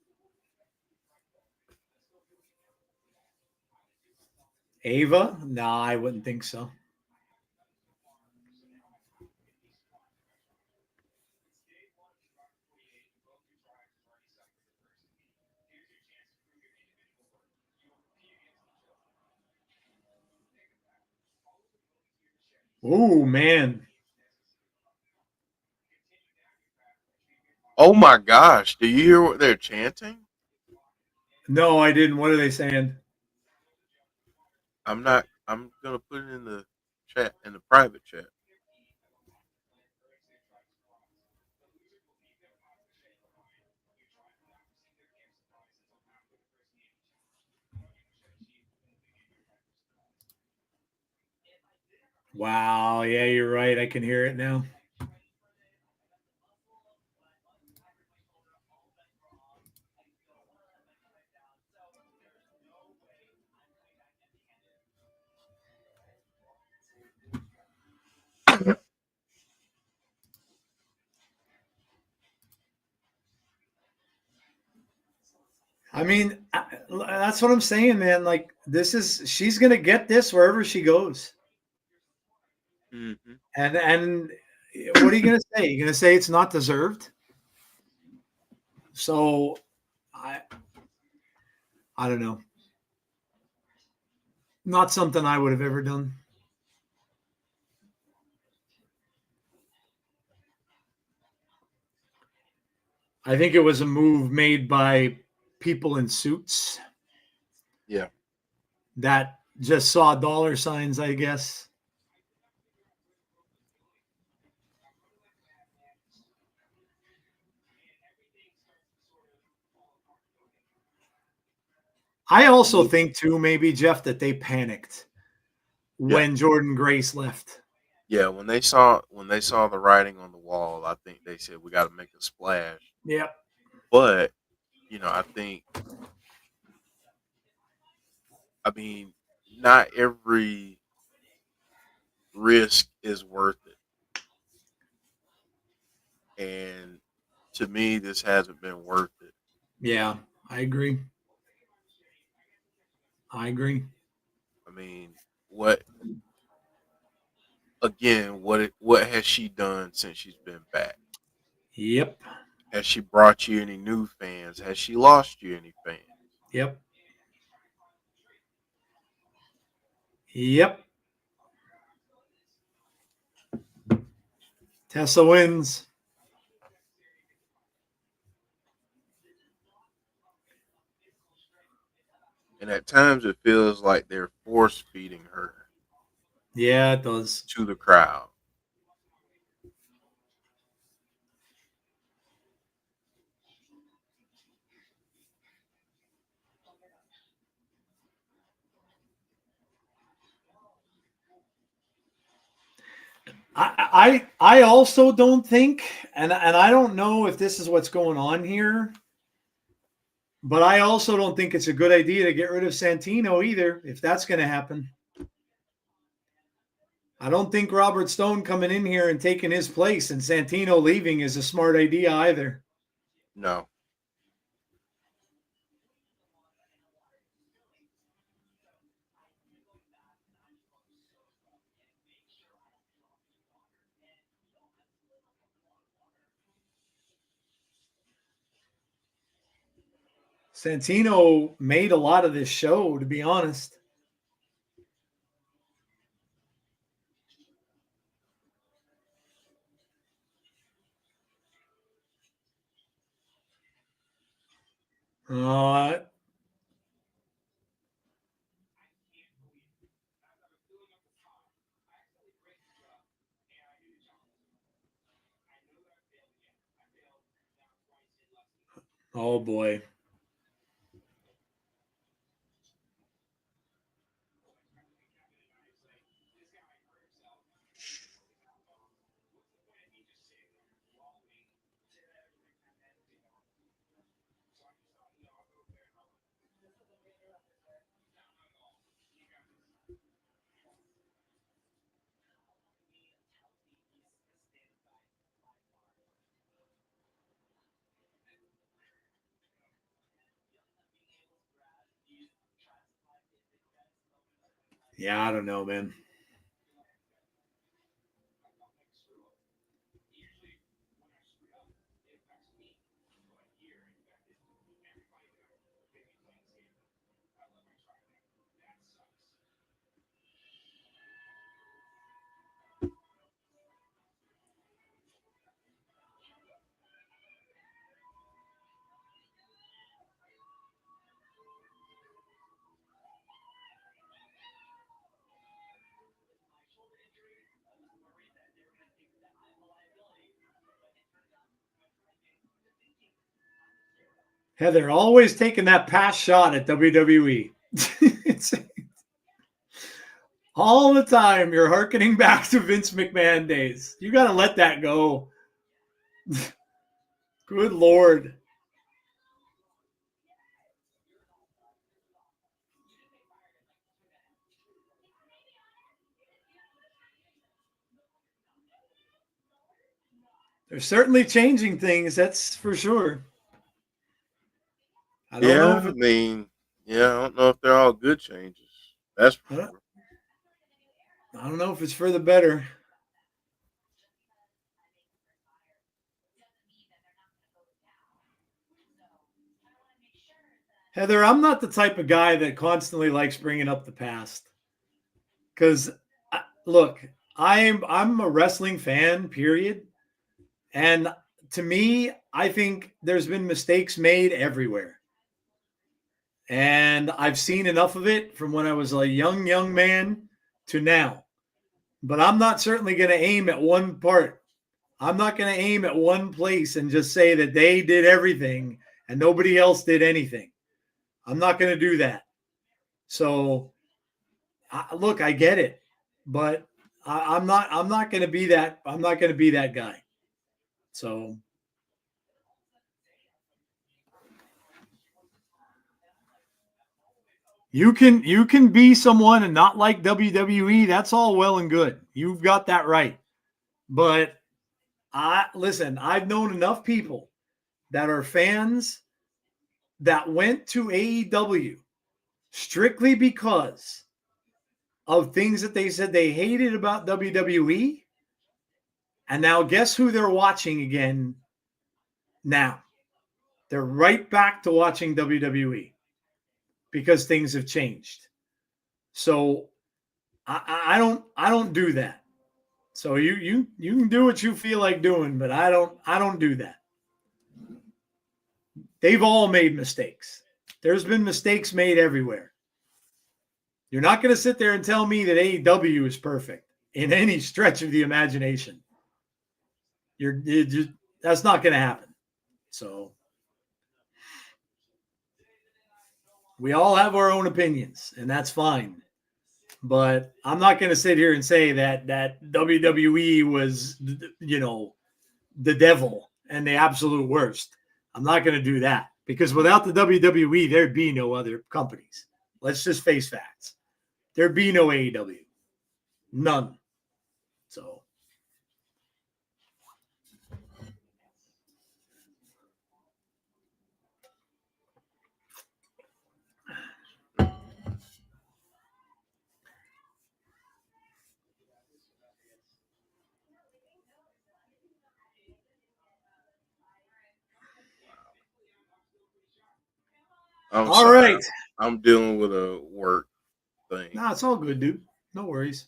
Ava? Nah, I wouldn't think so. Oh man. Oh my gosh! Do you hear what they're chanting? No, I didn't. What are they saying? I'm not. I'm gonna put it in the chat, in the private chat. Wow. Yeah, you're right. I can hear it now. I mean, that's what I'm saying, man. Like, she's going to get this wherever she goes. Mm-hmm. And what are you going to say? You're going to say it's not deserved? So, I don't know. Not something I would have ever done. I think it was a move made by people in suits. Yeah. That just saw dollar signs, I guess. I also think too, maybe Jeff, that they panicked when Jordan Grace left. Yeah, when they saw the writing on the wall, I think they said we got to make a splash. Yep. But I mean, not every risk is worth it. And to me, this hasn't been worth it. Yeah, I agree. I mean, what has she done since she's been back? Yep. Has she brought you any new fans? Has she lost you any fans? Yep. Yep. Tessa wins. And at times it feels like they're force feeding her. Yeah, it does. To the crowd. I also don't think, and I don't know if this is what's going on here, but I also don't think it's a good idea to get rid of Santino either, if that's going to happen. I don't think Robert Stone coming in here and taking his place and Santino leaving is a smart idea either. No. Santino made a lot of this show, to be honest. Oh boy. Yeah, I don't know, man. Heather, always taking that past shot at WWE. It's all the time you're hearkening back to Vince McMahon days. You got to let that go. Good Lord. They're certainly changing things, that's for sure. I don't know if they're all good changes. That's for sure. I don't know if it's for the better. Heather, I'm not the type of guy that constantly likes bringing up the past. Because, look, I'm a wrestling fan, period. And to me, I think there's been mistakes made everywhere. And I've seen enough of it from when I was a young man to now. But I'm not certainly going to aim at one part. I'm not going to aim at one place and just say that they did everything and nobody else did anything. I'm not going to do that. So, look, I get it, but I'm not going to be that. I'm not going to be that guy. So. You can be someone and not like WWE. That's all well and good. You've got that right. But listen, I've known enough people that are fans that went to AEW strictly because of things that they said they hated about WWE. And now guess who they're watching again now? They're right back to watching WWE because things have changed. So I don't do that. So you can do what you feel like doing, but I don't do that. They've all made mistakes. There's been mistakes made everywhere. You're not going to sit there and tell me that AEW is perfect in any stretch of the imagination. That's not going to happen. So we all have our own opinions, and that's fine. But I'm not going to sit here and say that WWE was, the devil and the absolute worst. I'm not going to do that because without the WWE, there'd be no other companies. Let's just face facts. There'd be no AEW. None. So. I'm All sorry. right. I'm dealing with a work thing. No, it's all good, dude. No worries.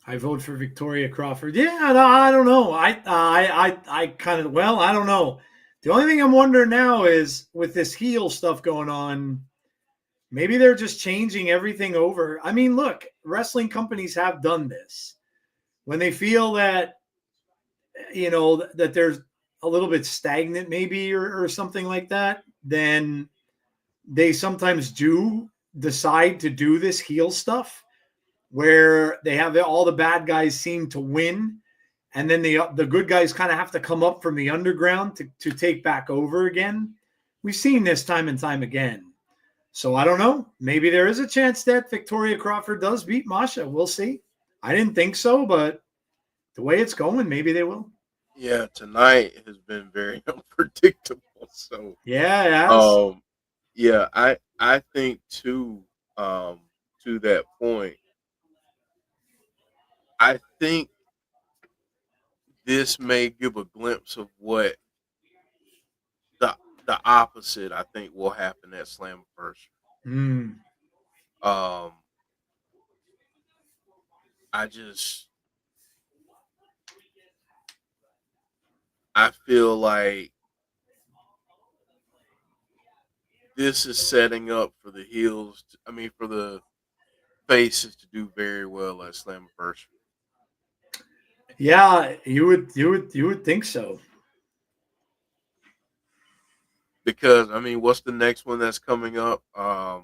I vote for Victoria Crawford. Yeah, no, I don't know. I kind of I don't know. The only thing I'm wondering now is with this heel stuff going on, maybe they're just changing everything over. I mean, look, wrestling companies have done this when they feel that that there's a little bit stagnant, maybe or something like that. Then they sometimes do decide to do this heel stuff where they have all the bad guys seem to win, and then the good guys kind of have to come up from the underground to take back over again. We've seen this time and time again. So I don't know. Maybe there is a chance that Victoria Crawford does beat Masha. We'll see. I didn't think so, but the way it's going, maybe they will. Yeah, tonight has been very unpredictable. So yeah, yeah, I think too, to that point, I think this may give a glimpse of what the opposite I think will happen at Slammiversary. Um, I feel like this is setting up for the heels. For the faces to do very well at Slammiversary. Yeah, you would think so. Because what's the next one that's coming up? My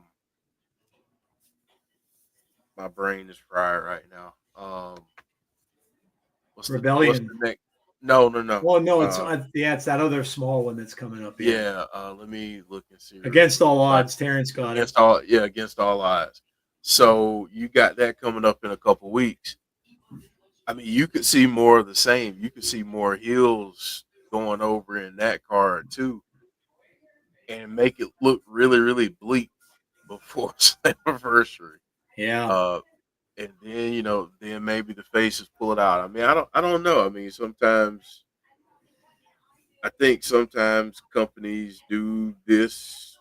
brain is fried right now. Rebellion. What's the next? No. Well, no, it's that other small one that's coming up. Yeah. Let me look and see. Against all odds, Terrence got against it. Against all odds. So you got that coming up in a couple weeks. You could see more of the same. You could see more heels going over in that card too, and make it look really, really bleak before Slammiversary. Yeah. And then then maybe the faces pull it out. I don't know. I think sometimes companies do this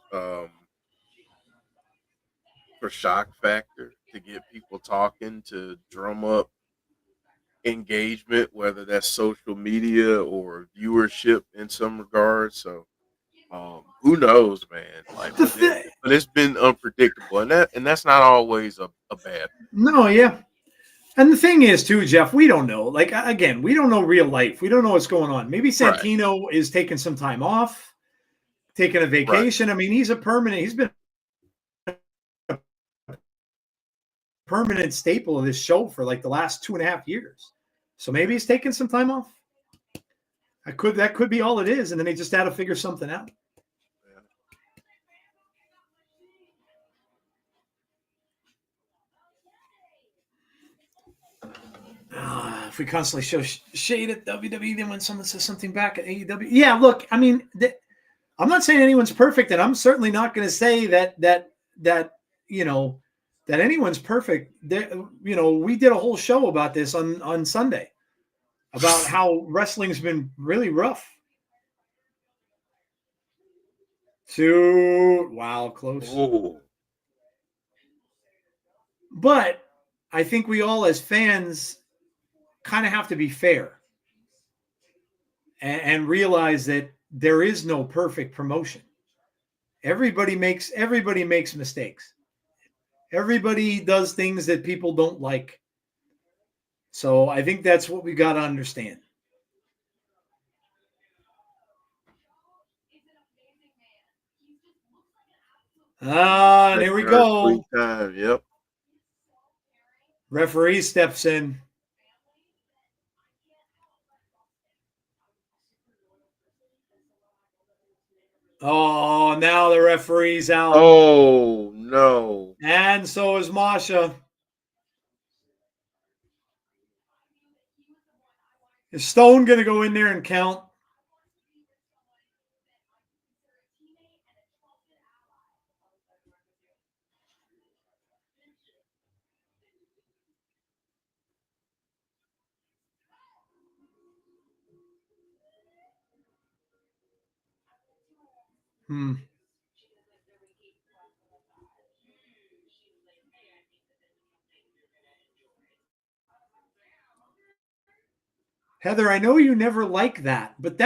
for shock factor, to get people talking, to drum up engagement, whether that's social media or viewership in some regards. So who knows, man? Like, but it's been unpredictable, and that's not always a bad thing. No, yeah. And the thing is, too, Jeff, we don't know. Like, again, we don't know real life. We don't know what's going on. Maybe Santino is taking some time off, taking a vacation. Right. I mean, he's been a permanent staple of this show for like the last 2.5 years. So maybe he's taking some time off. That could be all it is. And then he just had to figure something out. If we constantly show shade at WWE, then when someone says something back at AEW, yeah. Look, I mean, I'm not saying anyone's perfect, and I'm certainly not going to say that anyone's perfect. We did a whole show about this on Sunday about how wrestling's been really rough. Close. Ooh. But I think we all, as fans, kind of have to be fair and realize that there is no perfect promotion. Everybody makes mistakes. Everybody does things that people don't like. So I think that's what we got to understand. And here we go. Time. Yep. Referee steps in. Oh, now the referee's out. Oh, no. And so is Masha. Is Stone going to go in there and count? Heather, I know you never like that, but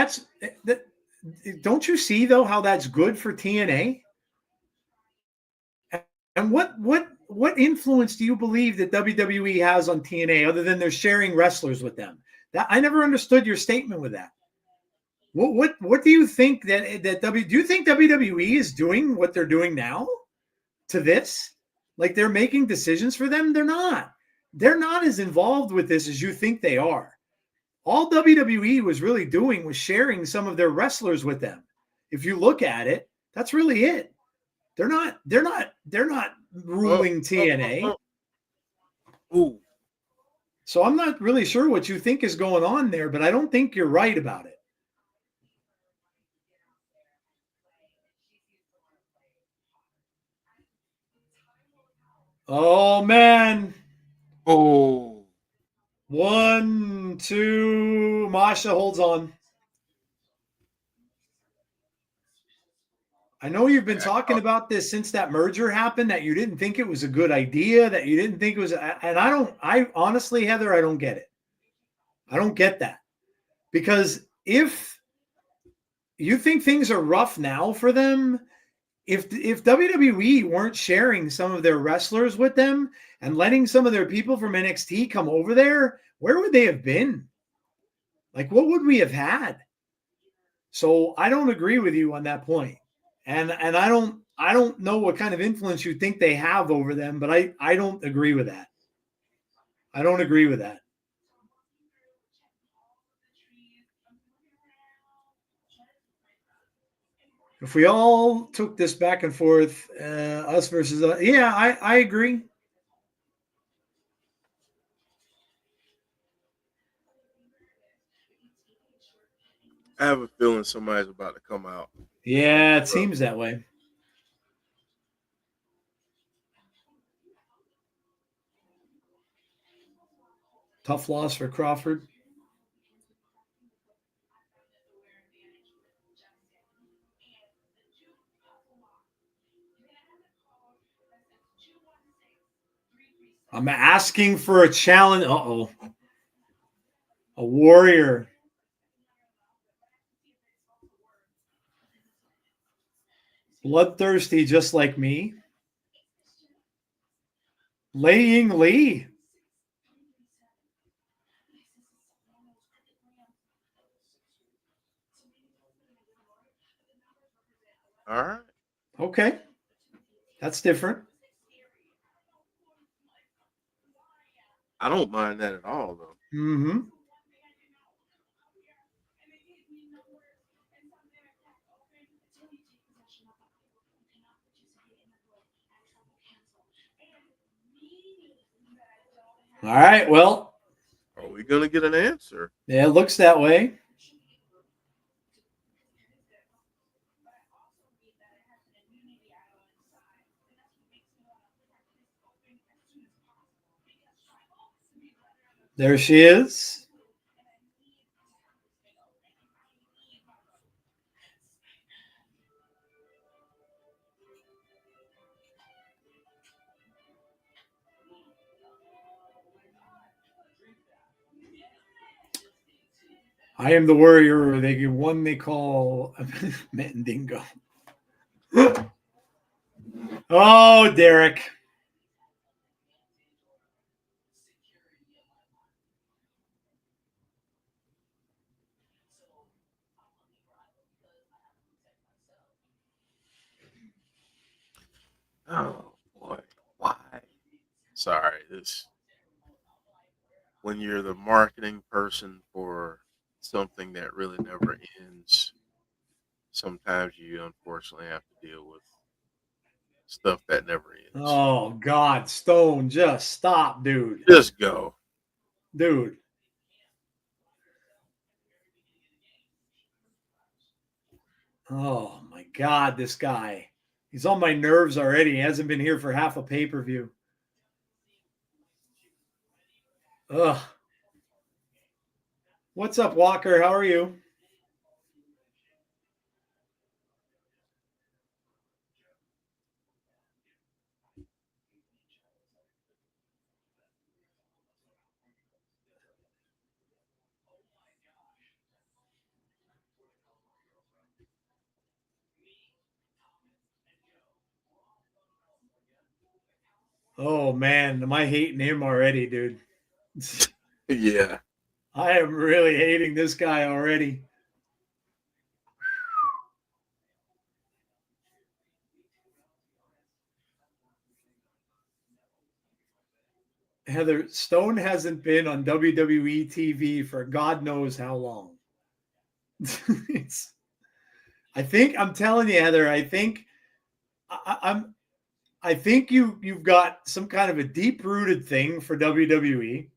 don't you see, though, how that's good for TNA? And what influence do you believe that WWE has on TNA other than they're sharing wrestlers with them? That I never understood your statement with that. What do you think do you think WWE is doing what they're doing now to this? Like they're making decisions for them? They're not. They're not as involved with this as you think they are. All WWE was really doing was sharing some of their wrestlers with them. If you look at it, that's really it. They're not ruling TNA. Ooh. So I'm not really sure what you think is going on there, but I don't think you're right about it. Oh, man. Oh. 1, 2. Masha holds on. I know you've been talking about this since that merger happened, that you didn't think it was a good idea, that you didn't think it was, and I honestly, Heather, I don't get it. I don't get that. Because if you think things are rough now for them, if WWE weren't sharing some of their wrestlers with them and letting some of their people from NXT come over there, where would they have been? Like, what would we have had? So I don't agree with you on that point. And I don't know what kind of influence you think they have over them, but I don't agree with that. I don't agree with that. If we all took this back and forth, us versus yeah, I agree. I have a feeling somebody's about to come out. Yeah, it seems that way. Tough loss for Crawford. I'm asking for a challenge. Uh-oh. A warrior. Bloodthirsty just like me. Lei Ying Lee. All right. Okay. That's different. I don't mind that at all, though. Mm-hmm. All right. Well, Are we going to get an answer? yeah, it looks that way. There she is. I am the warrior. They get one they call Mandingo. Oh, Derek. Oh, boy. Why? Sorry. When you're the marketing person for something that really never ends, sometimes you unfortunately have to deal with stuff that never ends. Oh, God. Stone, just stop, dude. Just go. Dude. Oh, my God, this guy. He's on my nerves already. He hasn't been here for half a pay-per-view. Ugh. What's up, Walker? How are you? Oh, man. Am I hating him already, dude? Yeah. I am really hating this guy already. Heather, Stone hasn't been on WWE TV for God knows how long. I'm telling you, Heather, I think you've got some kind of a deep-rooted thing for WWE.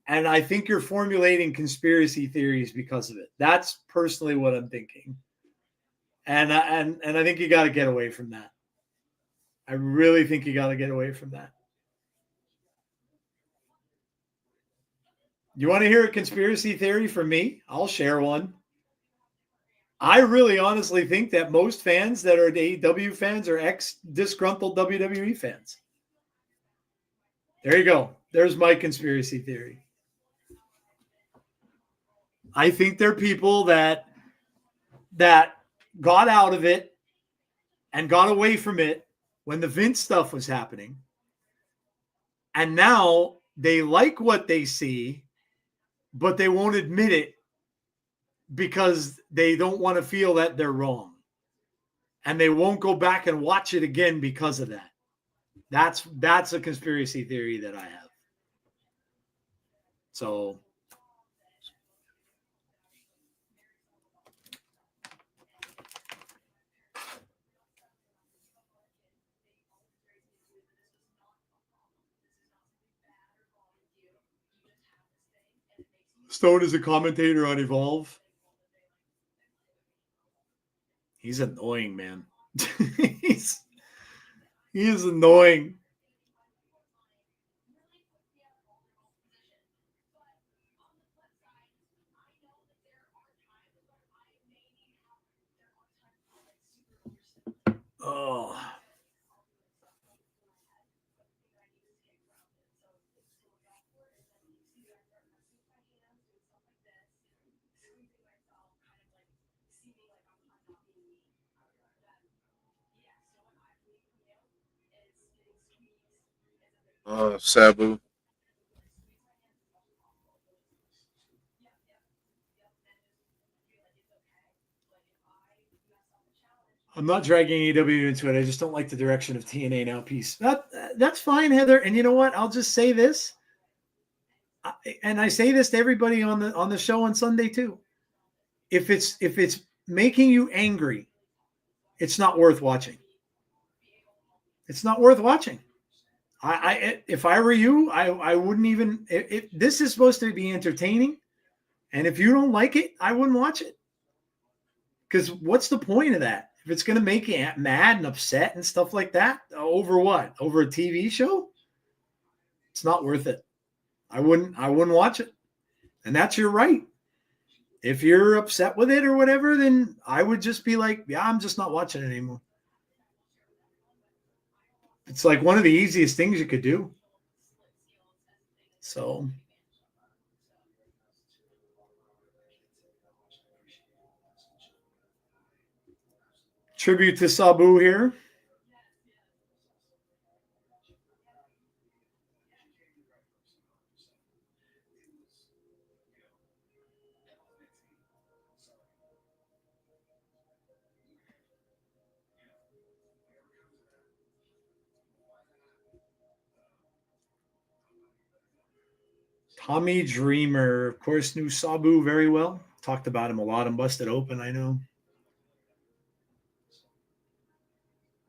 And I think you're formulating conspiracy theories because of it. That's personally what I'm thinking. And I think you got to get away from that. I really think you got to get away from that. You want to hear a conspiracy theory from me? I'll share one. I really honestly think that most fans that are AEW fans are ex-disgruntled WWE fans. There you go. There's my conspiracy theory. I think they're people that got out of it and got away from it when the Vince stuff was happening. And now they like what they see, but they won't admit it because they don't want to feel that they're wrong. And they won't go back and watch it again because of that. That's a conspiracy theory that I have. So Stone is a commentator on Evolve. He's annoying, man. He is annoying. Oh. Sabu. I'm not dragging AEW into it. I just don't like the direction of TNA now. Piece. That's fine, Heather. And you know what? I'll just say this, and I say this to everybody on the show on Sunday too. If it's making you angry, it's not worth watching. It's not worth watching. If I were you, I wouldn't even. This is supposed to be entertaining, and if you don't like it, I wouldn't watch it. Because what's the point of that? If it's going to make you mad and upset and stuff like that, over what? Over a TV show? It's not worth it. I wouldn't watch it. And that's your right. If you're upset with it or whatever, then I would just be like, yeah, I'm just not watching it anymore. It's like one of the easiest things you could do. So tribute to Sabu here. Tommy Dreamer, of course, knew Sabu very well. Talked about him a lot on Busted Open, I know.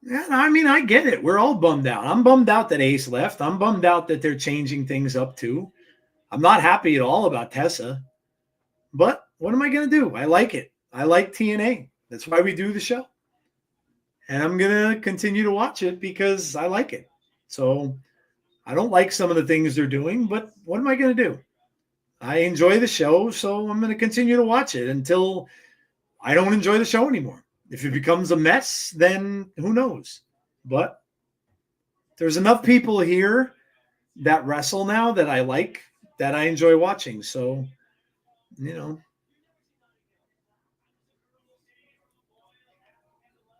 Yeah, I mean, I get it. We're all bummed out. I'm bummed out that Ace left. I'm bummed out that they're changing things up too. I'm not happy at all about Tessa. But what am I going to do? I like it. I like TNA. That's why we do the show. And I'm going to continue to watch it because I like it. So I don't like some of the things they're doing, but what am I going to do? I enjoy the show, so I'm going to continue to watch it until I don't enjoy the show anymore. If it becomes a mess, then who knows? But there's enough people here that wrestle now that I like, that I enjoy watching. So, you know.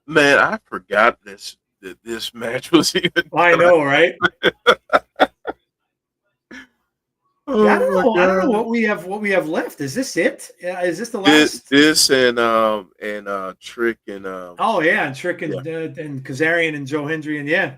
Man, I forgot that this match was even. I know, right? Oh, I don't know what we have left. Is this it? Is this the last? This and Trick and Oh yeah, and Trick and Kazarian and Joe Hendry and yeah.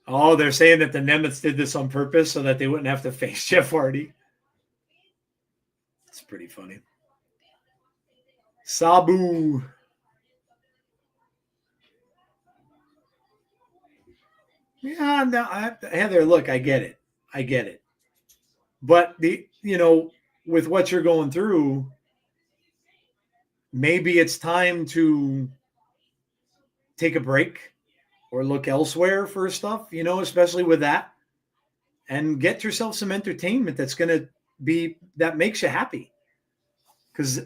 Oh, they're saying that the Nemeths did this on purpose so that they wouldn't have to face Jeff Hardy. It's pretty funny. Sabu. Yeah, no, Heather, look, I get it. But with what you're going through, maybe it's time to take a break or look elsewhere for stuff, especially with that, and get yourself some entertainment that makes you happy. Because,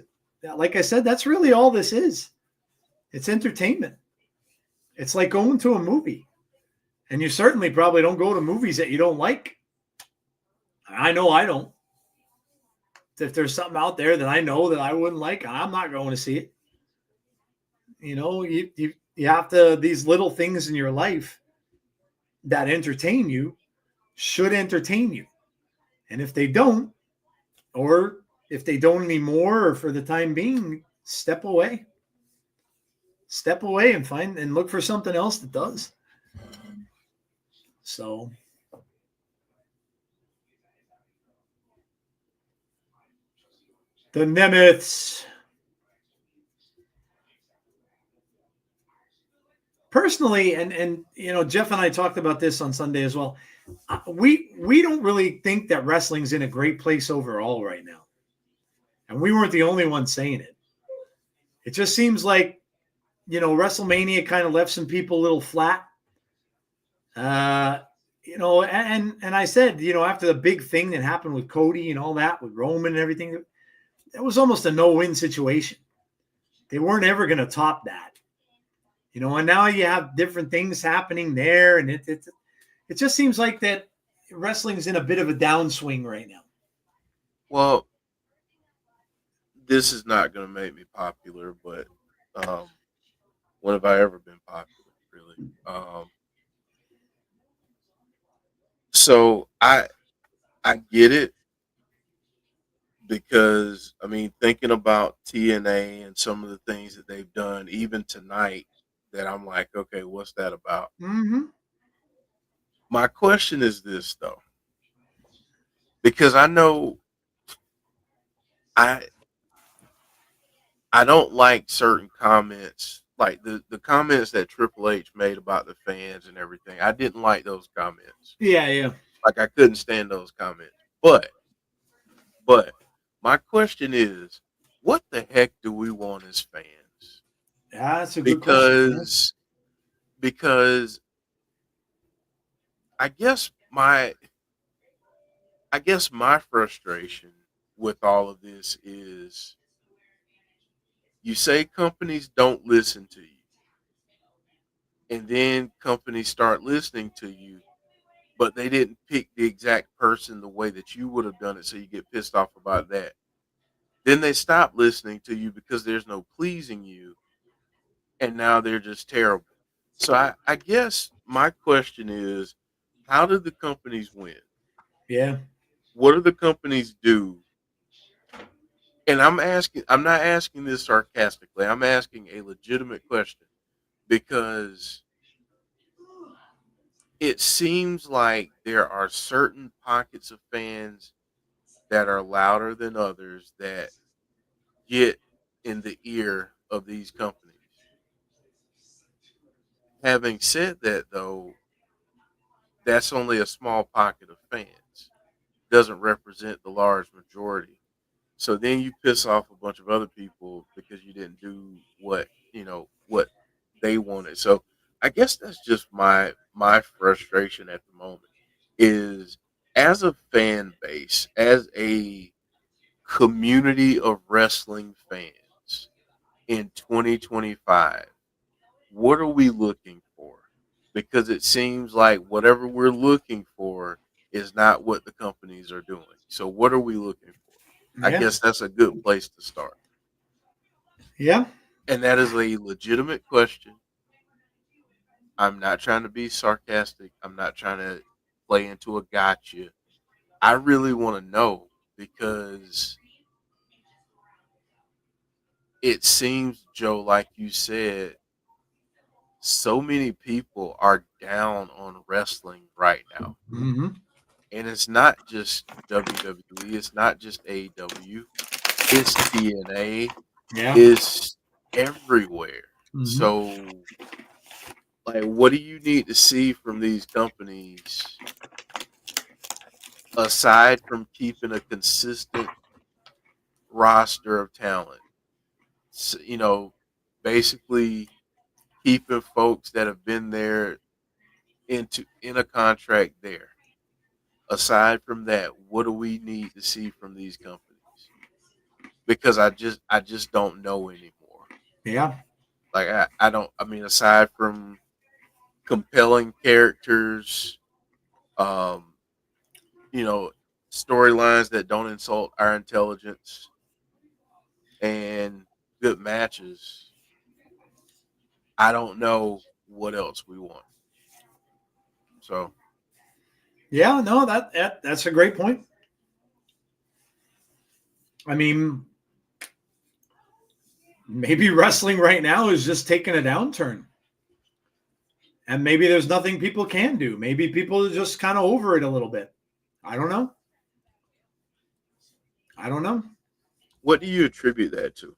like I said, that's really all this is. It's entertainment. It's like going to a movie. And you certainly probably don't go to movies that you don't like. I know I don't. If there's something out there that I know that I wouldn't like, I'm not going to see it. You have to, these little things in your life that entertain you should entertain you. And if they don't, or if they don't anymore, or for the time being, step away. Step away and look for something else that does. So the Nemeths. Personally, and Jeff and I talked about this on Sunday as well. We don't really think that wrestling's in a great place overall right now. And we weren't the only ones saying it. It just seems like, WrestleMania kind of left some people a little flat. And I said, after the big thing that happened with Cody and all that, with Roman and everything, it was almost a no-win situation. they weren't ever going to top that. You know, and now you have different things happening there, and it just seems like that wrestling's in a bit of a downswing right now. Well, this is not going to make me popular, but when have I ever been popular, really? So I get it, because I mean, thinking about TNA and some of the things that they've done, even tonight, that I'm like, okay, what's that about? Mm-hmm. My question is this, though, because I know I don't like certain comments, like the comments that Triple H made about the fans and everything. I didn't like those comments. Yeah. Like, I couldn't stand those comments. But my question is, what the heck do we want as fans? Yeah, that's a good question. Because I guess my frustration with all of this is, you say companies don't listen to you, and then companies start listening to you, but they didn't pick the exact person the way that you would have done it, so you get pissed off about that. Then they stop listening to you because there's no pleasing you, and now they're just terrible. So I guess my question is, how do the companies win? Yeah. What do the companies do? And I'm not asking this sarcastically. I'm asking a legitimate question, because it seems like there are certain pockets of fans that are louder than others that get in the ear of these companies. Having said that, though, that's only a small pocket of fans. Doesn't represent the large majority. So then you piss off a bunch of other people because you didn't do what they wanted. So I guess that's just my frustration at the moment, is, as a fan base, as a community of wrestling fans in 2025, what are we looking for? Because it seems like whatever we're looking for is not what the companies are doing. So what are we looking for? I Yeah. guess that's a good place to start. Yeah. And that is a legitimate question. I'm not trying to be sarcastic. I'm not trying to play into a gotcha. I really want to know, because it seems, Joe, like you said, so many people are down on wrestling right now. Mm-hmm. And it's not just WWE, it's not just AEW, it's TNA, Yeah. it's everywhere. Mm-hmm. So, like, what do you need to see from these companies aside from keeping a consistent roster of talent? So, basically keeping folks that have been there in a contract there. Aside from that, what do we need to see from these companies? Because I just don't know anymore. Yeah. Like, I don't, I mean, aside from compelling characters, um, storylines that don't insult our intelligence, and good matches, I don't know what else we want. So Yeah. No, that's a great point. I mean, maybe wrestling right now is just taking a downturn. And maybe there's nothing people can do. Maybe people are just kind of over it a little bit. I don't know. what do you attribute that to?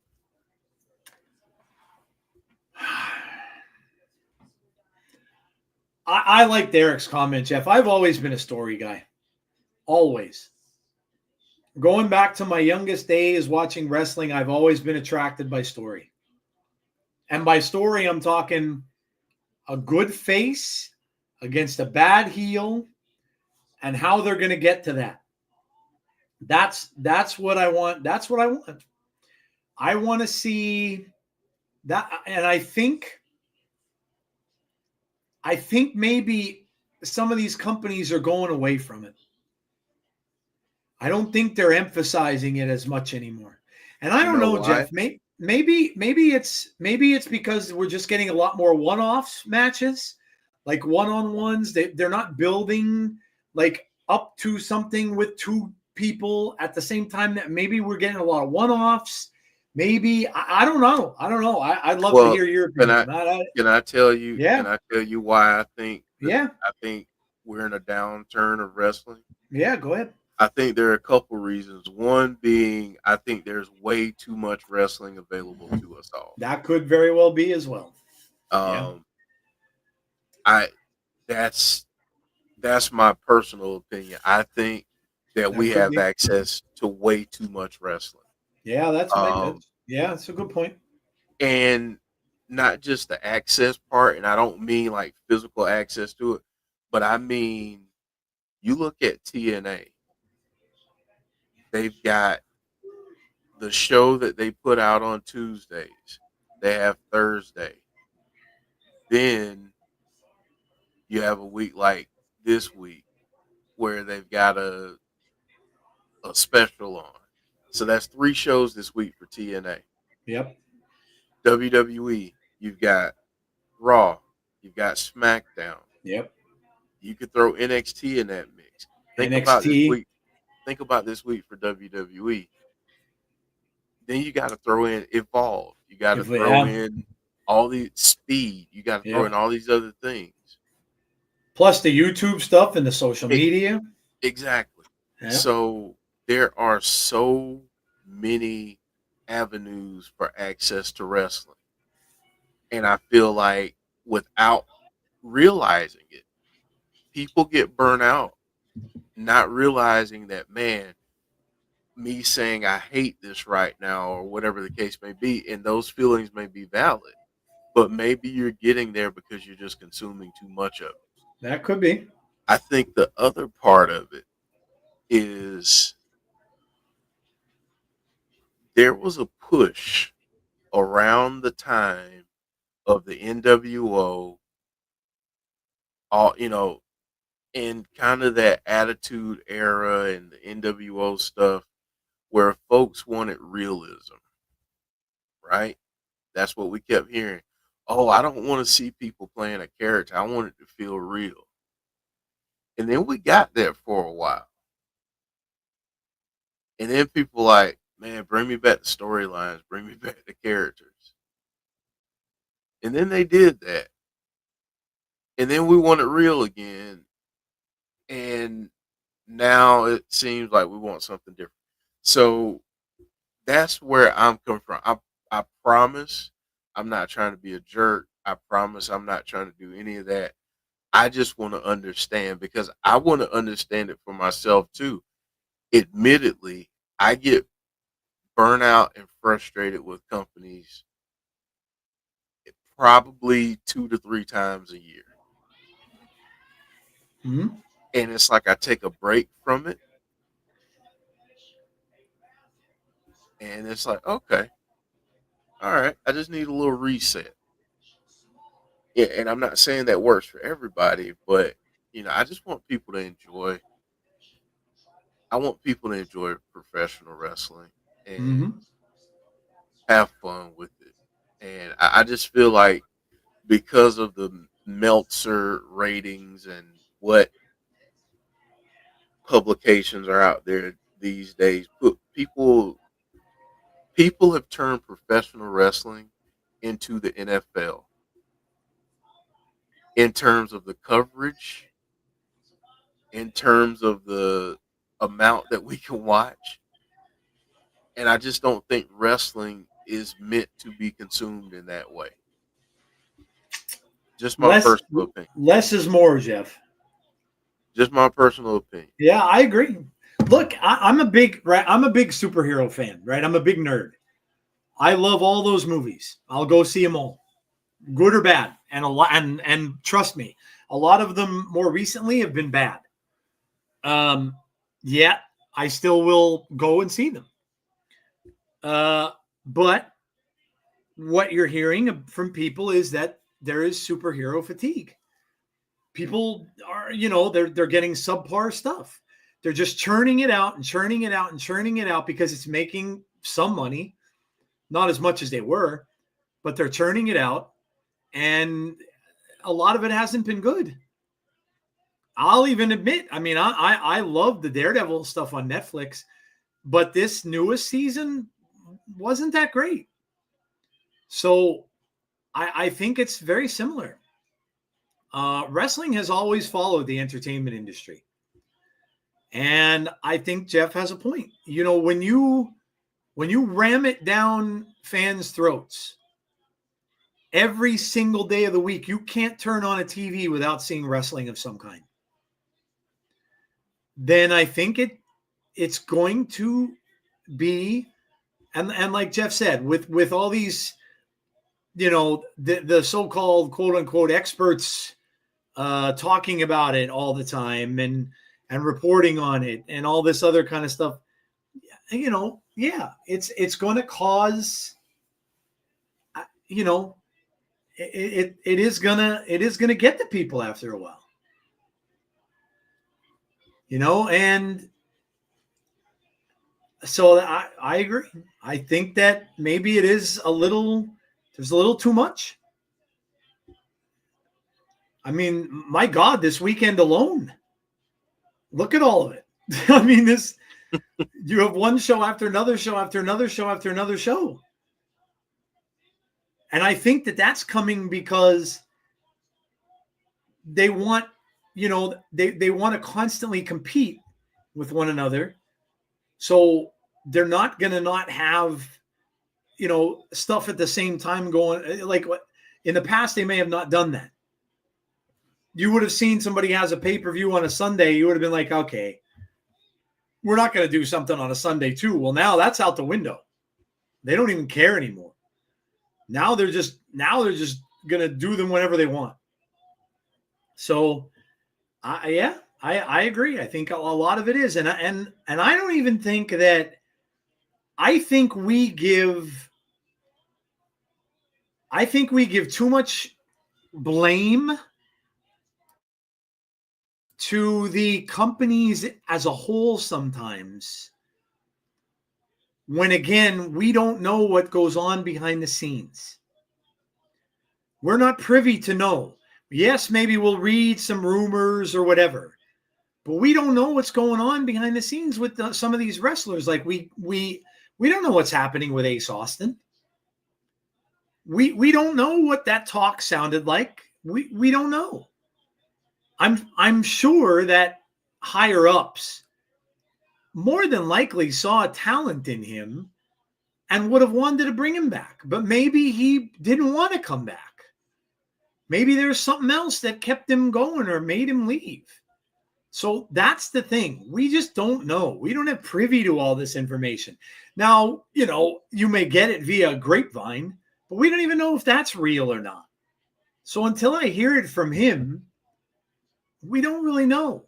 I like Derek's comment, Jeff. I've always been a story guy. Always. Going back to my youngest days watching wrestling, I've always been attracted by story. And by story, I'm talking a good face against a bad heel and how they're going to get to that. That's what I want. That's what I want. I want to see And I think maybe some of these companies are going away from it. I don't think they're emphasizing it as much anymore. And I don't know, Jeff. Maybe it's because we're just getting a lot more one-offs matches, like one-on-ones. They're not building like up to something with two people at the same time. That maybe we're getting a lot of one-offs. Maybe I don't know. I'd love to hear your opinion. Can I tell you? Yeah. Can I tell you why I think? Yeah. I think we're in a downturn of wrestling. Yeah. Go ahead. I think there are a couple reasons. One being, I think there's way too much wrestling available to us all. That could very well be as well. That's my personal opinion. I think that we have access to way too much wrestling. Yeah, that's a good point. And not just the access part, and I don't mean like physical access to it, but I mean, you look at TNA. They've got the show that they put out on Tuesdays. They have Thursday. Then you have a week like this week where they've got a special on. So that's 3 shows this week for TNA. Yep. WWE, you've got Raw, you've got SmackDown. Yep. You could throw NXT in that mix. Think about this week for WWE. Then you got to throw in Evolve. You got to throw in all the Speed. You got to throw in all these other things. Plus the YouTube stuff and the social media. Exactly. Yeah. So there are so many avenues for access to wrestling. And I feel like without realizing it, people get burnt out, not realizing that, man, me saying I hate this right now or whatever the case may be, and those feelings may be valid, but maybe you're getting there because you're just consuming too much of it. That could be. I think the other part of it is there was a push around the time of the NWO, in kind of that Attitude Era and the NWO stuff, where folks wanted realism, right? That's what we kept hearing. Oh, I don't want to see people playing a character. I want it to feel real. And then we got there for a while. And then people like, man, bring me back the storylines. Bring me back the characters. And then they did that. And then we want it real again. And now it seems like we want something different. So that's where I'm coming from. I promise I'm not trying to be a jerk. I promise I'm not trying to do any of that. I just want to understand, because I want to understand it for myself too. Admittedly, I get burnt out and frustrated with companies probably 2 to 3 times a year. Mm-hmm. And it's like I take a break from it. And it's like, okay, all right, I just need a little reset. Yeah, and I'm not saying that works for everybody, but I just want people to enjoy. I want people to enjoy professional wrestling and have fun with it. And I just feel like because of the Meltzer ratings and what publications are out there these days, people have turned professional wrestling into the NFL in terms of the coverage, in terms of the amount that we can watch. And I just don't think wrestling is meant to be consumed in that way. Just my personal opinion. Less is more, Jeff. Just my personal opinion. Yeah, I agree. Look, I'm a big superhero fan, right? I'm a big nerd. I love all those movies. I'll go see them all, good or bad, and a lot. And trust me, a lot of them more recently have been bad. Yet I still will go and see them. But what you're hearing from people is that there is superhero fatigue. People are, they're getting subpar stuff. They're just churning it out and churning it out and churning it out because it's making some money, not as much as they were, but they're churning it out. And a lot of it hasn't been good. I'll even admit, I love the Daredevil stuff on Netflix, but this newest season wasn't that great. So I think it's very similar. Wrestling has always followed the entertainment industry. And I think Jeff has a point. When you ram it down fans' throats every single day of the week, you can't turn on a TV without seeing wrestling of some kind. Then I think it's going to be, and like Jeff said, with all these, the so-called quote unquote experts talking about it all the time and reporting on it and all this other kind of stuff, it's going to cause, it is gonna get to people after a while, and so I agree. I think that maybe there's a little too much. My God, this weekend alone, look at all of it. You have one show after another show after another show after another show. And I think that that's coming because they want, they want to constantly compete with one another. So they're not going to not have, stuff at the same time going. Like in the past, they may have not done that. You would have seen somebody has a pay-per-view on a Sunday. You would have been like, okay, we're not going to do something on a Sunday too. Well, now that's out the window. They don't even care anymore. Now they're just going to do them whenever they want. So, I agree. I think a lot of it is. And I don't even think that, I think we give too much blame to the companies as a whole sometimes, when again, we don't know what goes on behind the scenes. We're not privy to know. Yes, maybe we'll read some rumors or whatever, but we don't know what's going on behind the scenes with some of these wrestlers. Like we don't know what's happening with Ace Austin. We don't know what that talk sounded like. We don't know. I'm sure that higher ups more than likely saw a talent in him and would have wanted to bring him back, but maybe he didn't want to come back. Maybe there's something else that kept him going or made him leave. So that's the thing. We just don't know. We don't have privy to all this information. Now, you may get it via grapevine, but we don't even know if that's real or not. So until I hear it from him, we don't really know.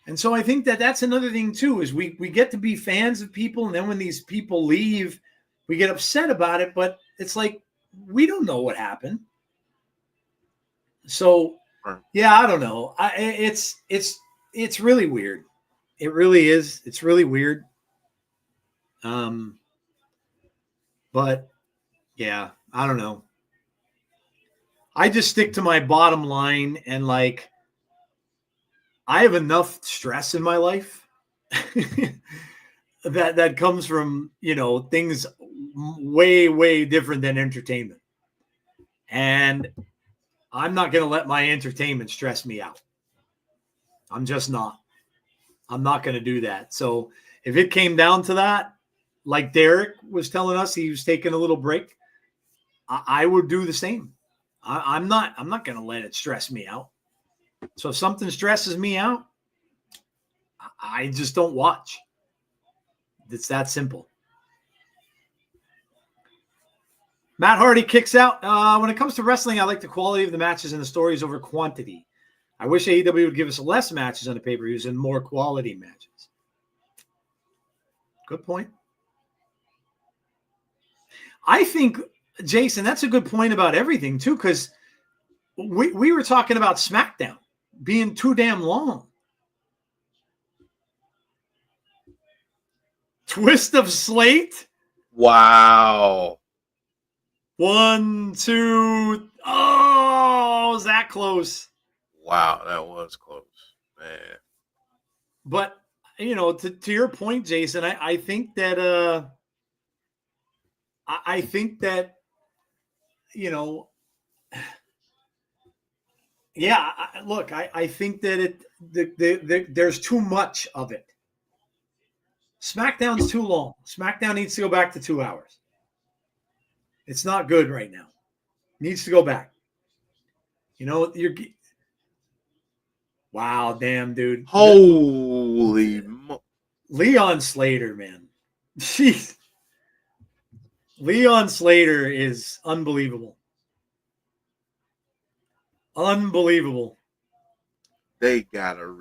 And so I think that that's another thing too, is we get to be fans of people. And then when these people leave, we get upset about it, but it's like, we don't know what happened. So yeah, I don't know. It's really weird. It really is. It's really weird. But yeah, I don't know. I just stick to my bottom line, and like, I have enough stress in my life that comes from, things way, way different than entertainment. And I'm not going to let my entertainment stress me out. I'm just not. I'm not going to do that. So if it came down to that, like Derek was telling us, he was taking a little break, I would do the same. I'm not going to let it stress me out. So if something stresses me out, I just don't watch. It's that simple. Matt Hardy kicks out. When it comes to wrestling, I like the quality of the matches and the stories over quantity. I wish AEW would give us less matches on the pay-per-views and more quality matches. Good point. I think Jason, that's a good point about everything too, because we were talking about SmackDown being too damn long. Twist of slate. Wow. 1, 2. Oh, was that close? Wow, that was close, man. But to your point, Jason, I think that I think that yeah. Look, I think that there's too much of it. SmackDown's too long. SmackDown needs to go back to 2 hours. It's not good right now. Needs to go back. Wow, damn, dude. Holy Leon Slater, man. Jeez. Leon Slater is unbelievable. Unbelievable. They gotta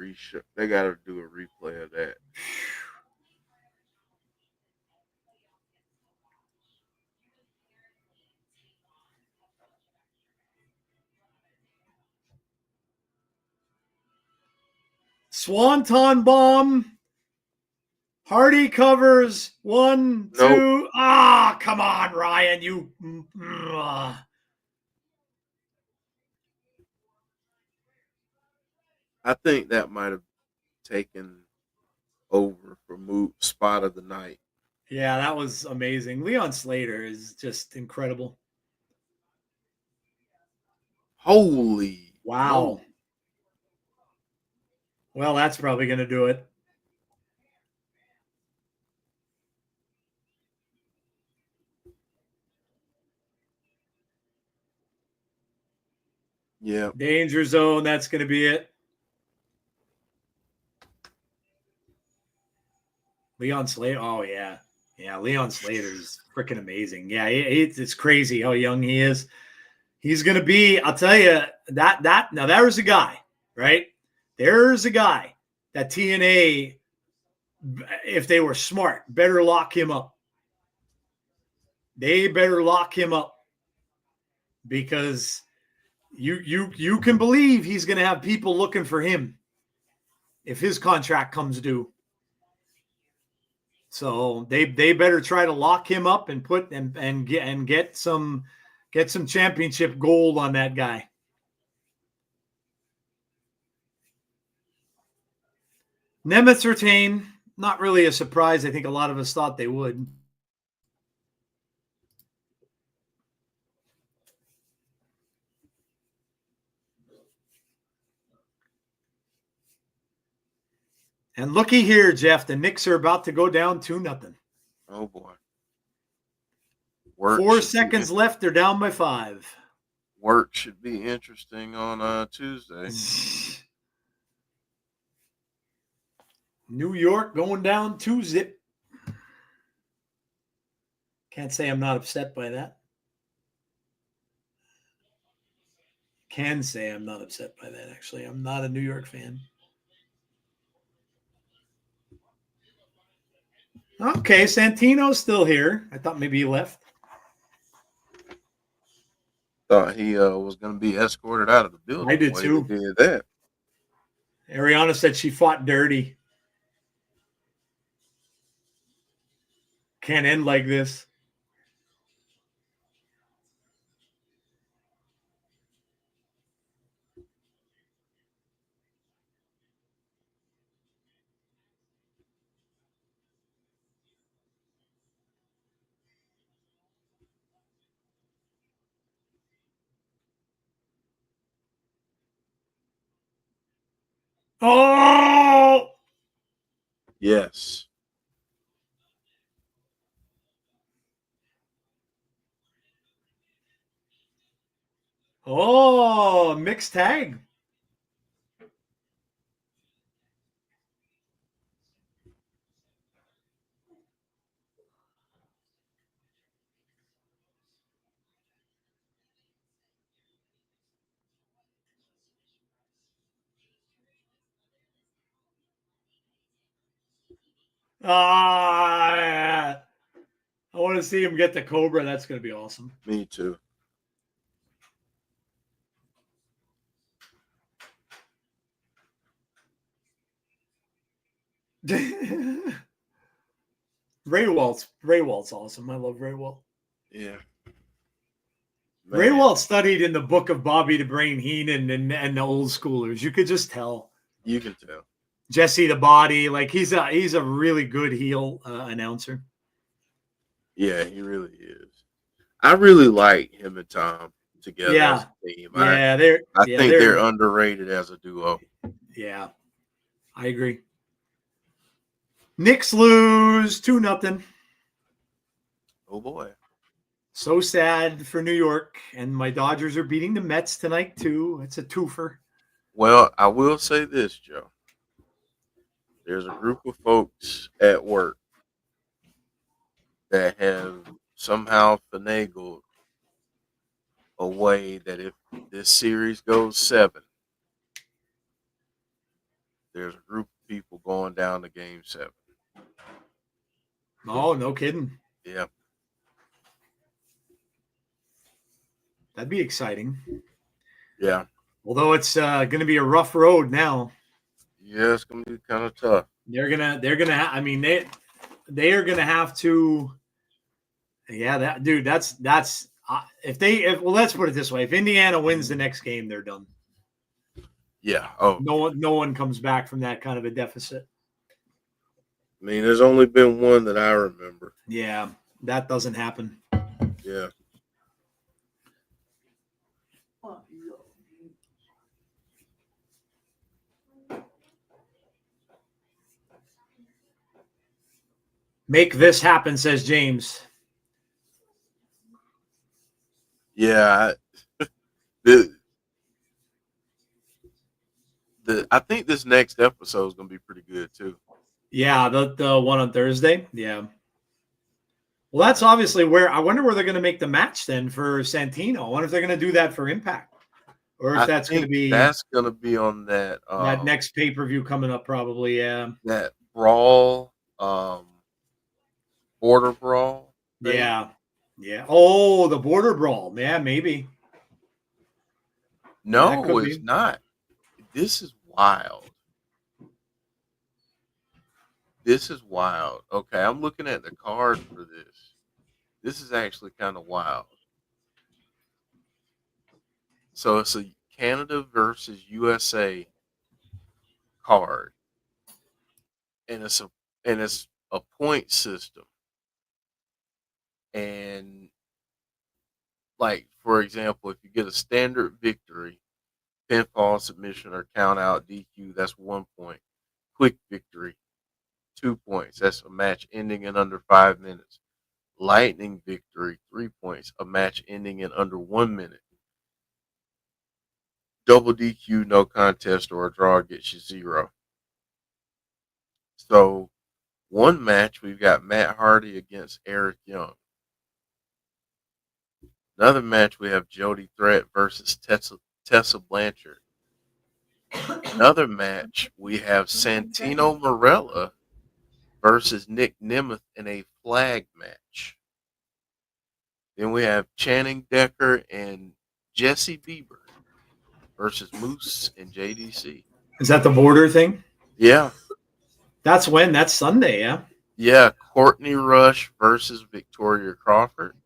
They gotta do a replay of that. Swanton bomb. Hardy covers 1, 2. Nope. Ah, come on, Ryan. You. I think that might have taken over for spot of the night. Yeah, that was amazing. Leon Slater is just incredible. Holy wow. Moly. Well, that's probably going to do it. Yeah. Danger zone. That's going to be it. Leon Slater. Oh, yeah. Yeah, Leon Slater is freaking amazing. Yeah, it's crazy how young he is. He's going to be, I'll tell you, now there's a guy, right? There's a guy that TNA, if they were smart, better lock him up. They better lock him up because you can believe he's going to have people looking for him if his contract comes due. So they better try to lock him up and put and get some championship gold on that guy. Nemeth retain, not really a surprise. I think a lot of us thought they would. And looky here, Jeff, the Knicks are about to go down 2-0. Oh boy. 4 seconds left. They're down by 5. Work should be interesting on Tuesday. New York going down 2-0. Can't say I'm not upset by that. Can say I'm not upset by that, actually. I'm not a New York fan. Okay, Santino's still here. I thought maybe he left. Thought he was going to be escorted out of the building. I did too. Did that. Ariana said she fought dirty. Can't end like this. Oh! Yes. Oh, mixed tag. I want want to see him get the Cobra. That's going to be awesome. Me too. Ray Walt's awesome. I love Ray Walt. Yeah. Ray Man, Walt studied in the book of Bobby the Brain Heenan and the old schoolers. You could just tell. you can tell. Jesse the Body, like he's a really good heel announcer. Yeah, he really is. I really like him and Tom together Yeah. as a team. Yeah, I think they're underrated as a duo. Yeah, I agree. Knicks lose 2-0. Oh boy. So sad for New York, and my Dodgers are beating the Mets tonight too. It's a twofer. Well, I will say this, Joe. There's a group of folks at work that have somehow finagled a way that if this series goes 7, there's a group of people going down to game 7. Oh, no kidding. Yeah. That'd be exciting. Yeah. Although it's going to be a rough road now. Yeah, it's gonna be kind of tough. They're gonna. I mean, they are gonna have to. Yeah, that dude. That's if let's put it this way: if Indiana wins the next game, they're done. Yeah. Oh, No one comes back from that kind of a deficit. I mean, there's only been one that I remember. Yeah, that doesn't happen. Yeah. Make this happen, says James. Yeah. I think this next episode is gonna be pretty good too. Yeah, the one on Thursday. Yeah. Well, that's obviously where I wonder where they're going to make the match then for Santino. I wonder if they're going to do that for Impact, or if that's going to be on that that next pay-per-view coming up. Probably, yeah. That brawl, border brawl. Thing. Yeah. Oh, the border brawl. Yeah, maybe. No, it's not. This is wild. Okay, I'm looking at the card for this. This is actually kind of wild. So it's a Canada versus USA card, and it's a point system. And like, for example, if you get a standard victory, pinfall, submission, or count out, DQ, that's 1 point. Quick victory, 2 points. That's a match ending in under 5 minutes. Lightning victory, 3 points. A match ending in under 1 minute. Double DQ, no contest, or a draw gets you 0. So, one match, we've got Matt Hardy against Eric Young. Another match, we have Jody Threat versus Tessa Blanchard. Another match, we have Santino Marella versus Nick Nemeth in a flag match. Then we have Channing Decker and Jesse Bieber versus Moose and JDC. Is that the border thing? Yeah. That's when? That's Sunday, yeah? Yeah, Courtney Rush versus Victoria Crawford.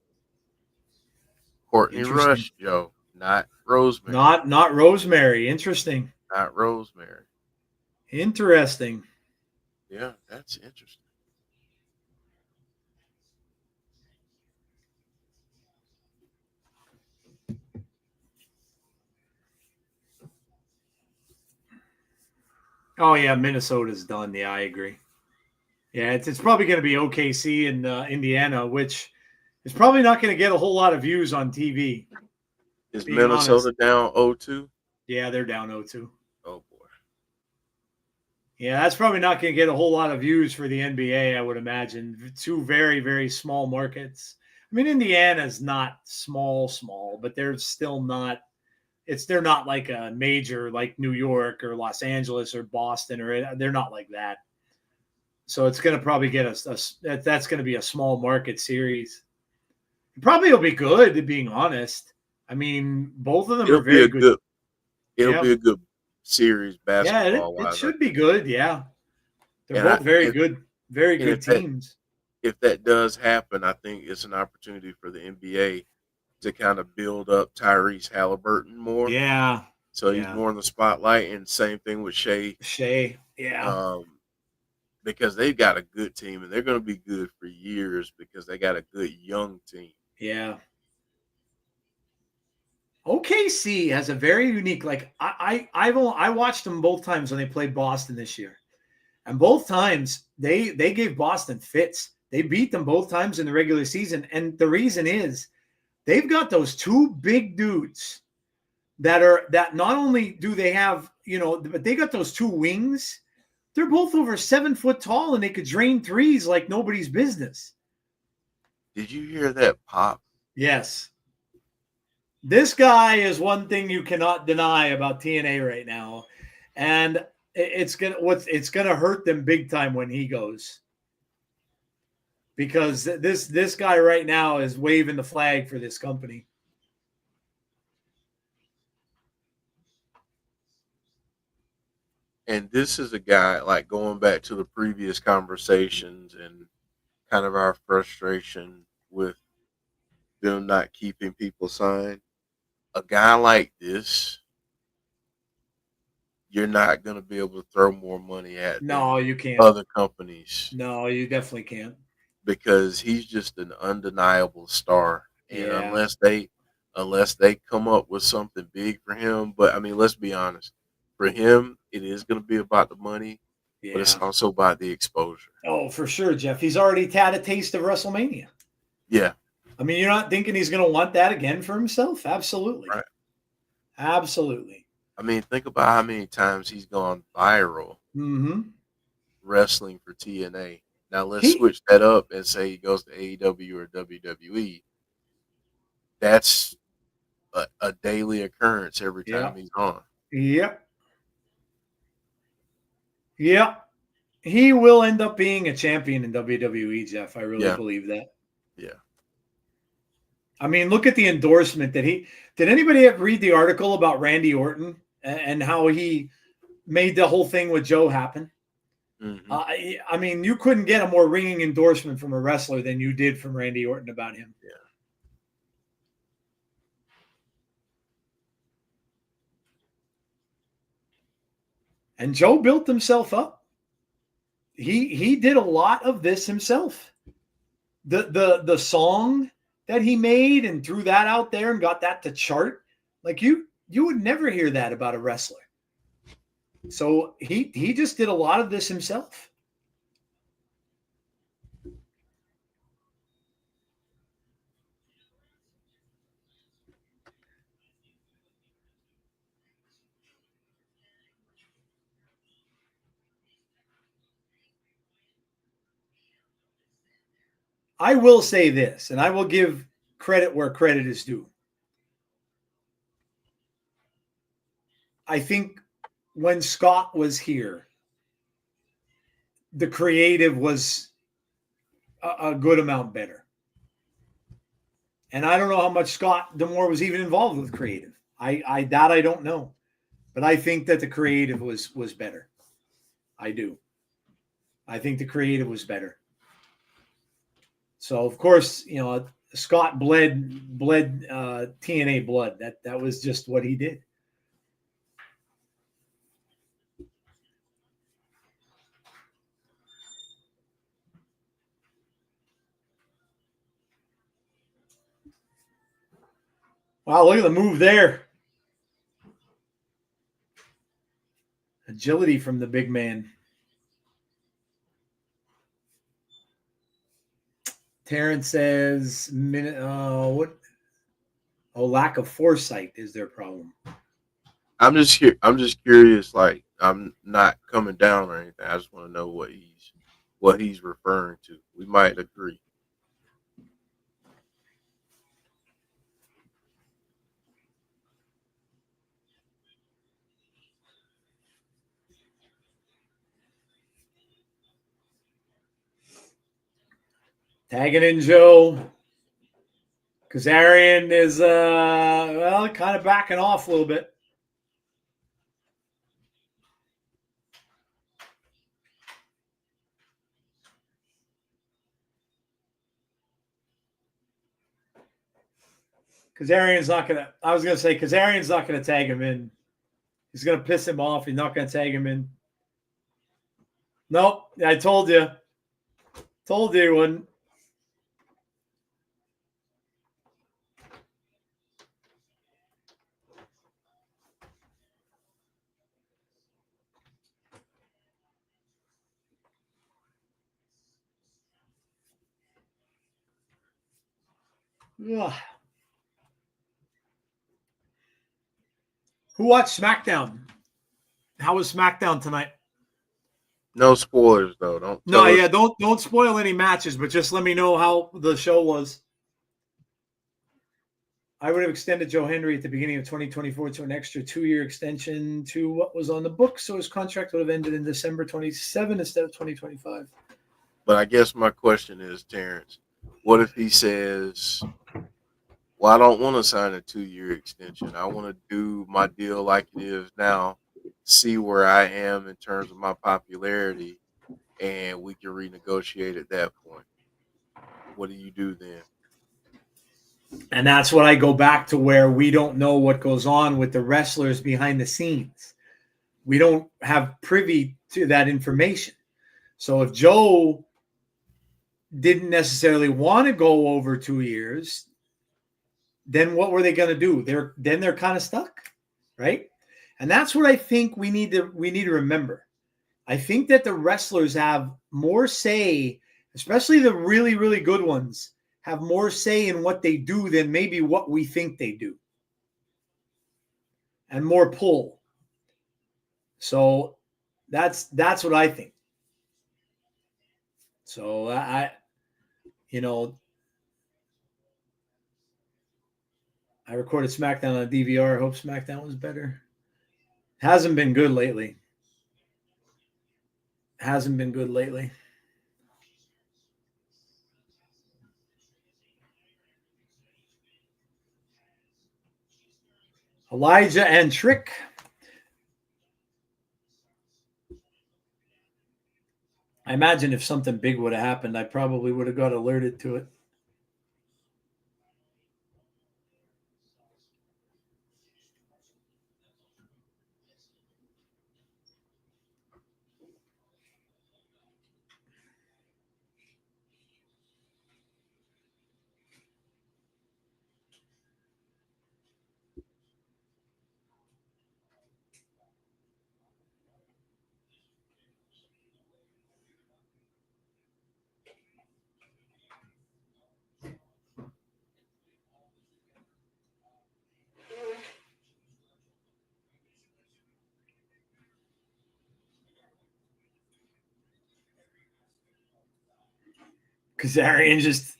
Courtney Rush, Joe, not Rosemary. Not Rosemary. Interesting. Not Rosemary. Interesting. Yeah, that's interesting. Oh, yeah, Minnesota's done. Yeah, I agree. Yeah, it's probably going to be OKC and Indiana, which is probably not going to get a whole lot of views on TV. Is Minnesota down 0-2? Yeah, they're down 0-2. Oh, boy. Yeah, that's probably not going to get a whole lot of views for the NBA, I would imagine. 2 very, very small markets. I mean, Indiana's not small, but they're still not – they're not like a major like New York or Los Angeles or Boston, or they're not like that. So it's going to probably get us. That's going to be a small market series. Probably will be good, being honest. I mean, both of them It'll are very good. It'll Yeah. be a good series Yeah, basketball it wise. should be good. Yeah, they're And both very good teams. If that does happen, I think it's an opportunity for the NBA to kind of build up Tyrese Halliburton more. Yeah. So he's more in the spotlight, and same thing with Shea. Yeah. Because they've got a good team, and they're going to be good for years because they got a good young team. Yeah. OKC has a very unique. Like I watched them both times when they played Boston this year, and both times they gave Boston fits. They beat them both times in the regular season, and the reason is they've got those two big dudes that not only do they have, but they got those two wings. They're both over 7 foot tall, and they could drain threes like nobody's business. Did you hear that pop? Yes. This guy is one thing you cannot deny about TNA right now, and it's gonna hurt them big time when he goes, because this guy right now is waving the flag for this company. And this is a guy, like, going back to the previous conversations and kind of our frustration with them not keeping people signed. A guy like this, you're not going to be able to throw more money at No, than you can't. other companies, No, you definitely can't. because he's just an undeniable star. And Yeah. unless they come up with something big for him, but I mean, let's be honest, for him, it is going to be about the money, but it's Yeah. also about the exposure. Oh, for sure, Jeff. He's already had a taste of WrestleMania. Yeah. I mean, you're not thinking he's going to want that again for himself? Absolutely. Right. Absolutely. I mean, think about how many times he's gone viral wrestling for TNA. Now let's switch that up and say he goes to AEW or WWE. That's a daily occurrence every time he's on. Yep. Yep. He will end up being a champion in WWE, Jeff. I really believe that. Yeah. I mean, look at the endorsement that did anybody ever read the article about Randy Orton and how he made the whole thing with Joe happen? Mm-hmm. I mean, you couldn't get a more ringing endorsement from a wrestler than you did from Randy Orton about him. Yeah. And Joe built himself up. He did a lot of this himself. The song that he made and threw that out there and got that to chart, like you would never hear that about a wrestler. So he just did a lot of this himself. I will say this, and I will give credit where credit is due. I think when Scott was here, the creative was a good amount better. And I don't know how much Scott D'Amore was even involved with creative. I don't know. But I think that the creative was better. I do. I think the creative was better. So of course, Scott bled TNA blood. That was just what he did. Wow, look at the move there. Agility from the big man. Terrence says, what? Oh, lack of foresight is their problem. I'm just curious. Like, I'm not coming down or anything. I just want to know what he's referring to. We might agree. Tagging in Joe. Kazarian is, kind of backing off a little bit. Kazarian's not going to, I was going to say, Kazarian's not going to tag him in. He's going to piss him off. He's not going to tag him in. Nope. I told you. Told you he wouldn't. Ugh. Who watched SmackDown? How was SmackDown tonight? No spoilers though. Don't spoil any matches, but just let me know how the show was. I would have extended Joe Hendry at the beginning of 2024 to an extra 2-year extension to what was on the book, so his contract would have ended in December 27 instead of 2025. But I guess my question is, Terrence, what if he says, well, I don't want to sign a 2-year extension. I want to do my deal like it is now, see where I am in terms of my popularity, and we can renegotiate at that point. What do you do then? And that's what I go back to, where we don't know what goes on with the wrestlers behind the scenes. We don't have privy to that information. So if Joe didn't necessarily want to go over 2 years, then what were they going to do? They're kind of stuck, right? And that's what I think we need to remember. I think that the wrestlers have more say, especially the really, really good ones, have more say in what they do than maybe what we think they do. And more pull. So that's what I think. So I recorded SmackDown on DVR. I hope SmackDown was better. Hasn't been good lately. Elijah and Trick. I imagine if something big would have happened, I probably would have got alerted to it. Kazarian just...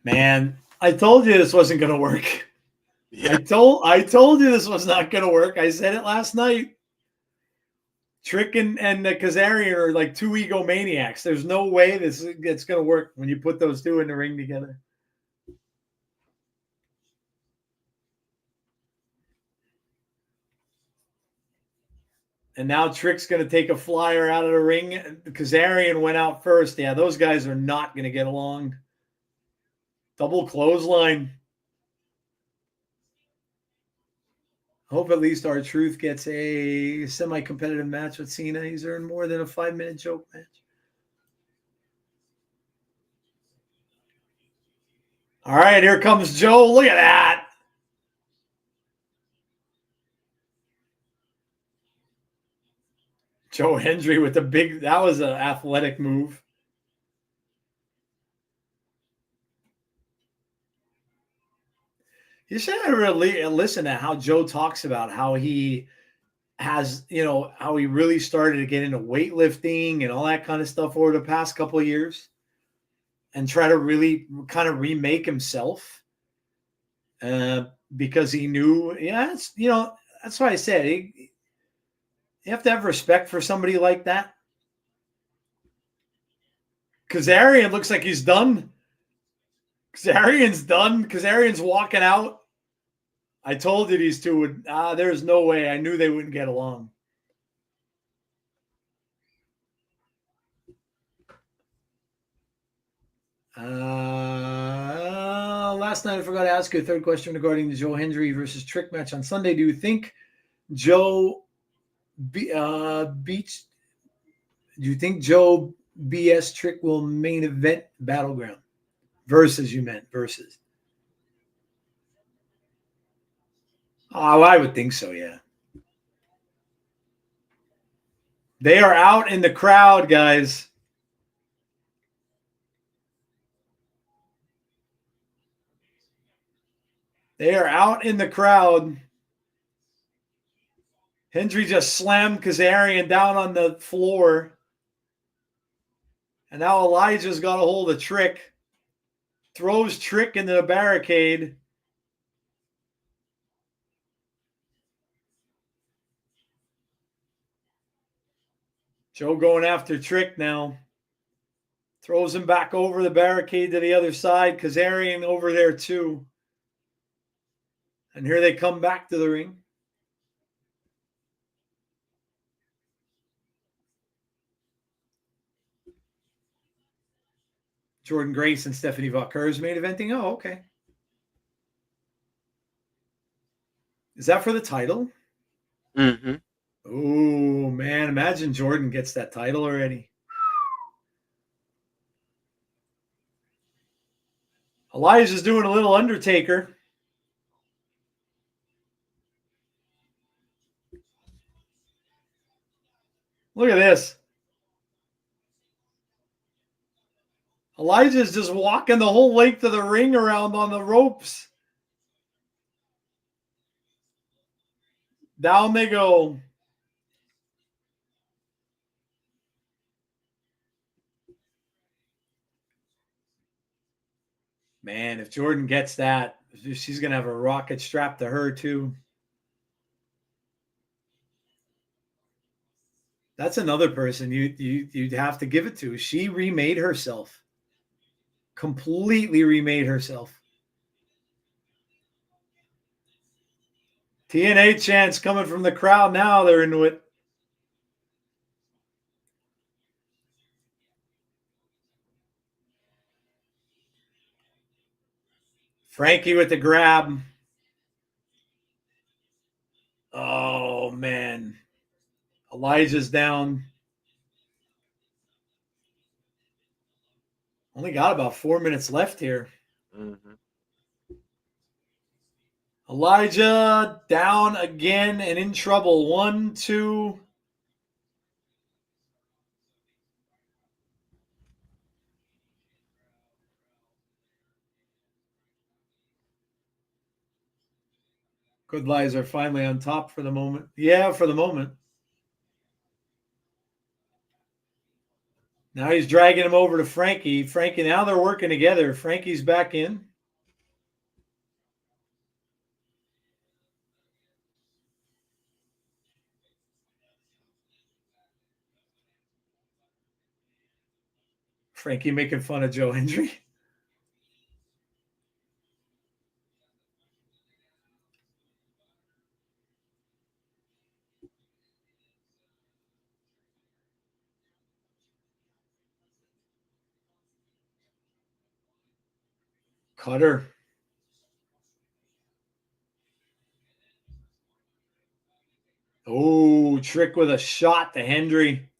Man, I told you this wasn't going to work. Yeah. I told you this was not going to work. I said it last night. Trick and Kazarian are like two egomaniacs. There's no way it's going to work when you put those two in the ring together. And now Trick's going to take a flyer out of the ring. Kazarian went out first. Yeah, those guys are not going to get along. Double clothesline. Hope at least R-Truth gets a semi-competitive match with Cena. He's earned more than a 5-minute joke match. All right, here comes Joe. Look at that. Joe Hendry with the big, that was an athletic move. You should really listen to how Joe talks about how he has, how he really started to get into weightlifting and all that kind of stuff over the past couple of years and try to really kind of remake himself because he knew, that's why I said you have to have respect for somebody like that. Kazarian looks like he's done. Kazarian's done. Kazarian's walking out. I told you these two would. There's no way. I knew they wouldn't get along. Last night I forgot to ask you a third question regarding the Joe Hendry versus Trick match on Sunday. Do you think Joe beats? Do you think Joe BS Trick will main event Battleground? Versus, you meant versus. Oh, I would think so, yeah. They are out in the crowd, guys. They are out in the crowd. Hendry just slammed Kazarian down on the floor. And now Elijah's got a hold of Trick. Throws Trick into the barricade. Joe going after Trick now. Throws him back over the barricade to the other side. Kazarian over there too. And here they come back to the ring. Jordan Grace and Stephanie Valker's main eventing. Oh, okay. Is that for the title? Mm-hmm. Oh, man. Imagine Jordan gets that title already. Elijah's doing a little Undertaker. Look at this. Elijah's just walking the whole length of the ring around on the ropes. Down they go. Man, if Jordan gets that, she's going to have a rocket strapped to her too. That's another person you'd have to give it to. She remade herself. Completely remade herself. TNA chants coming from the crowd now. They're into it. Frankie with the grab. Oh, man. Elijah's down. Only got about 4 minutes left here. Mm-hmm. Elijah down again and in trouble. 1, 2. Good Lies are finally on top for the moment. Yeah, for the moment. Now he's dragging him over to Frankie. Frankie, now they're working together. Frankie's back in. Frankie making fun of Joe Hendry. Cutter. Oh, Trick with a shot to Hendry.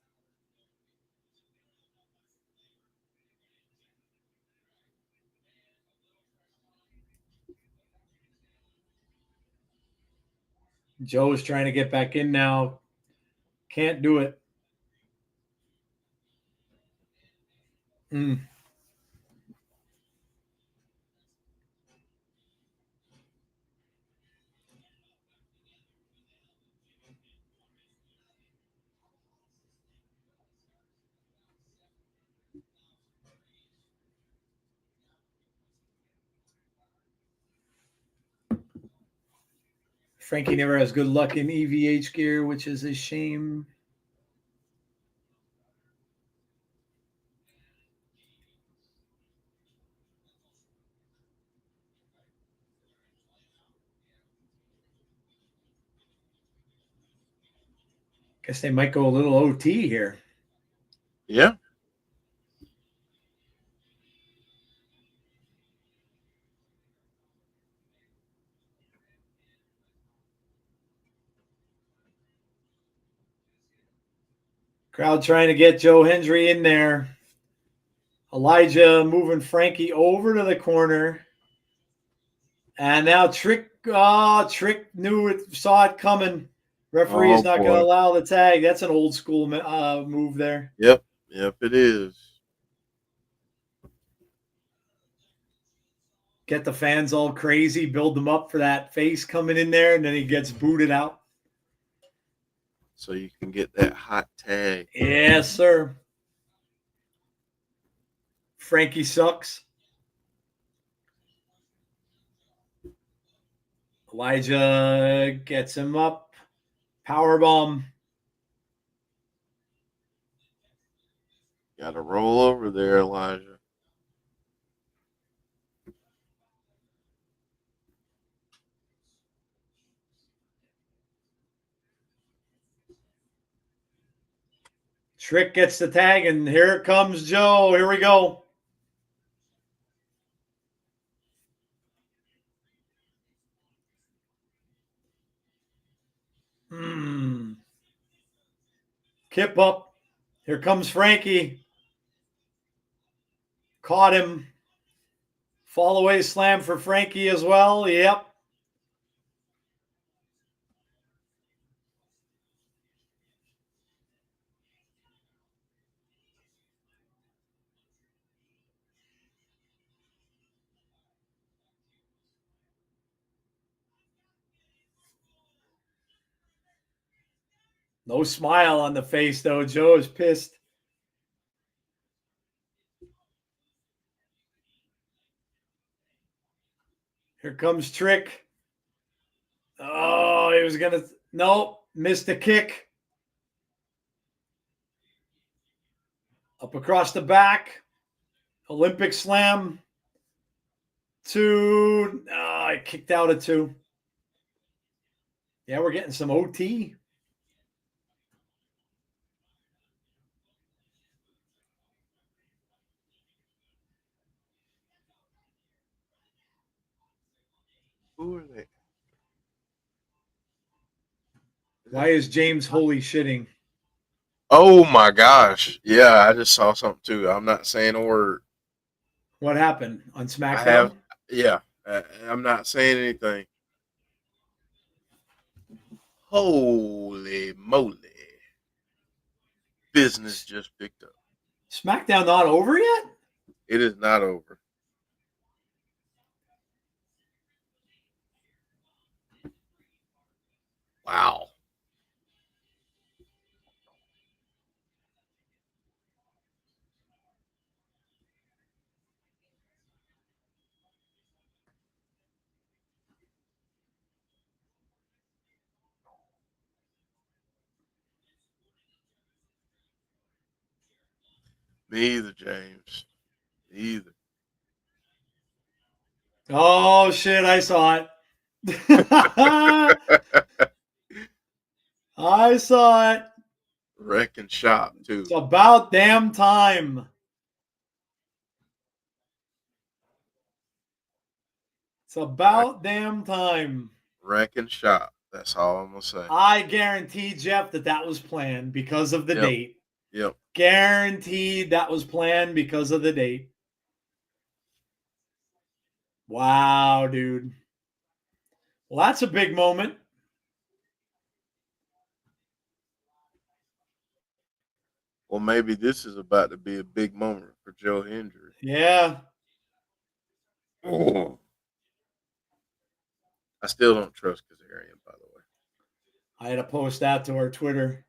Joe is trying to get back in now. Can't do it. Frankie never has good luck in EVH gear, which is a shame. Guess they might go a little OT here. Yeah. Crowd trying to get Joe Hendry in there. Elijah moving Frankie over to the corner. And now Trick knew it, saw it coming. Referee is not going to allow the tag. That's an old school move there. Yep, it is. Get the fans all crazy, build them up for that face coming in there, and then he gets booted out. So you can get that hot tag. Yes, sir. Frankie sucks. Elijah gets him up. Powerbomb. Got to roll over there, Elijah. Trick gets the tag, and here comes Joe. Here we go. Kip up. Here comes Frankie. Caught him. Fall away slam for Frankie as well. Yep. No smile on the face, though. Joe is pissed. Here comes Trick. Oh, he was going to... Nope. Missed the kick. Up across the back. Olympic slam. 2. I kicked out at 2. Yeah, we're getting some OT. Who are they? Why is James holy shitting? Oh my gosh. Yeah, I just saw something too. I'm not saying a word. What happened on SmackDown? I'm not saying anything. Holy moly. Business just picked up. SmackDown not over yet? It is not over. Wow. Me either, James. Me either. Oh, shit, I saw it. I saw it. Wreck and shop, too. It's about damn time. It's about damn time. Wreck and shop. That's all I'm going to say. I guarantee, Jeff, that was planned because of the date. Yep. Guaranteed that was planned because of the date. Wow, dude. Well, that's a big moment. Well, maybe this is about to be a big moment for Joe Hendry. Yeah. Oh. I still don't trust Kazarian, by the way. I had to post that to our Twitter.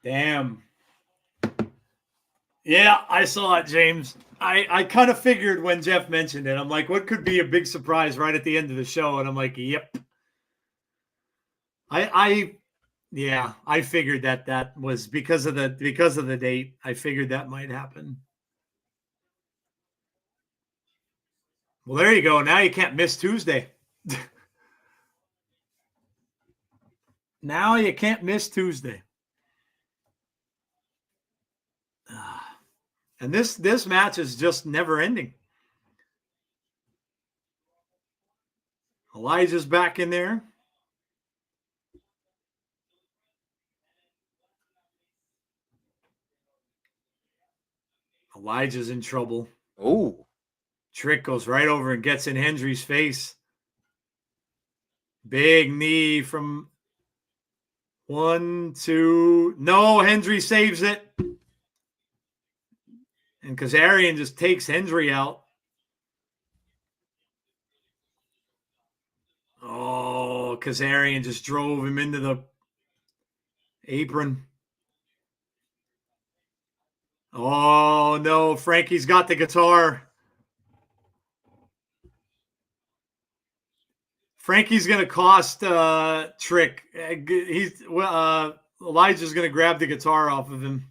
Damn. Yeah, I saw it, James. I kind of figured when Jeff mentioned it. I'm like, what could be a big surprise right at the end of the show? And I'm like, yep. I figured that was because of the date. I figured that might happen. Well, there you go. Now you can't miss Tuesday. Now you can't miss Tuesday. And this match is just never ending. Elijah's back in there. Elijah's in trouble. Oh. Trick goes right over and gets in Hendry's face. Big knee from 1, 2. No, Hendry saves it. And Kazarian just takes Hendry out. Oh, Kazarian just drove him into the apron. Oh, no. Frankie's got the guitar. Frankie's going to cost Trick. Elijah's going to grab the guitar off of him.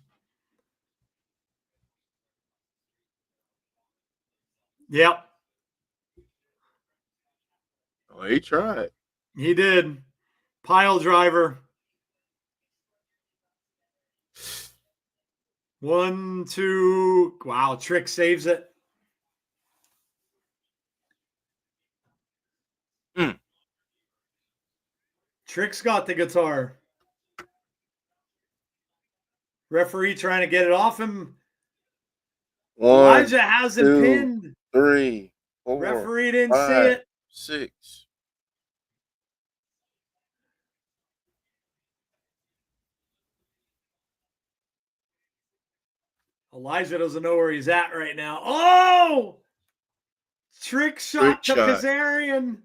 Yep. Oh, he tried. He did. Pile driver. 1, 2. Wow, Trick saves it. Trick's got the guitar. Referee trying to get it off him. 1, Elijah has him 2, pinned. 3, 4. Referee didn't 5, see it. 6. Elijah doesn't know where he's at right now. Oh! Trick shot to Kazarian.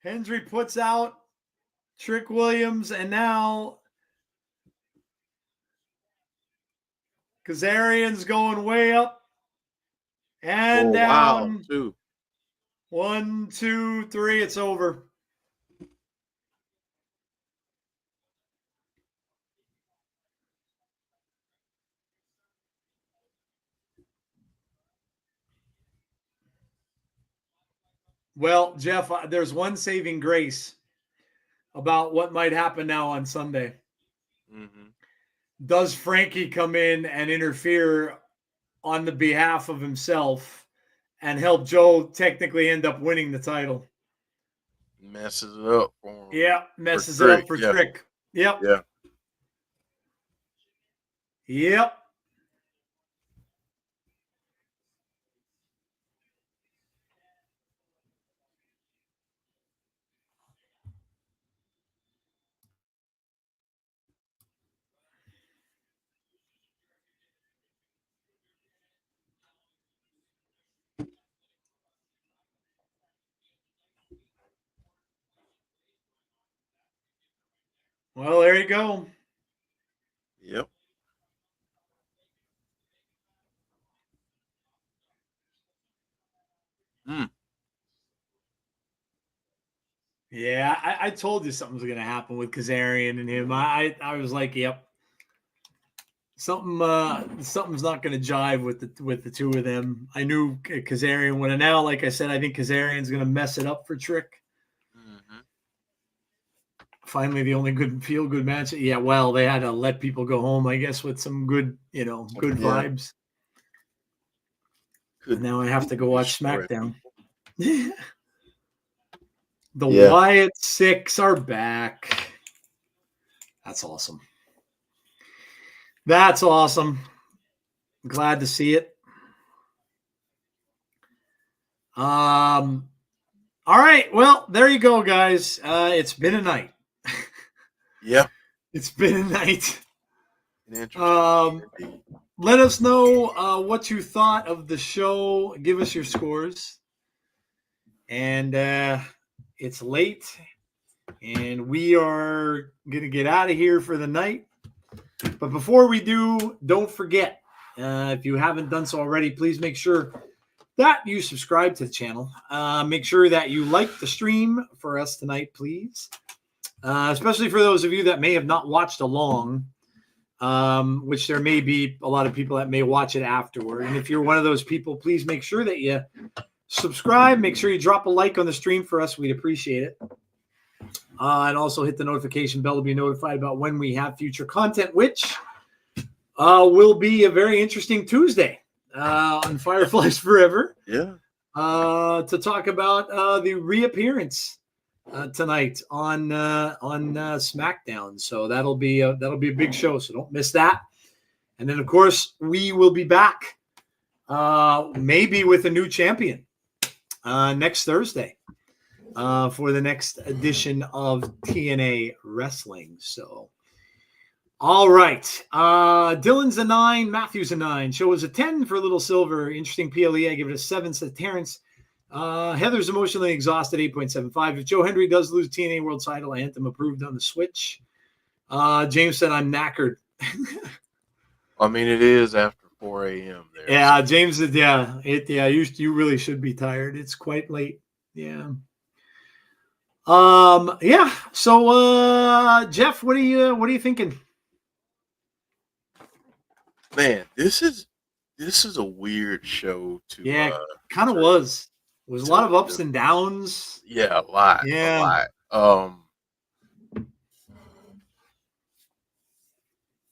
Hendry puts out Trick Williams, and now Kazarian's going way up and down. Wow, 2. 1, 2, 3. It's over. Well, Jeff, there's one saving grace about what might happen now on Sunday. Mm-hmm. Does Frankie come in and interfere on the behalf of himself and help Joe technically end up winning the title? Messes it up for him. Yeah, messes it up for Trick. Yep. Yeah. Yep. Well, there you go. Yep. Yeah, I told you something was going to happen with Kazarian and him. I was like, yep. Something's not going to jive with the two of them. I knew Kazarian would. And now, like I said, I think Kazarian's going to mess it up for Trick. Mm-hmm. Finally, the only feel-good match. Yeah, well, they had to let people go home, I guess, with some good vibes. And now I have to go watch SmackDown. The Wyatt Six are back. That's awesome. That's awesome. Glad to see it. All right. Well, there you go, guys. It's been a night. Yeah. It's been a night. Let us know what you thought of the show. Give us your scores. And it's late. And we are going to get out of here for the night. But before we do, don't forget, if you haven't done so already, please make sure that you subscribe to the channel. Make sure that you like the stream for us tonight, please. Especially for those of you that may have not watched along, which there may be a lot of people that may watch it afterward. And if you're one of those people, please make sure that you subscribe. Make sure you drop a like on the stream for us. We'd appreciate it. And also hit the notification bell to be notified about when we have future content, which will be a very interesting Tuesday on Fireflies Forever. Yeah. To talk about the reappearance tonight on SmackDown. So that'll be a big show. So don't miss that. And then of course we will be back maybe with a new champion next Thursday. For the next edition of TNA Wrestling. So, all right. Dylan's a 9. Matthew's a 9. Show was a 10 for Little Silver. Interesting PLE. I give it a 7, said Terrence. Heather's emotionally exhausted, 8.75. If Joe Hendry does lose TNA World title, Anthem approved on the Switch. James said, I'm knackered. I mean, it is after 4 a.m. there. Yeah, James said, you really should be tired. It's quite late. Yeah. So Jeff, what are you thinking? Man, this is a weird show to kind of was. It was a lot of ups and downs. Yeah, a lot. Yeah. A lot.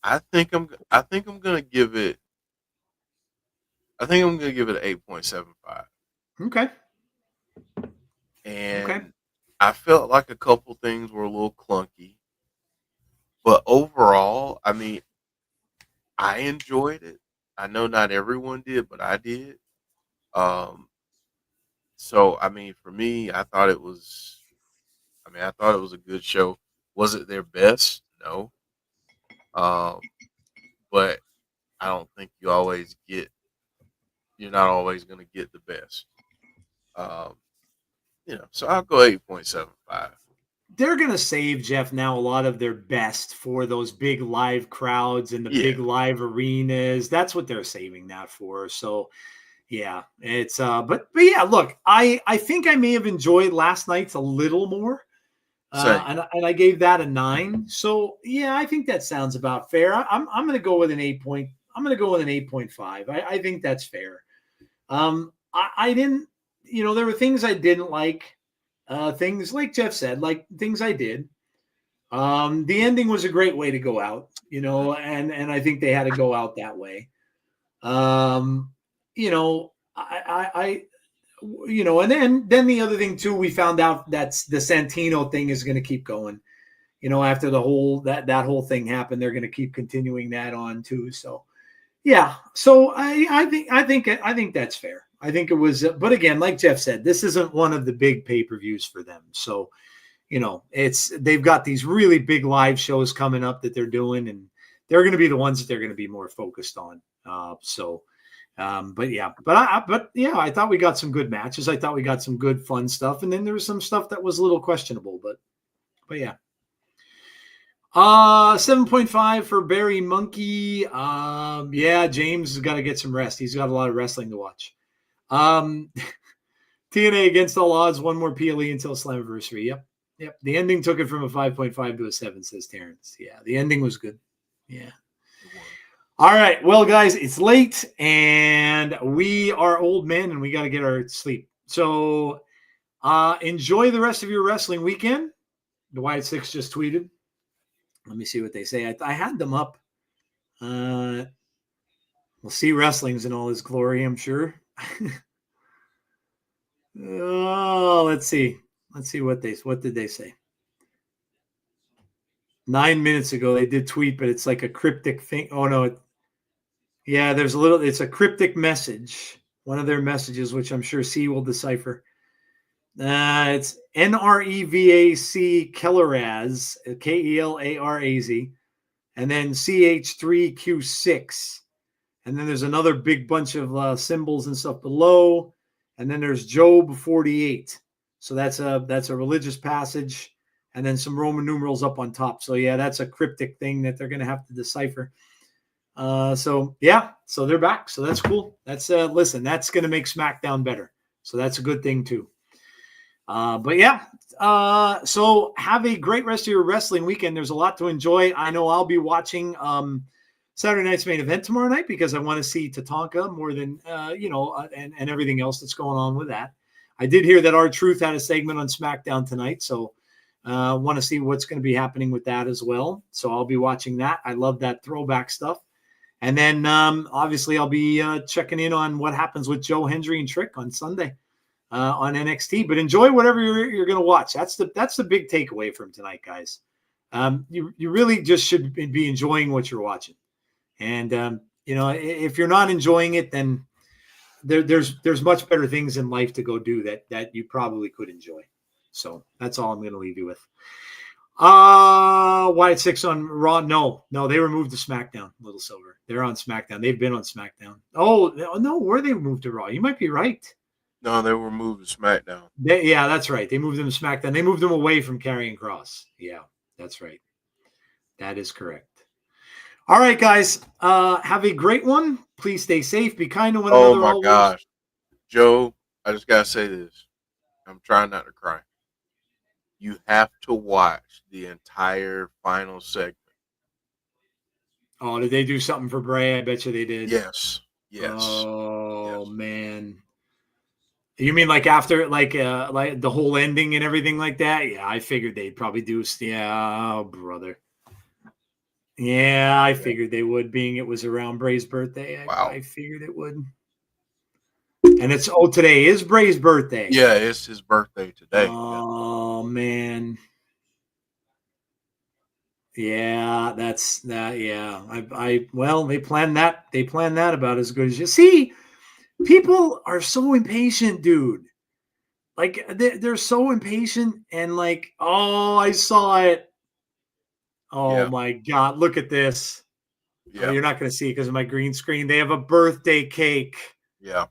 I think I'm gonna give it an 8.75. Okay. And I felt like a couple things were a little clunky, but overall, I mean, I enjoyed it. I know not everyone did, but I did. So I mean, for me, I thought it was a good show. Was it their best? No. But I don't think you're not always going to get the best. So I'll go 8.75. They're going to save, Jeff, now a lot of their best for those big live crowds and the big live arenas. That's what they're saving that for. So, yeah, it's but yeah, look, I think I may have enjoyed last night's a little more. And I gave that a 9. So, yeah, I think that sounds about fair. I'm going to go with an 8 point. I'm going to go with an 8.5. I think that's fair. I didn't, there were things I didn't like. Things like Jeff said, like things I did. The ending was a great way to go out, and I think they had to go out that way. And then the other thing too, we found out that's the Santino thing is going to keep going. After the whole that whole thing happened, they're going to keep continuing that on too. So, yeah. So I think that's fair. I think it was, but again, like Jeff said, this isn't one of the big pay-per-views for them. So, they've got these really big live shows coming up that they're doing, and they're going to be the ones that they're going to be more focused on. I thought we got some good matches. I thought we got some good fun stuff. And then there was some stuff that was a little questionable, but yeah. 7.5 for Barry Monkey. James has got to get some rest. He's got a lot of wrestling to watch. TNA against all odds, one more PLE until Slammiversary. Yep. The ending took it from a 5.5 to a 7, says Terrence. Yeah, the ending was good. Yeah. All right. Well, guys, it's late and we are old men and we got to get our sleep. So enjoy the rest of your wrestling weekend. The Wyatt Six just tweeted. Let me see what they say. I had them up. We'll see wrestling's in all his glory, I'm sure. Let's see. Let's see what did they say? 9 minutes ago they did tweet, but it's like a cryptic thing. Oh no. It's a cryptic message. One of their messages, which I'm sure C will decipher. It's NREVAC Kelleraz, KELARAZ, and then CH3Q6. And then there's another big bunch of symbols and stuff below. And then there's Job 48. So that's a religious passage. and then some Roman numerals up on top. So yeah, that's a cryptic thing that they're going to have to decipher. So they're back. So that's cool. That's listen, that's going to make SmackDown better. So that's a good thing too. So have a great rest of your wrestling weekend. There's a lot to enjoy. I know I'll be watching Saturday night's main event tomorrow night because I want to see Tatanka more than and everything else that's going on with that. I did hear that R-Truth had a segment on SmackDown tonight, so want to see what's going to be happening with that as well. So I'll be watching that. I love that throwback stuff. And then obviously I'll be checking in on what happens with Joe Hendry and Trick on Sunday on NXT. But enjoy whatever you're going to watch. That's the big takeaway from tonight, guys. You really just should be enjoying what you're watching. And if you're not enjoying it, then there's much better things in life to go do that you probably could enjoy. So that's all I'm going to leave you with. Wyatt 6 on Raw. No, they were moved to SmackDown. Little Silver. They're on SmackDown. They've been on SmackDown. Oh no, were they moved to Raw? You might be right. No, they were moved to SmackDown. Yeah, that's right. They moved them to SmackDown. They moved them away from Karrion Kross. Yeah, that's right. That is correct. All right, guys. Have a great one. Please stay safe. Be kind to one another. Oh my gosh, Joe! I just gotta say this. I'm trying not to cry. You have to watch the entire final segment. Oh, did they do something for Bray? I bet you they did. Yes. Oh, yes. Man. You mean like after like the whole ending and everything like that? Yeah, I figured they'd probably do. Yeah, oh, brother. Yeah, I figured they would, being it was around Bray's birthday. Wow. I figured it would. And today is Bray's birthday. Yeah, it's his birthday today. Oh, man. Yeah, that's that. Yeah, they planned that. They planned that about as good as you see. People are so impatient, dude. Like they're so impatient and like, oh, I saw it. Oh my God, look at this. Yeah, you're not going to see it because of my green screen. They have a birthday cake. Yeah.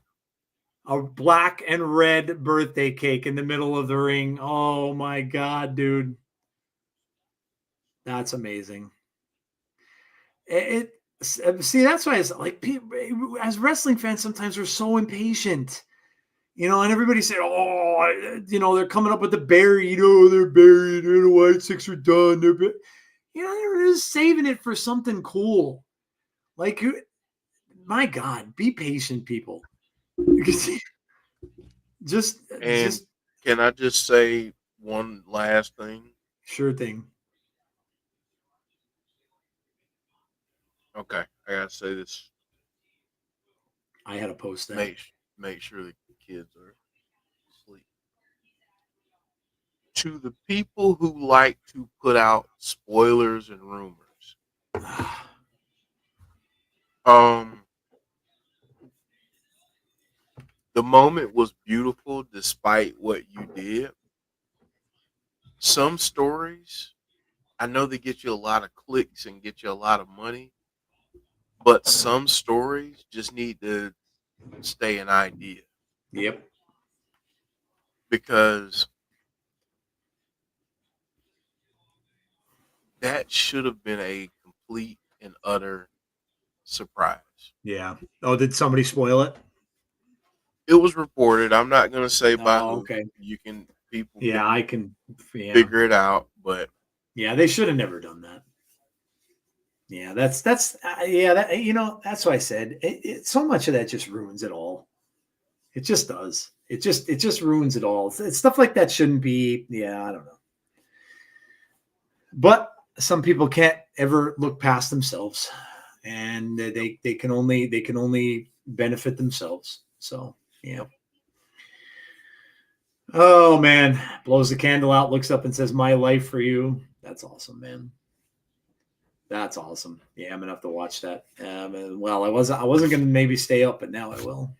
A black and red birthday cake in the middle of the ring. Oh my God, dude. That's amazing. See, that's why it's like, as wrestling fans, sometimes we're so impatient, and everybody said, oh, they're coming up with the buried, they're buried, the White Six are done. They're just saving it for something cool. Like, my God, be patient, people. Just can I just say one last thing? Sure thing. Okay, I gotta say this. I had to post that. Make sure the kids are asleep. To the people who like to put out spoilers and rumors, the moment was beautiful despite what you did. Some stories, I know they get you a lot of clicks and get you a lot of money. But some stories just need to stay an idea. Yep. Because that should have been a complete and utter surprise. Yeah. Oh, did somebody spoil it? It was reported. I'm not going to say by who. Okay. I can figure it out. But yeah, they should have never done that. Yeah, that's what I said. So much of that just ruins it all. It just does. It just ruins it all. It's stuff like that shouldn't be. Yeah, I don't know. But some people can't ever look past themselves, and they can only benefit themselves. So yeah. Oh man, blows the candle out, looks up and says, "My life for you." That's awesome, man. That's awesome. Yeah, I'm gonna have to watch that. Well, I wasn't gonna maybe stay up, but now I will.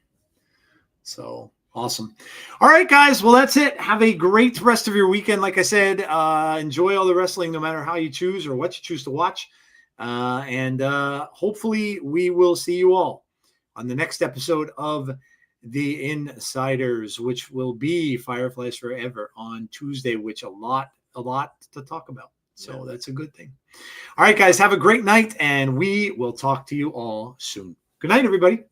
So awesome. All right, guys. Well, that's it. Have a great rest of your weekend. Like I said, enjoy all the wrestling, no matter how you choose or what you choose to watch. And hopefully we will see you all on the next episode of The Insiders, which will be Fireflies Forever on Tuesday, which a lot a lot to talk about. So that's a good thing. All right, guys, have a great night, and we will talk to you all soon. Good night, everybody.